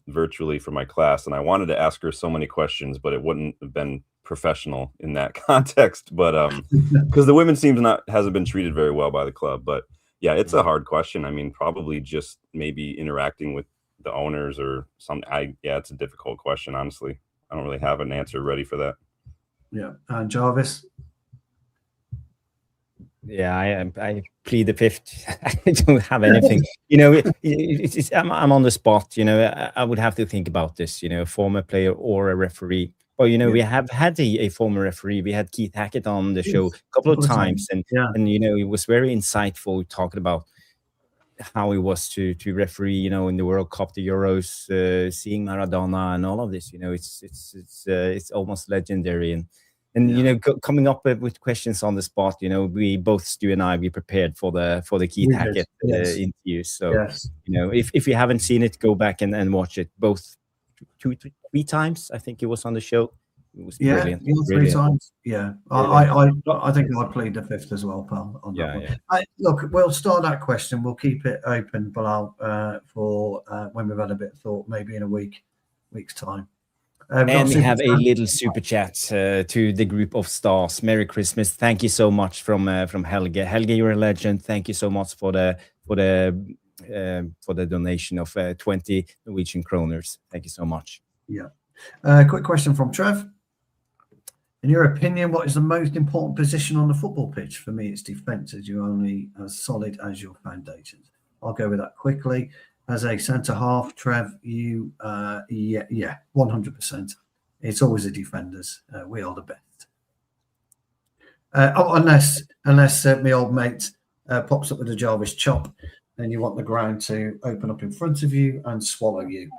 virtually for my class, and I wanted to ask her so many questions, but it wouldn't have been professional in that context. But because the women's team hasn't been treated very well by the club. But yeah, it's a hard question. I mean, probably just maybe interacting with the owners or something. It's a difficult question, honestly. I don't really have an answer ready for that. Yeah, and Jarvis. Yeah, I plead the fifth. I don't have anything. I'm on the spot. I would have to think about this. A former player or a referee. Well, we have had a former referee. We had Keith Hackett on the show a couple of times, and it was very insightful talking about how it was to referee. In the World Cup, the Euros, seeing Maradona and all of this. It's almost legendary and coming up with questions on the spot. We both, Stu and I, we prepared for the Keith Hackett interview. So if you haven't seen it, go back and watch it. Both 2-3 times. I think it was on the show. It was brilliant. 3 times. Yeah, I think I plead the fifth as well, pal. On that one. Look, we'll start that question. We'll keep it open, Bilal, for when we've had a bit of thought, maybe in a week's time. And we have a little super chat to the group of stars. Merry Christmas! Thank you so much from Helge. Helge, you're a legend. Thank you so much for the donation of 20 Norwegian kroners. Thank you so much. Yeah. Quick question from Trev. In your opinion, what is the most important position on the football pitch? For me, it's defence, as you're only as solid as your foundations. I'll go with that quickly. As a centre half, Trev, you, 100%. It's always the defenders. We are the best. Unless my old mate pops up with a Jarvis chop, and you want the ground to open up in front of you and swallow you.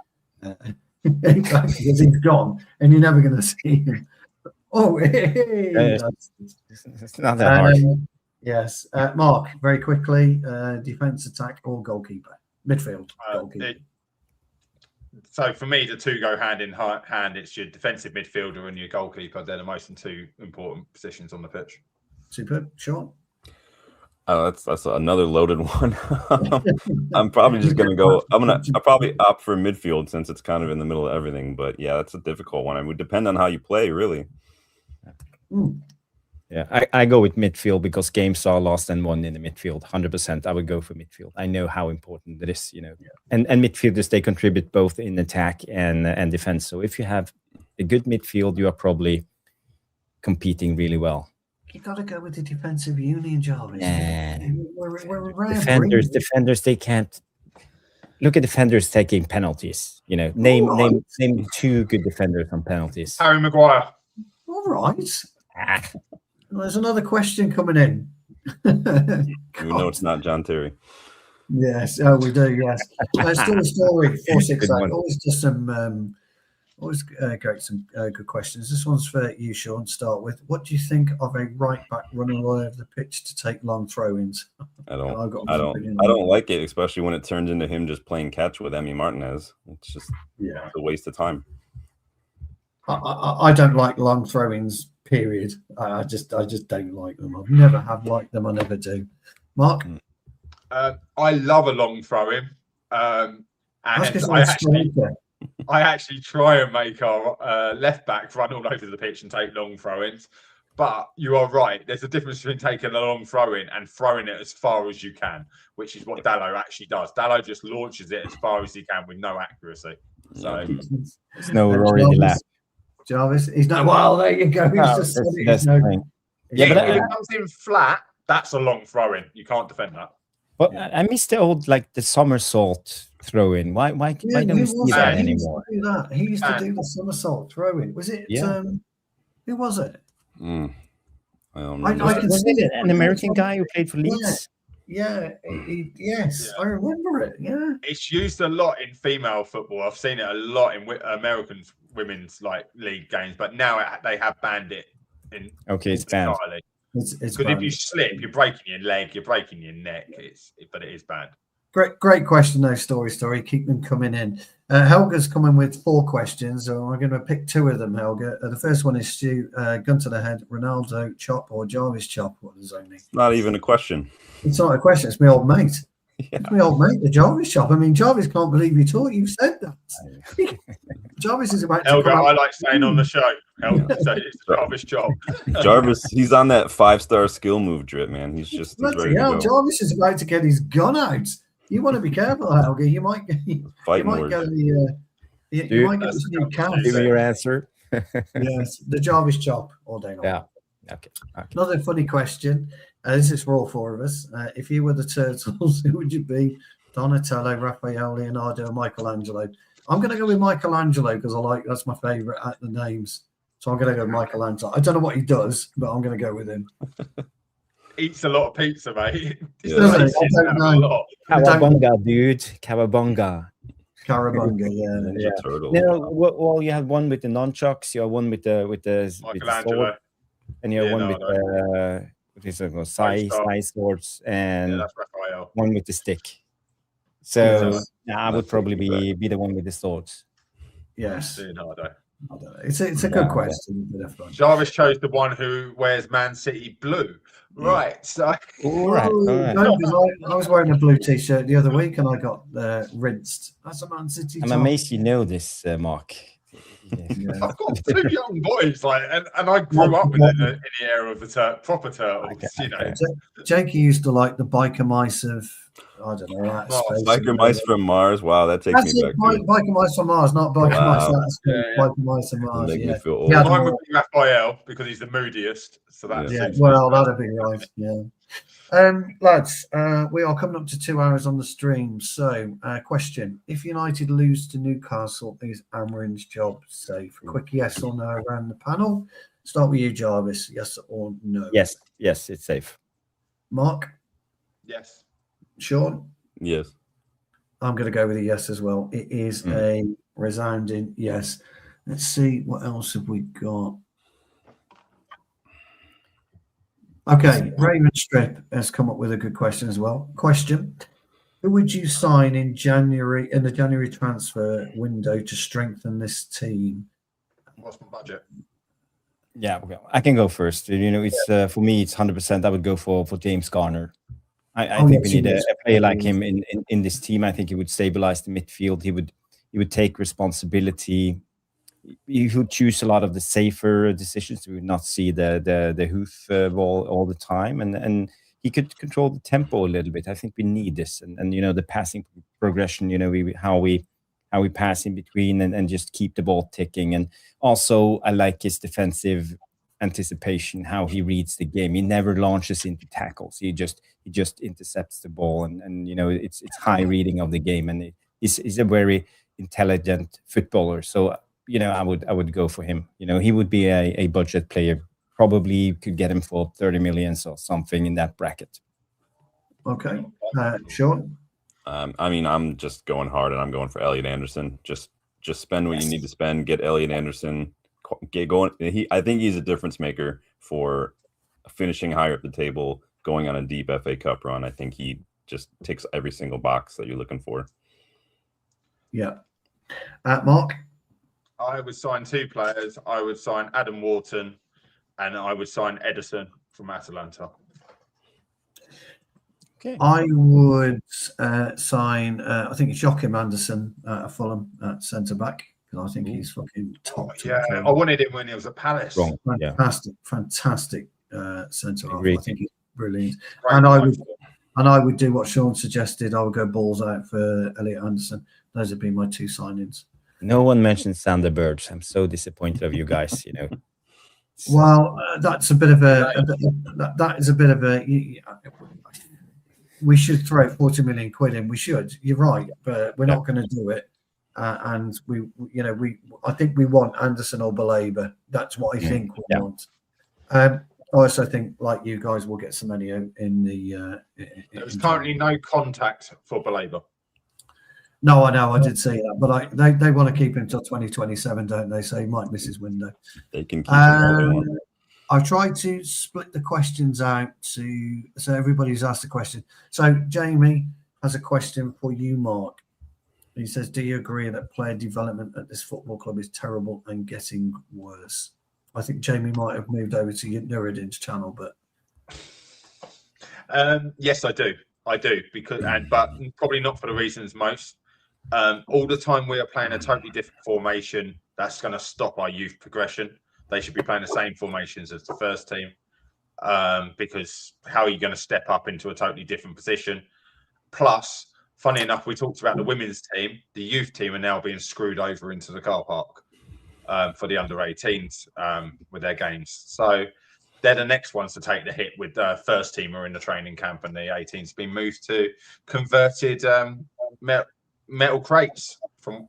Because he's gone, and you're never going to see him. Oh, hey. It's not that hard. Yes. Mark, very quickly, defence, attack, or goalkeeper? Midfield. Goalkeeper. So for me, the two go hand in hand. It's your defensive midfielder and your goalkeeper. They're the most two important positions on the pitch. Super. Sean? Oh, that's another loaded one. I'm probably just gonna go. I'll probably opt for midfield since it's kind of in the middle of everything. But yeah, that's a difficult one. It would depend on how you play, really. Yeah, I go with midfield because games are lost and won in the midfield. 100%. I would go for midfield. I know how important it is, you know. Yeah. And midfielders, they contribute both in attack and defense. So if you have a good midfield, you are probably competing really well. You got to go with the defensive union, Jarvis. Yeah. We're defenders, they can't. Look at defenders taking penalties. You know, name two good defenders on penalties. Harry Maguire. All right. There's another question coming in. We know it's not John Terry. Yes, we do. Yes. Still a story. 468. Always just some. Always great. Some good questions. This one's for you, Sean. Start with. What do you think of a right back running all over the pitch to take long throw-ins? I don't like it, especially when it turns into him just playing catch with Emi Martinez. It's just a waste of time. I don't like long throw-ins. Period. I just don't like them. I've never have liked them. I never do. Mark, I love a long throw-in, and I actually try and make our left back run all over the pitch and take long throw-ins. But you are right. There's a difference between taking a long throw-in and throwing it as far as you can, which is what Dalot actually does. Dalot just launches it as far as he can with no accuracy. So there's no Rory left. Jarvis, he's not. Well, there you go. He's but if it comes in flat, that's a long throw-in. You can't defend that. But I miss the old the somersault throw-in. Why don't we see that anymore? He used to do the somersault throw-in. Was it? Yeah. Who was it? I don't know. I can see it. An American guy who played for Leeds. Yes, I remember it. Yeah, it's used a lot in female football. I've seen it a lot in American women's league games, but now they have banned it. It's banned. It's because if you slip, you're breaking your leg, you're breaking your neck. But it is banned. Great question, though. Story. Keep them coming in. Helga's coming with 4 questions, so I'm going to pick 2 of them. Helga. The first one is Stu. Gun to the head. Ronaldo chop or Jarvis chop? What is only? Not even a question. It's not a question. It's my old mate. Yeah. It's my old mate, the Jarvis chop. I mean, Jarvis can't believe you taught. You've said that. Jarvis is about to Helga, I like saying on the show. Helga, it's Jarvis chop. Jarvis, he's on that 5-star skill move drip, man. He's ready to go. Jarvis is about to get his gun out. You want to be careful, Helga. You might get the new count. Give me your answer. Yes, the Jarvis chop all day long. Yeah. Okay. Another funny question. This is for all 4 of us. If you were the Turtles, who would you be? Donatello, Raphael, Leonardo, Michelangelo. I'm going to go with Michelangelo because that's my favourite at the names. So I'm going to go with Michelangelo. I don't know what he does, but I'm going to go with him. Eats a lot of pizza, mate. I don't know. Cowabunga, dude. Cowabunga. Yeah. No, well, you have one with the nunchucks. You have one with the Michelangelo, and you have one with his size swords, and that's Raphael. One with the stick. So I would probably be the one with the swords. Yes. Leonardo. It's a good question. Jarvis chose the one who wears Man City blue. Right. So all right. No, I was wearing a blue t-shirt the other week and I got rinsed. That's a Man City. I'm amazed you know this, Mark. Yeah. I've got 2 young boys, like, and I grew up with it in the era of the proper turtles. You know, Jakey used to like the biker mice of, I don't know, outer space. Biker mice from Mars. Wow, that takes That's me it, back. biker mice from Mars, not biker mice Wow. outer space. Biker mice from Mars. Make me feel old. Yeah, mine would be Raphael because he's the moodiest. So that's well, that'd be right. Yeah. Lads, we are coming up to 2 hours on the stream. So, question: if United lose to Newcastle, is Amarin's job safe? Quick yes or no around the panel. Start with you, Jarvis. Yes or no? Yes, it's safe. Mark? Yes. Sean? Yes. I'm going to go with a yes as well. It is a resounding yes. Let's see, what else have we got? Okay, Raymond Strip has come up with a good question as well. Question: who would you sign in the January transfer window to strengthen this team? What's my budget? Yeah, I can go first. You know, it's for me, it's 100%. I would go for James Garner. I think we need a player like him in this team. I think he would stabilize the midfield. He would take responsibility. He would choose a lot of the safer decisions. We would not see the hoof ball all the time, and he could control the tempo a little bit. I think we need this, and you know, the passing progression. You know, how we pass in between and just keep the ball ticking. And also, I like his defensive anticipation, how he reads the game. He never launches into tackles. He just intercepts the ball, and you know, it's high reading of the game, and he's a very intelligent footballer. So, you know, I would go for him. You know, he would be a budget player. Probably could get him for 30 million or something in that bracket. Okay, Sean. I mean, I'm just going hard, and I'm going for Elliot Anderson. Just spend what you need to spend. Get Elliot Anderson. Get going. I think he's a difference maker for finishing higher up the table, going on a deep FA Cup run. I think he just ticks every single box that you're looking for. Yeah, Mark. I would sign 2 players. I would sign Adam Wharton, and I would sign Edison from Atalanta. Okay. I would sign. I think it's Joachim Anderson at Fulham at centre back, because I think he's fucking top. I wanted him when he was at Palace. Wrong. Fantastic centre half. I think he's brilliant. Right. And I would do what Sean suggested. I would go balls out for Elliot Anderson. Those would be my 2 signings. No one mentioned Sander Berge. I'm so disappointed of you guys. You know. Well, that's a bit of that is a bit of a. We should throw 40 million quid in. We should. You're right, but we're not going to do it. And I think we want Anderson or Baleba. That's what I think we want. I also think, like you guys, will get Semenyo in the. There's currently no contact for Baleba. No, I know. I did see that, but they want to keep him until 2027, don't they? So he might miss his window. They can keep him all they want. I've tried to split the questions out so everybody's asked a question. So Jamie has a question for you, Mark. He says, do you agree that player development at this football club is terrible and getting worse? I think Jamie might have moved over to Nuruddin's channel, but yes, I do, but probably not for the reasons most. All the time we are playing a totally different formation, that's going to stop our youth progression. They should be playing the same formations as the first team, because how are you going to step up into a totally different position? Plus, funny enough, we talked about the women's team. The youth team are now being screwed over into the car park for the under-18s with their games. So they're the next ones to take the hit, with the first team are in the training camp and the 18s being moved to converted metal crates from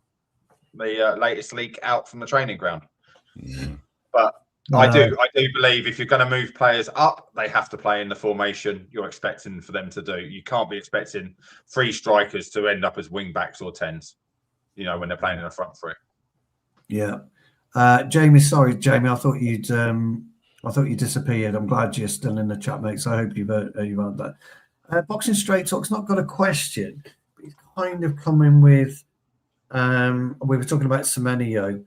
the latest leak out from the training ground. Mm-hmm. But I do believe if you're going to move players up, they have to play in the formation you're expecting for them to do. You can't be expecting 3 strikers to end up as wing backs or 10s, you know, when they're playing in the front 3. Yeah. Jamie, sorry, Jamie, I thought you disappeared. I'm glad you're still in the chat, mate. So I hope you've heard that. Boxing Straight Talk's not got a question, but he's kind of coming with. We were talking about Semenyo.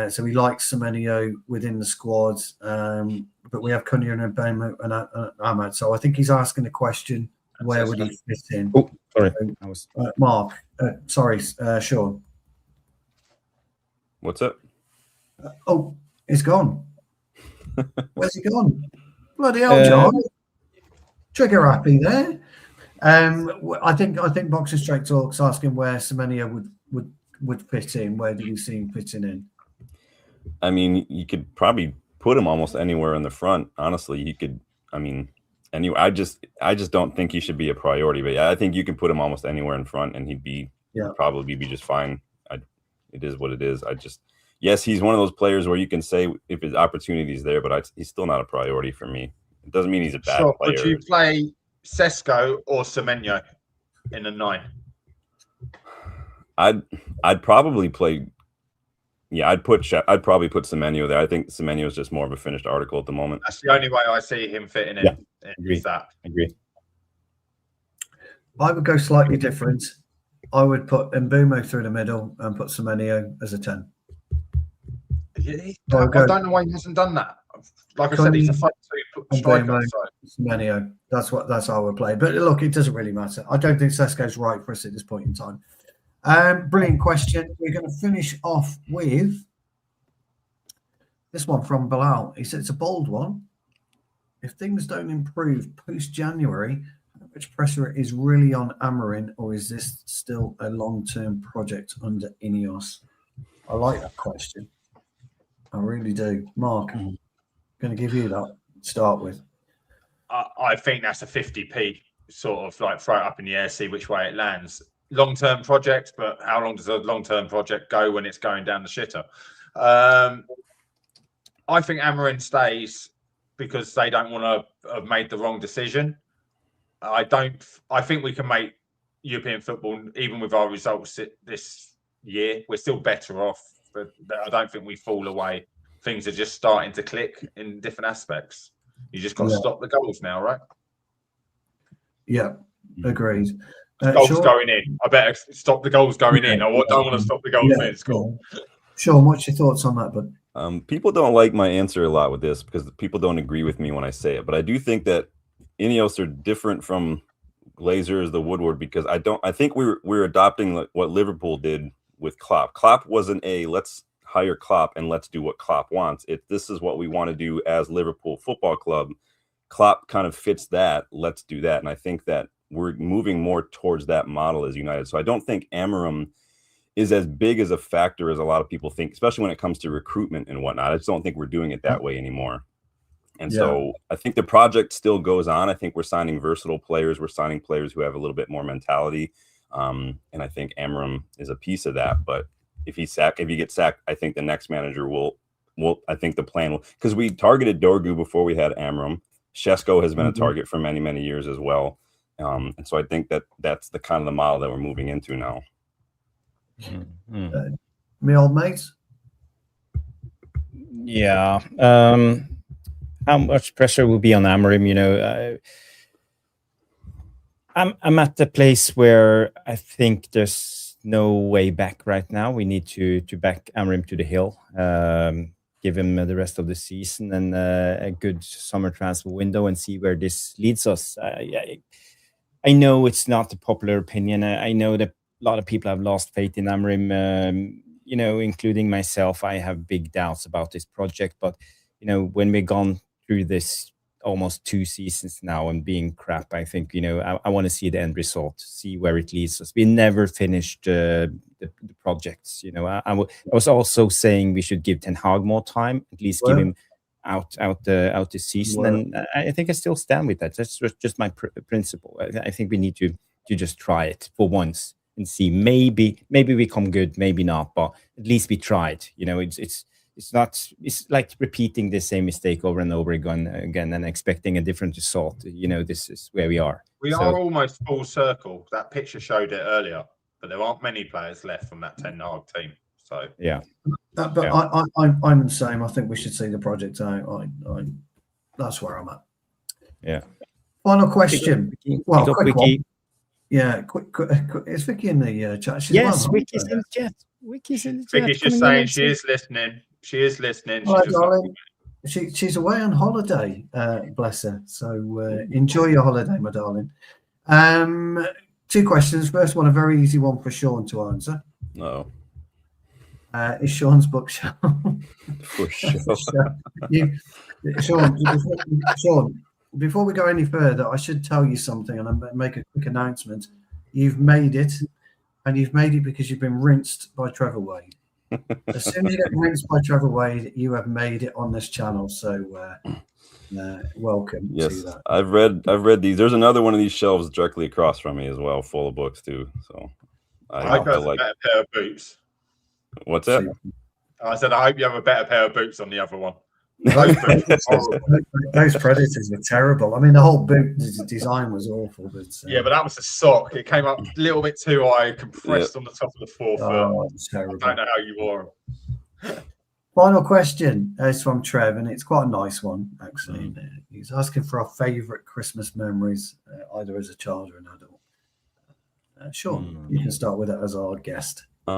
So we like Semenyo within the squad, but we have Cunha and Mbemo and Ahmad. So I think he's asking the question, where would he fit in? Oh, sorry. Mark, sorry, Sean. What's up? Oh, it's gone. Where's he gone? Bloody hell, John. Trigger happy there. I think Boxer Straight Talk's asking where Semenya would fit in. Where do you see him fitting in? I mean, you could probably put him almost anywhere in the front. Honestly, you could. I mean, anyway, I just don't think he should be a priority. But yeah, I think you can put him almost anywhere in front, and he'd probably be just fine. It is what it is. Yes, he's one of those players where you can say if his opportunity is there, but he's still not a priority for me. It doesn't mean he's a bad player. Would you play Sesko or Semenya in a 9? I'd probably play. Yeah, I'd probably put Semenya there. I think Semenya is just more of a finished article at the moment. That's the only way I see him fitting in. Yeah, agree. I would go slightly different. I would put Mbumo through the middle and put Semenya as a 10. I don't know why he hasn't done that. Like I said, he's a front two striker. Semenya. That's how I would play. But look, it doesn't really matter. I don't think Sesko's right for us at this point in time. Brilliant question. We're going to finish off with this one from Dalot. He said it's a bold one. If things don't improve post-January, how much pressure is really on Amorim, or is this still a long-term project under Ineos? I like that question. I really do. Mark, I'm going to give you that to start with. I think that's a 50p sort of like throw it up in the air, see which way it lands. Long-term project, but how long does a long-term project go when it's going down the shitter? I think Amorim stays because they don't want to have made the wrong decision. I think we can make European football, even with our results this year, we're still better off. But I don't think we fall away. Things are just starting to click in different aspects. You just got to stop the goals now, right? Yeah, agreed. Goals going in. I better stop the goals going in. I don't want to stop the goals being scored. Sean, what's your thoughts on that? But people don't like my answer a lot with this because people don't agree with me when I say it. But I do think that Ineos are different from Glazers, the Woodward, because I think we're adopting what Liverpool did with Klopp. Klopp wasn't let's hire Klopp and let's do what Klopp wants. This is what we want to do as Liverpool Football Club. Klopp kind of fits that. Let's do that. And I think that we're moving more towards that model as United. So I don't think Amorim is as big as a factor as a lot of people think, especially when it comes to recruitment and whatnot. I just don't think we're doing it that way anymore. And so I think the project still goes on. I think we're signing versatile players. We're signing players who have a little bit more mentality. And I think Amorim is a piece of that. But if he gets sacked, I think the next manager will I think the plan will, because we targeted Dorgu before we had Amorim. Sesko has been a target for many, many years as well. And so I think that's the kind of the model that we're moving into now. Me old mates? Yeah. How much pressure will be on Amorim? You know, I'm at the place where I think there's no way back right now. We need to back Amorim to the hill, give him the rest of the season and a good summer transfer window and see where this leads us. I know it's not the popular opinion. I know that a lot of people have lost faith in Amorim, you know, including myself. I have big doubts about this project, but you know, when we've gone through this almost 2 seasons now and being crap, I think, you know, I want to see the end result, see where it leads us. We never finished the projects, you know. I was also saying we should give Ten Hag more time, at least give him out the season, and I think I still stand with that. That's just my principle. I think we need to just try it for once and see. Maybe we come good, maybe not, but at least we tried. You know, it's like repeating the same mistake over and over again and expecting a different result. You know, this is where we are. We are almost full circle. That picture showed it earlier, but there aren't many players left from that Ten Hag team. So yeah. I'm the same. I think we should see the project out. That's where I'm at. Yeah. Final question. Quick one. Yeah, quick. Is Vicky in the chat? Yes, Vicky's in the chat. Vicky's just saying she is listening. She is listening. Darling. She's away on holiday, bless her. So enjoy your holiday, my darling. 2 questions. First one, a very easy one for Sean to answer. No. is Sean's bookshelf. For sure. Sean, before we go any further, I should tell you something, and I make a quick announcement. You've made it, and you've made it because you've been rinsed by Trevor Wade. As soon as you get rinsed by Trevor Wade, you have made it on this channel. So welcome Yes, to that. I've read these. There's another one of these shelves directly across from me as well, full of books too. So I hope you have a better pair of boots. What's that? I said I hope you have a better pair of boots on the other one. Those Predators were terrible. I mean, the whole boot design was awful. But yeah, but that was a sock. It came up a little bit too high, compressed on the top of the forefoot. Oh, it was terrible. I don't know how you wore them. Final question is from Trev, and it's quite a nice one, actually. He's asking for our favourite Christmas memories, either as a child or an adult. Sean, you can start with it as our guest. I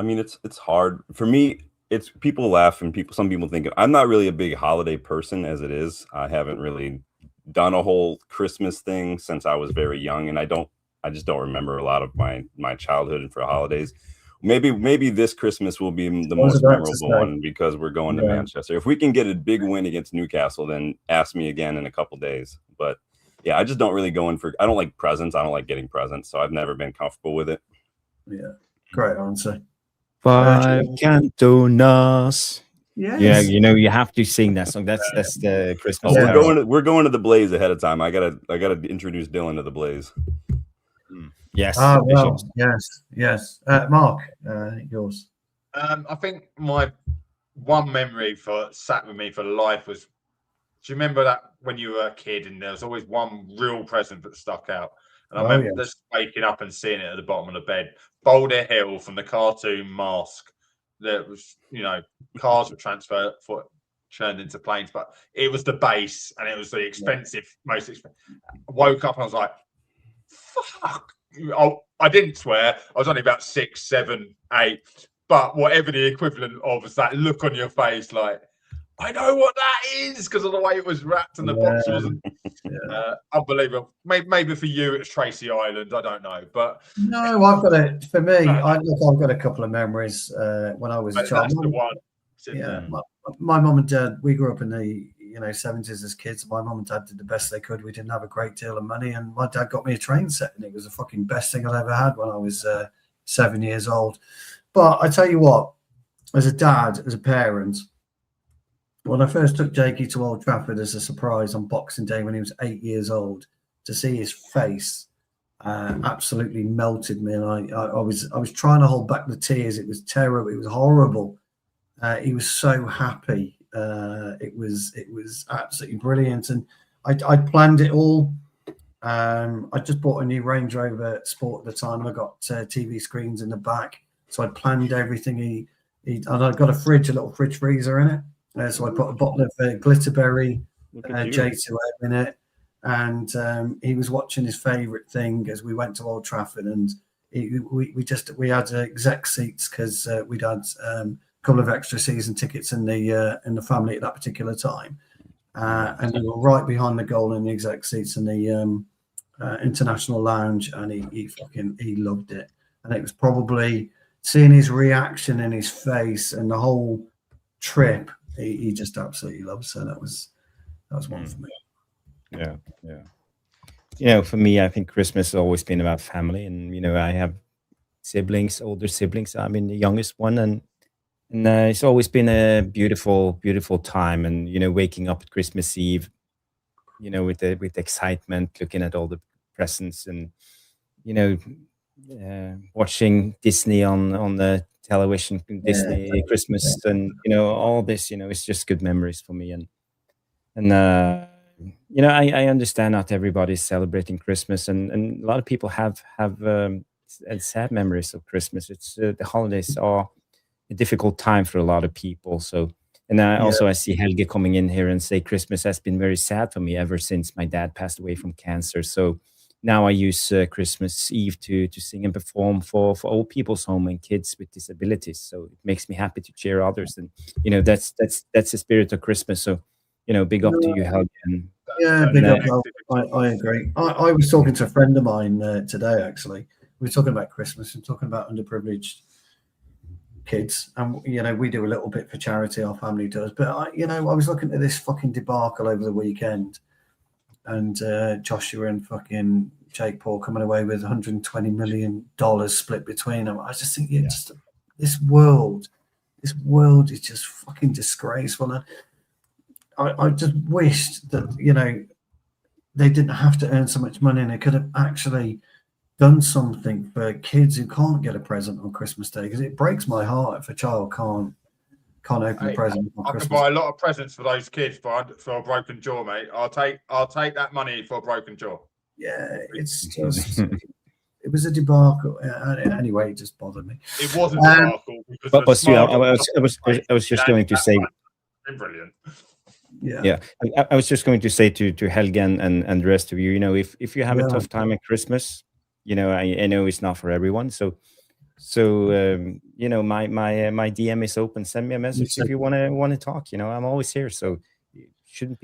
mean, it's hard for me. It's people laugh and some people think I'm not really a big holiday person as it is. I haven't really done a whole Christmas thing since I was very young, and I just don't remember a lot of my childhood and for holidays. Maybe this Christmas will be the most memorable one because we're going to Manchester. If we can get a big win against Newcastle, then ask me again in a couple days. But yeah, I just don't really go in for. I don't like presents. I don't like getting presents, so I've never been comfortable with it. Yeah, great answer. 5 cantonas. Yes. Yeah, you have to sing that song. That's the Christmas. We're going to the Blaze ahead of time. I gotta introduce Dylan to the Blaze. Yes. Well, yes. Mark, yours. I think my one memory sat with me for life was. Do you remember that when you were a kid and there was always one real present that stuck out? And I remember just waking up and seeing it at the bottom of the bed. Boulder Hill from the cartoon Mask. That was, cars were turned into planes, but it was the base and it was the most expensive. I woke up and I was like, fuck. I didn't swear. I was only about 6, 7, 8. But whatever the equivalent of was that look on your face, like, I know what that is because of the way it was wrapped and the box wasn't unbelievable. Maybe for you it's Tracy Island. I don't know, but no, I've got it. For me, I've got a couple of memories when I was a child. That's the one. Yeah, my mum and dad. We grew up in the 70s as kids. My mum and dad did the best they could. We didn't have a great deal of money, and my dad got me a train set, and it was the fucking best thing I ever had when I was 7 years old. But I tell you what, as a dad, as a parent. When I first took Jakey to Old Trafford as a surprise on Boxing Day when he was 8 years old, to see his face absolutely melted me, and I was trying to hold back the tears. It was terrible. It was horrible. He was so happy. It was absolutely brilliant, and I planned it all. I just bought a new Range Rover Sport at the time, and I got TV screens in the back, so I planned everything. And I got a little fridge freezer in it. So I put a bottle of Glitterberry J2M in it, and he was watching his favourite thing as we went to Old Trafford, and we had exec seats because we'd had a couple of extra season tickets in the family at that particular time, and we were right behind the goal in the exec seats in the international lounge, and he loved it, and it was probably seeing his reaction in his face and the whole trip. He just absolutely loves. So that was one for me. Yeah. For me, I think Christmas has always been about family, and I have older siblings. I'm the youngest one, and it's always been a beautiful, beautiful time. And waking up at Christmas Eve, with excitement, looking at all the presents, and watching Disney on the television, Disney Christmas, and all this. It's just good memories for me, and I understand not everybody's celebrating Christmas, and a lot of people have sad memories of Christmas. It's the holidays are a difficult time for a lot of people. So, and I see Helge coming in here and say Christmas has been very sad for me ever since my dad passed away from cancer. So now I use Christmas Eve to sing and perform for old people's home and kids with disabilities. So it makes me happy to cheer others, and that's the spirit of Christmas. So big up to you, Helge. Big up. I agree. I was talking to a friend of mine today. Actually, we were talking about Christmas and talking about underprivileged kids, and we do a little bit for charity. Our family does, but I was looking at this fucking debacle over the weekend, and Joshua and fucking Jake Paul coming away with $120 million split between them. I just think this world is just fucking disgraceful. And I just wished that they didn't have to earn so much money, and they could have actually done something for kids who can't get a present on Christmas Day, because it breaks my heart if a child can't open a present on Christmas Day. I could buy a lot of presents for those kids for a broken jaw, mate. I'll take that money for a broken jaw. Yeah, it's just it was a debacle. Anyway, it just bothered me. It wasn't a debacle because I was just going to say, brilliant. Yeah. I was just going to say to Helge and the rest of you, if you have a tough time at Christmas, I know it's not for everyone. So my DM is open. Send me a message if you want to talk. I'm always here, so it shouldn't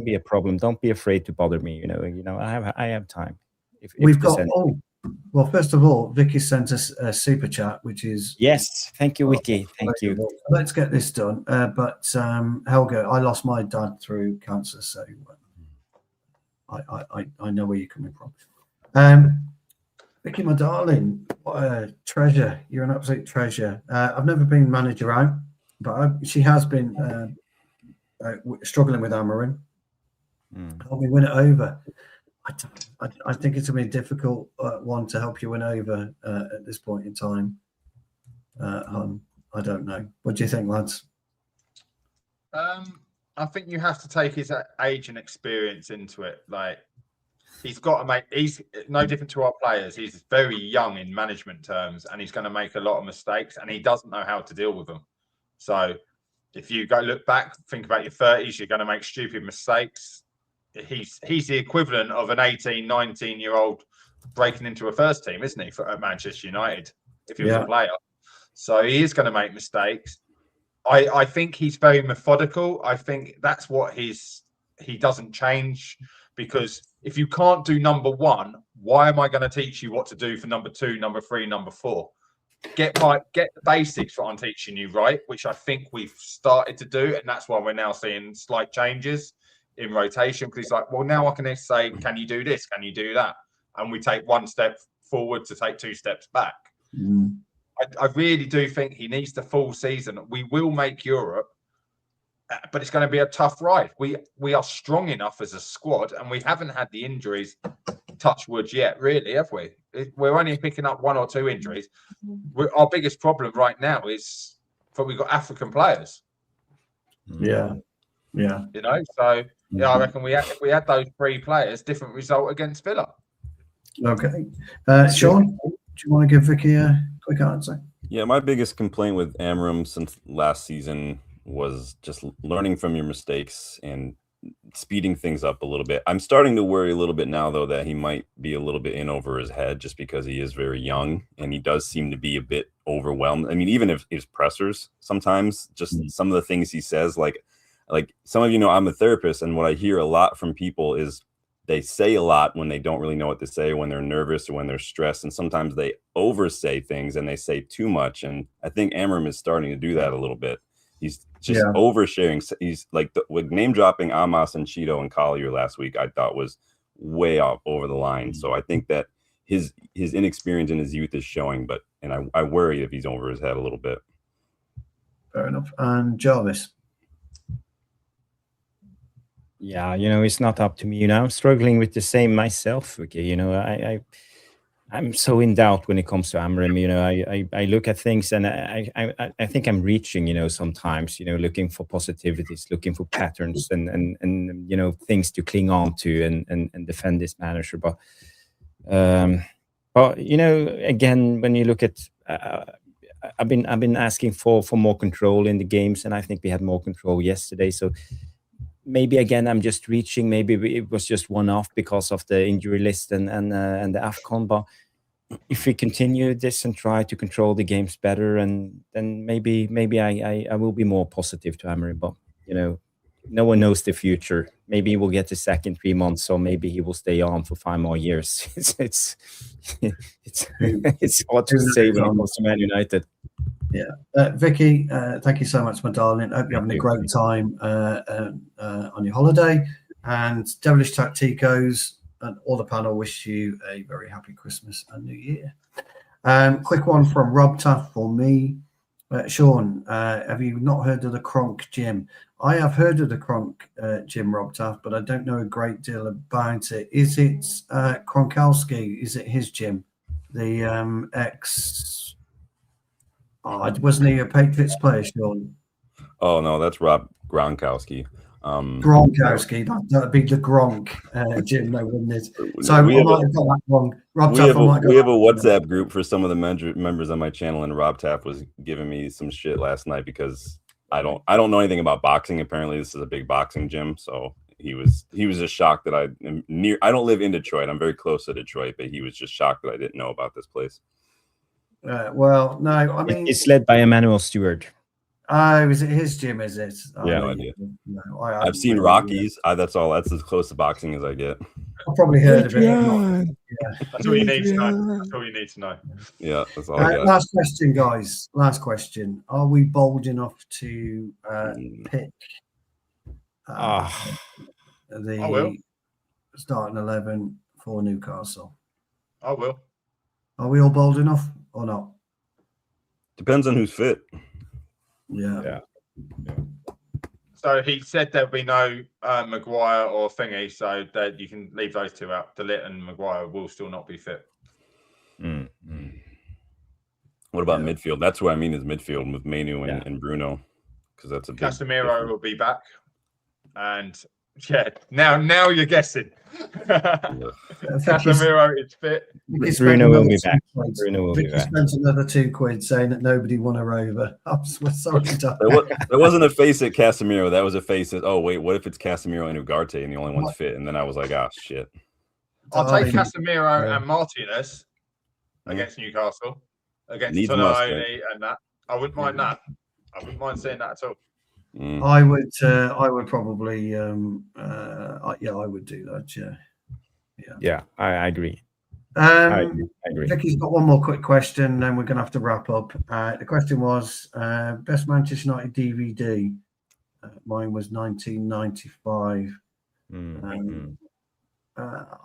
be a problem. Don't be afraid to bother me. I have time. We've got well, first of all, Vicky sent us a super chat, which is yes. Thank you, Vicky. Thank you. Let's get this done. But Helge, I lost my dad through cancer, so I know where you're coming from. Vicky, my darling, what a treasure! You're an absolute treasure. I've never been manager out, but she has been struggling with Amarin. Help me win it over. I think it's going to be a difficult one to help you win over at this point in time. I don't know. What do you think, lads? I think you have to take his age and experience into it. Like, he's no different to our players. He's very young in management terms, and he's going to make a lot of mistakes, and he doesn't know how to deal with them. So if you go look back, think about your 30s, you're going to make stupid mistakes. He's the equivalent of an 18, 19-year-old breaking into a first team, isn't he, at Manchester United, if he was a player. So he is going to make mistakes. I think he's very methodical. I think that's what he doesn't change, because if you can't do number one, why am I going to teach you what to do for number two, number three, number four? Get the basics what I'm teaching you, right? Which I think we've started to do, and that's why we're now seeing slight changes in rotation, because he's like, well, now I can say, can you do this? Can you do that? And we take one step forward to take two steps back. I really do think he needs the full season. We will make Europe, but it's going to be a tough ride. We are strong enough as a squad, and we haven't had the injuries, touch wood, yet, really, have we? We're only picking up one or two injuries. Our biggest problem right now is we've got African players. Yeah. So I reckon if we had those three players, different result against Villa. Okay. Sean, do you want to give Vicky a quick answer? Yeah, my biggest complaint with Amram since last season was just learning from your mistakes and speeding things up a little bit. I'm starting to worry a little bit now, though, that he might be a little bit in over his head just because he is very young and he does seem to be a bit overwhelmed. I mean, even if his pressers sometimes, just some of the things he says, like some of you know, I'm a therapist, and what I hear a lot from people is they say a lot when they don't really know what to say, when they're nervous or when they're stressed, and sometimes they oversay things and they say too much. And I think Amram is starting to do that a little bit. He's just oversharing. He's like with name dropping Amos and Cheeto and Collier last week, I thought was way off over the line. So I think that his inexperience in his youth is showing, and I worry if he's over his head a little bit. Fair enough. And Jarvis. Yeah, it's not up to me. I'm struggling with the same myself. Okay, I'm so in doubt when it comes to Amram. I look at things and I think I'm reaching. Sometimes looking for positivities, looking for patterns, and things to cling on to and defend this manager. But again, when you look at, I've been asking for more control in the games, and I think we had more control yesterday. So. Maybe again, I'm just reaching. Maybe it was just one-off because of the injury list and the AFCON. But if we continue this and try to control the games better, and then maybe I will be more positive to Amorim. But no one knows the future. Maybe we'll get the sack in 3 months, or maybe he will stay on for 5 more years. It's hard to say when it comes to Man United. Vicky, thank you so much, my darling. Hope you're having a great time on your holiday. And Devilish Tacticos and all the panel wish you a very happy Christmas and New Year. Quick one from Rob Taff for me. Sean, have you not heard of the Kronk Gym? I have heard of the Kronk Gym, Rob Taff, but I don't know a great deal about it. Is it Kronkowski? Is it his gym? The ex... Oh, wasn't he a Patriots player, Sean? Oh, no, that's Rob Gronkowski. Gronkowski, that'd be the Gronk gym, no, wouldn't it? So I might have got that wrong. We have a WhatsApp group for some of the members on my channel, and Rob Taff was giving me some shit last night because I don't know anything about boxing. Apparently, this is a big boxing gym, so he was just shocked that I don't live in Detroit. I'm very close to Detroit, but he was just shocked that I didn't know about this place. Well, no, I mean it's led by Emmanuel Stewart. Oh, is it his gym? Is it? Yeah, no idea. No, I've seen Rockies. That's all. That's as close to boxing as I get. I've probably heard of it. Yeah. That's all you need to know. That's all you need to know. Yeah, that's all. I got. Last question, guys. Last question. Are we bold enough to pick the starting 11 for Newcastle? I will. Are we all bold enough or not? Depends on who's fit. Yeah. So he said there'll be no Maguire or Thingy, so that you can leave those two out. Dalot and Maguire will still not be fit. What about midfield? That's what I mean is midfield with Manu and Bruno, because that's a Casemiro will be back, and now you're guessing. Casemiro is fit. Bruno will be back. Bruno will be back. Spent another £2 saying that nobody won her over. I'm sorry. There wasn't a face at Casemiro. That was a face at, oh, wait, what if it's Casemiro and Ugarte and the only one's fit? And then I was like, ah, shit. I'll take Casemiro and Martinez against Newcastle, against Tonali and that. I wouldn't mind that. I wouldn't mind seeing that at all. I would probably I would do that. Yeah, I agree. I agree. Vicky's got one more quick question, then we're going to have to wrap up. The question was best Manchester United DVD. Mine was 1995.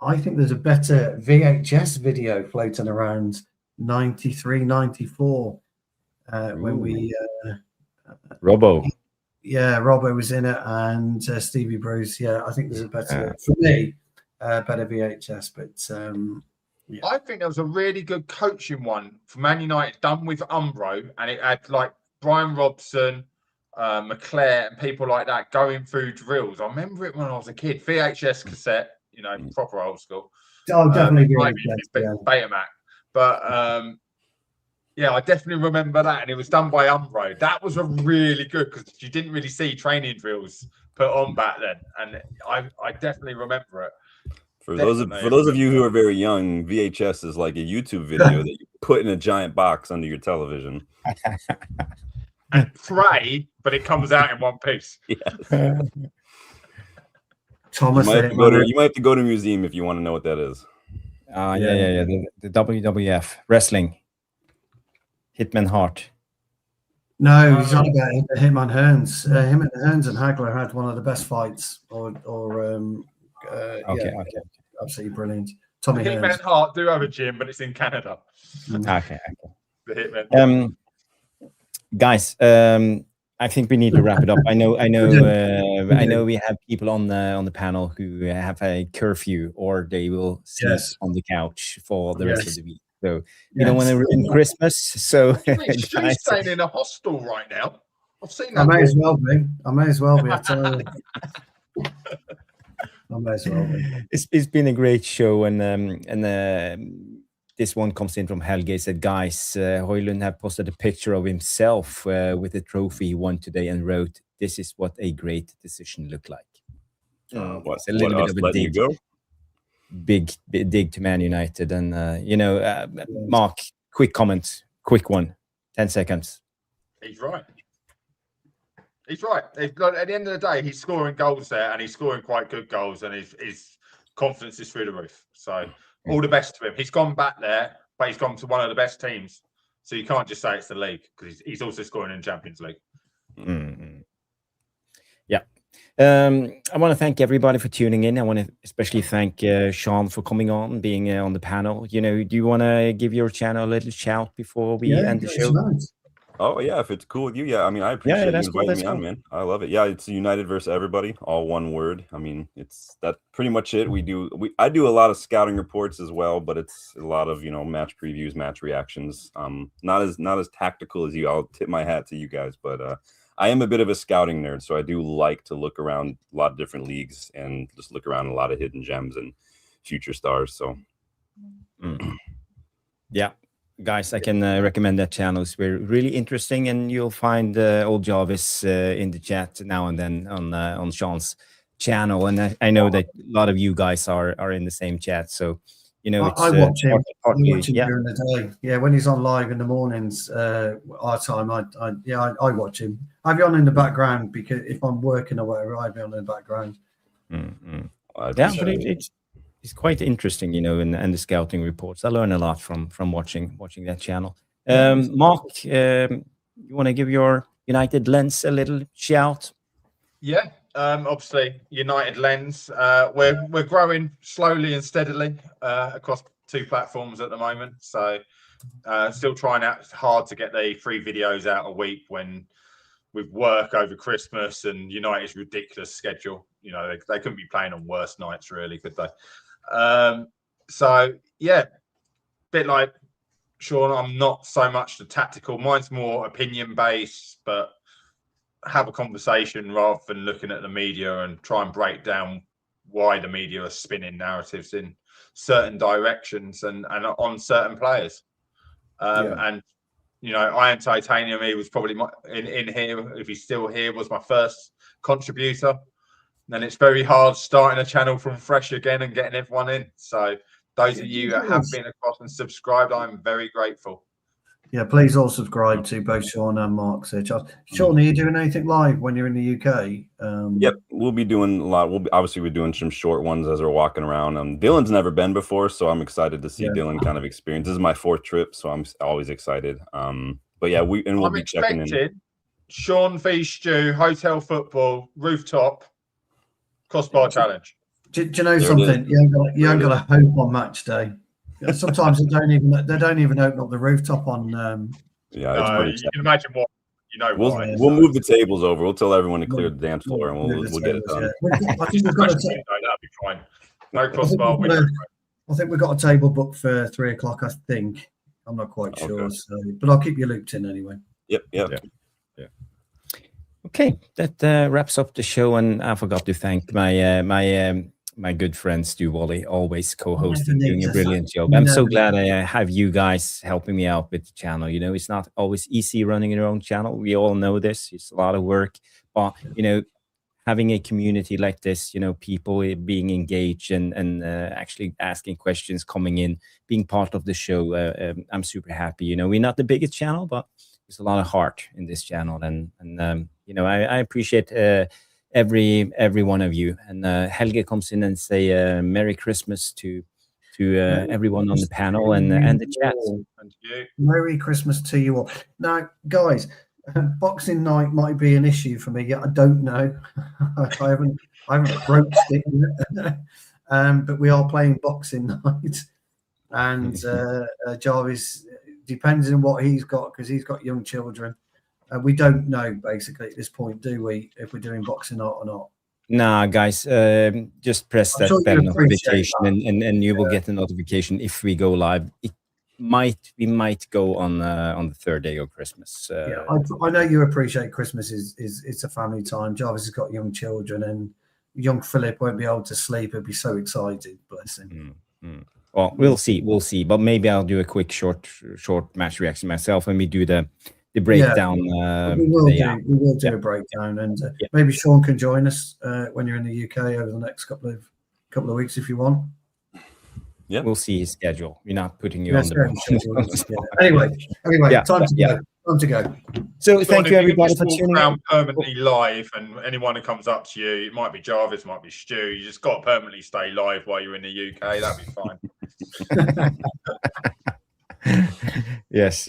I think there's a better VHS video floating around 93, 94 when we Robbo. Yeah, Robbo was in it, and Stevie Bruce. Yeah, I think there's a better for me, better VHS. But I think there was a really good coaching one for Man United done with Umbro, and it had like Brian Robson, McClare, and people like that going through drills. I remember it when I was a kid. VHS cassette, proper old school. Oh, definitely Betamax. But yeah, I definitely remember that, and it was done by Umbro. That was a really good, because you didn't really see training drills put on back then, and I definitely remember it. For those of you who are very young, VHS is like a YouTube video that you put in a giant box under your television. And pray, but it comes out in one piece. Yes. Thomas, you might have to go to a museum if you want to know what that is. The WWF wrestling. Hitman Hart. No, he's not about Hitman Hearns. Him and Hearns and Hagler had one of the best fights. Okay. Absolutely brilliant. Tommy Hitman Hart do have a gym, but it's in Canada. Okay. The Hitman. Guys, I think we need to wrap it up. I know we have people on the panel who have a curfew, or they will sleep on the couch for the rest of the week. So you don't want to ruin Christmas. So she's staying in a hostel right now. I've seen that. I may as well be. I may as well be. It's been a great show, and this one comes in from Helge. He said, guys, Højlund have posted a picture of himself with the trophy he won today and wrote, "This is what a great decision looked like." It's a little bit of a dig. Big dig to Man United. And, Mark, quick comment, quick one, 10 seconds. He's right. At the end of the day, he's scoring goals there, and he's scoring quite good goals, and his confidence is through the roof. So all the best to him. He's gone back there, but he's gone to one of the best teams. So you can't just say it's the league because he's also scoring in Champions League. Mm-hmm. Yeah. I want to thank everybody for tuning in. I want to especially thank Sean for coming on, being on the panel. You know, do you want to give your channel a little shout before we end the show? Nice. Oh yeah, if it's cool with you, yeah. I mean, I appreciate you inviting me on, man. I love it. Yeah, it's United versus everybody, all one word. I mean, it's that pretty much it. I do a lot of scouting reports as well, but it's a lot of match previews, match reactions. Not as tactical as you. I'll tip my hat to you guys, but I am a bit of a scouting nerd, so I do like to look around a lot of different leagues and just look around a lot of hidden gems and future stars. So, yeah. Guys, I can recommend that channel. It's really interesting, and you'll find old Jarvis in the chat now and then on Sean's channel. And I know that a lot of you guys are in the same chat, so it's, I watch him. I watch him during the day. Yeah, when he's on live in the mornings, our time. I watch him. I have you on in the background because if I'm working or whatever, I have you on in the background. Mm-hmm. Yeah, but it's quite interesting, and the scouting reports. I learn a lot from watching that channel. Mark, you want to give your United lens a little shout? Yeah, obviously United lens. We're growing slowly and steadily across 2 platforms at the moment. So still trying out hard to get the 3 videos out a week when with work over Christmas and United's ridiculous schedule. They couldn't be playing on worse nights, really, could they? So yeah, bit like Sean, I'm not so much the tactical. Mine's more opinion based, but have a conversation rather than looking at the media and try and break down why the media are spinning narratives in certain directions and on certain players. And Iron Titanium, he was probably in here, if he's still here, was my first contributor. And it's very hard starting a channel from fresh again and getting everyone in. So those of you that have been across and subscribed, I'm very grateful. Yeah, please all subscribe to both Sean and Mark's here. Sean, are you doing anything live when you're in the UK? Yep, we'll be doing a lot. We're doing some short ones as we're walking around. Dylan's never been before, so I'm excited to see Dylan kind of experience. This is my 4th trip, so I'm always excited. But yeah, we'll be checking in. Sean v. Stu, hotel football, rooftop, crossbar challenge. Do you know something? You ain't got a hope on match day. Sometimes they don't even open up the rooftop on. You can imagine what We'll move the tables over. We'll tell everyone to clear the dance floor, and we'll get it done. Yeah. I think that'd be fine. No crossbar. I think we've got a table booked for 3 o'clock. I think I'm not quite sure, but I'll keep you looped in anyway. Yep. Yeah. Okay, that wraps up the show, and I forgot to thank my good friend Stu Wally, always co-hosting, doing a brilliant job. I'm so glad I have you guys helping me out with the channel. It's not always easy running your own channel. We all know this. It's a lot of work, but having a community like this, people being engaged and actually asking questions, coming in, being part of the show, I'm super happy. We're not the biggest channel, but there's a lot of heart in this channel, and I appreciate every one of you. And Helge comes in and say Merry Christmas to everyone on the panel and the chat. Merry Christmas to you all. Now, guys, Boxing night might be an issue for me. I don't know. I haven't broached it yet. But we are playing Boxing night, and Jarvis, depends on what he's got, because he's got young children. We don't know basically at this point, do we, if we're doing Boxing night or not? Nah, guys, just press that bell notification, and you will get a notification if we go live. We might go on the 3rd day of Christmas. I know you appreciate Christmas is it's a family time. Jarvis has got young children, and young Philip won't be able to sleep. He'll be so excited, bless him. Well, we'll see. But maybe I'll do a quick short match reaction myself, and we do the breakdown. We will do a breakdown, and maybe Sean can join us when you're in the UK over the next couple of weeks if you want. Yeah, we'll see his schedule. We're not putting you on the Anyway, time to go. So thank you everybody for tuning in. Permanently live, and anyone who comes up to you, it might be Jarvis, it might be Stu. You just got to permanently stay live while you're in the UK. That'd be fine. Yes.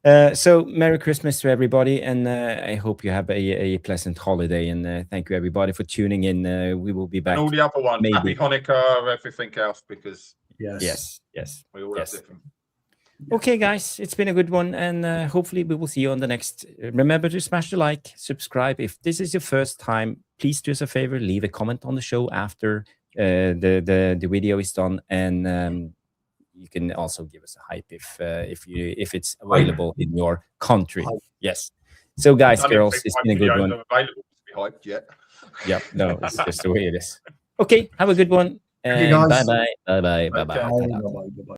So Merry Christmas to everybody, and I hope you have a pleasant holiday. And thank you everybody for tuning in. We will be back. And all the other ones, maybe. Happy Hanukkah, everything else, because Yes. we all have different. Okay, guys, it's been a good one, and hopefully we will see you on the next. Remember to smash the like, subscribe. If this is your first time, please do us a favor, leave a comment on the show after the video is done, and you can also give us a hype if it's available in your country. Yes. So, guys, girls, it's been a good one. Available to be hyped yet. Yep. No, it's just the way it is. Okay, have a good one. And bye bye. Bye.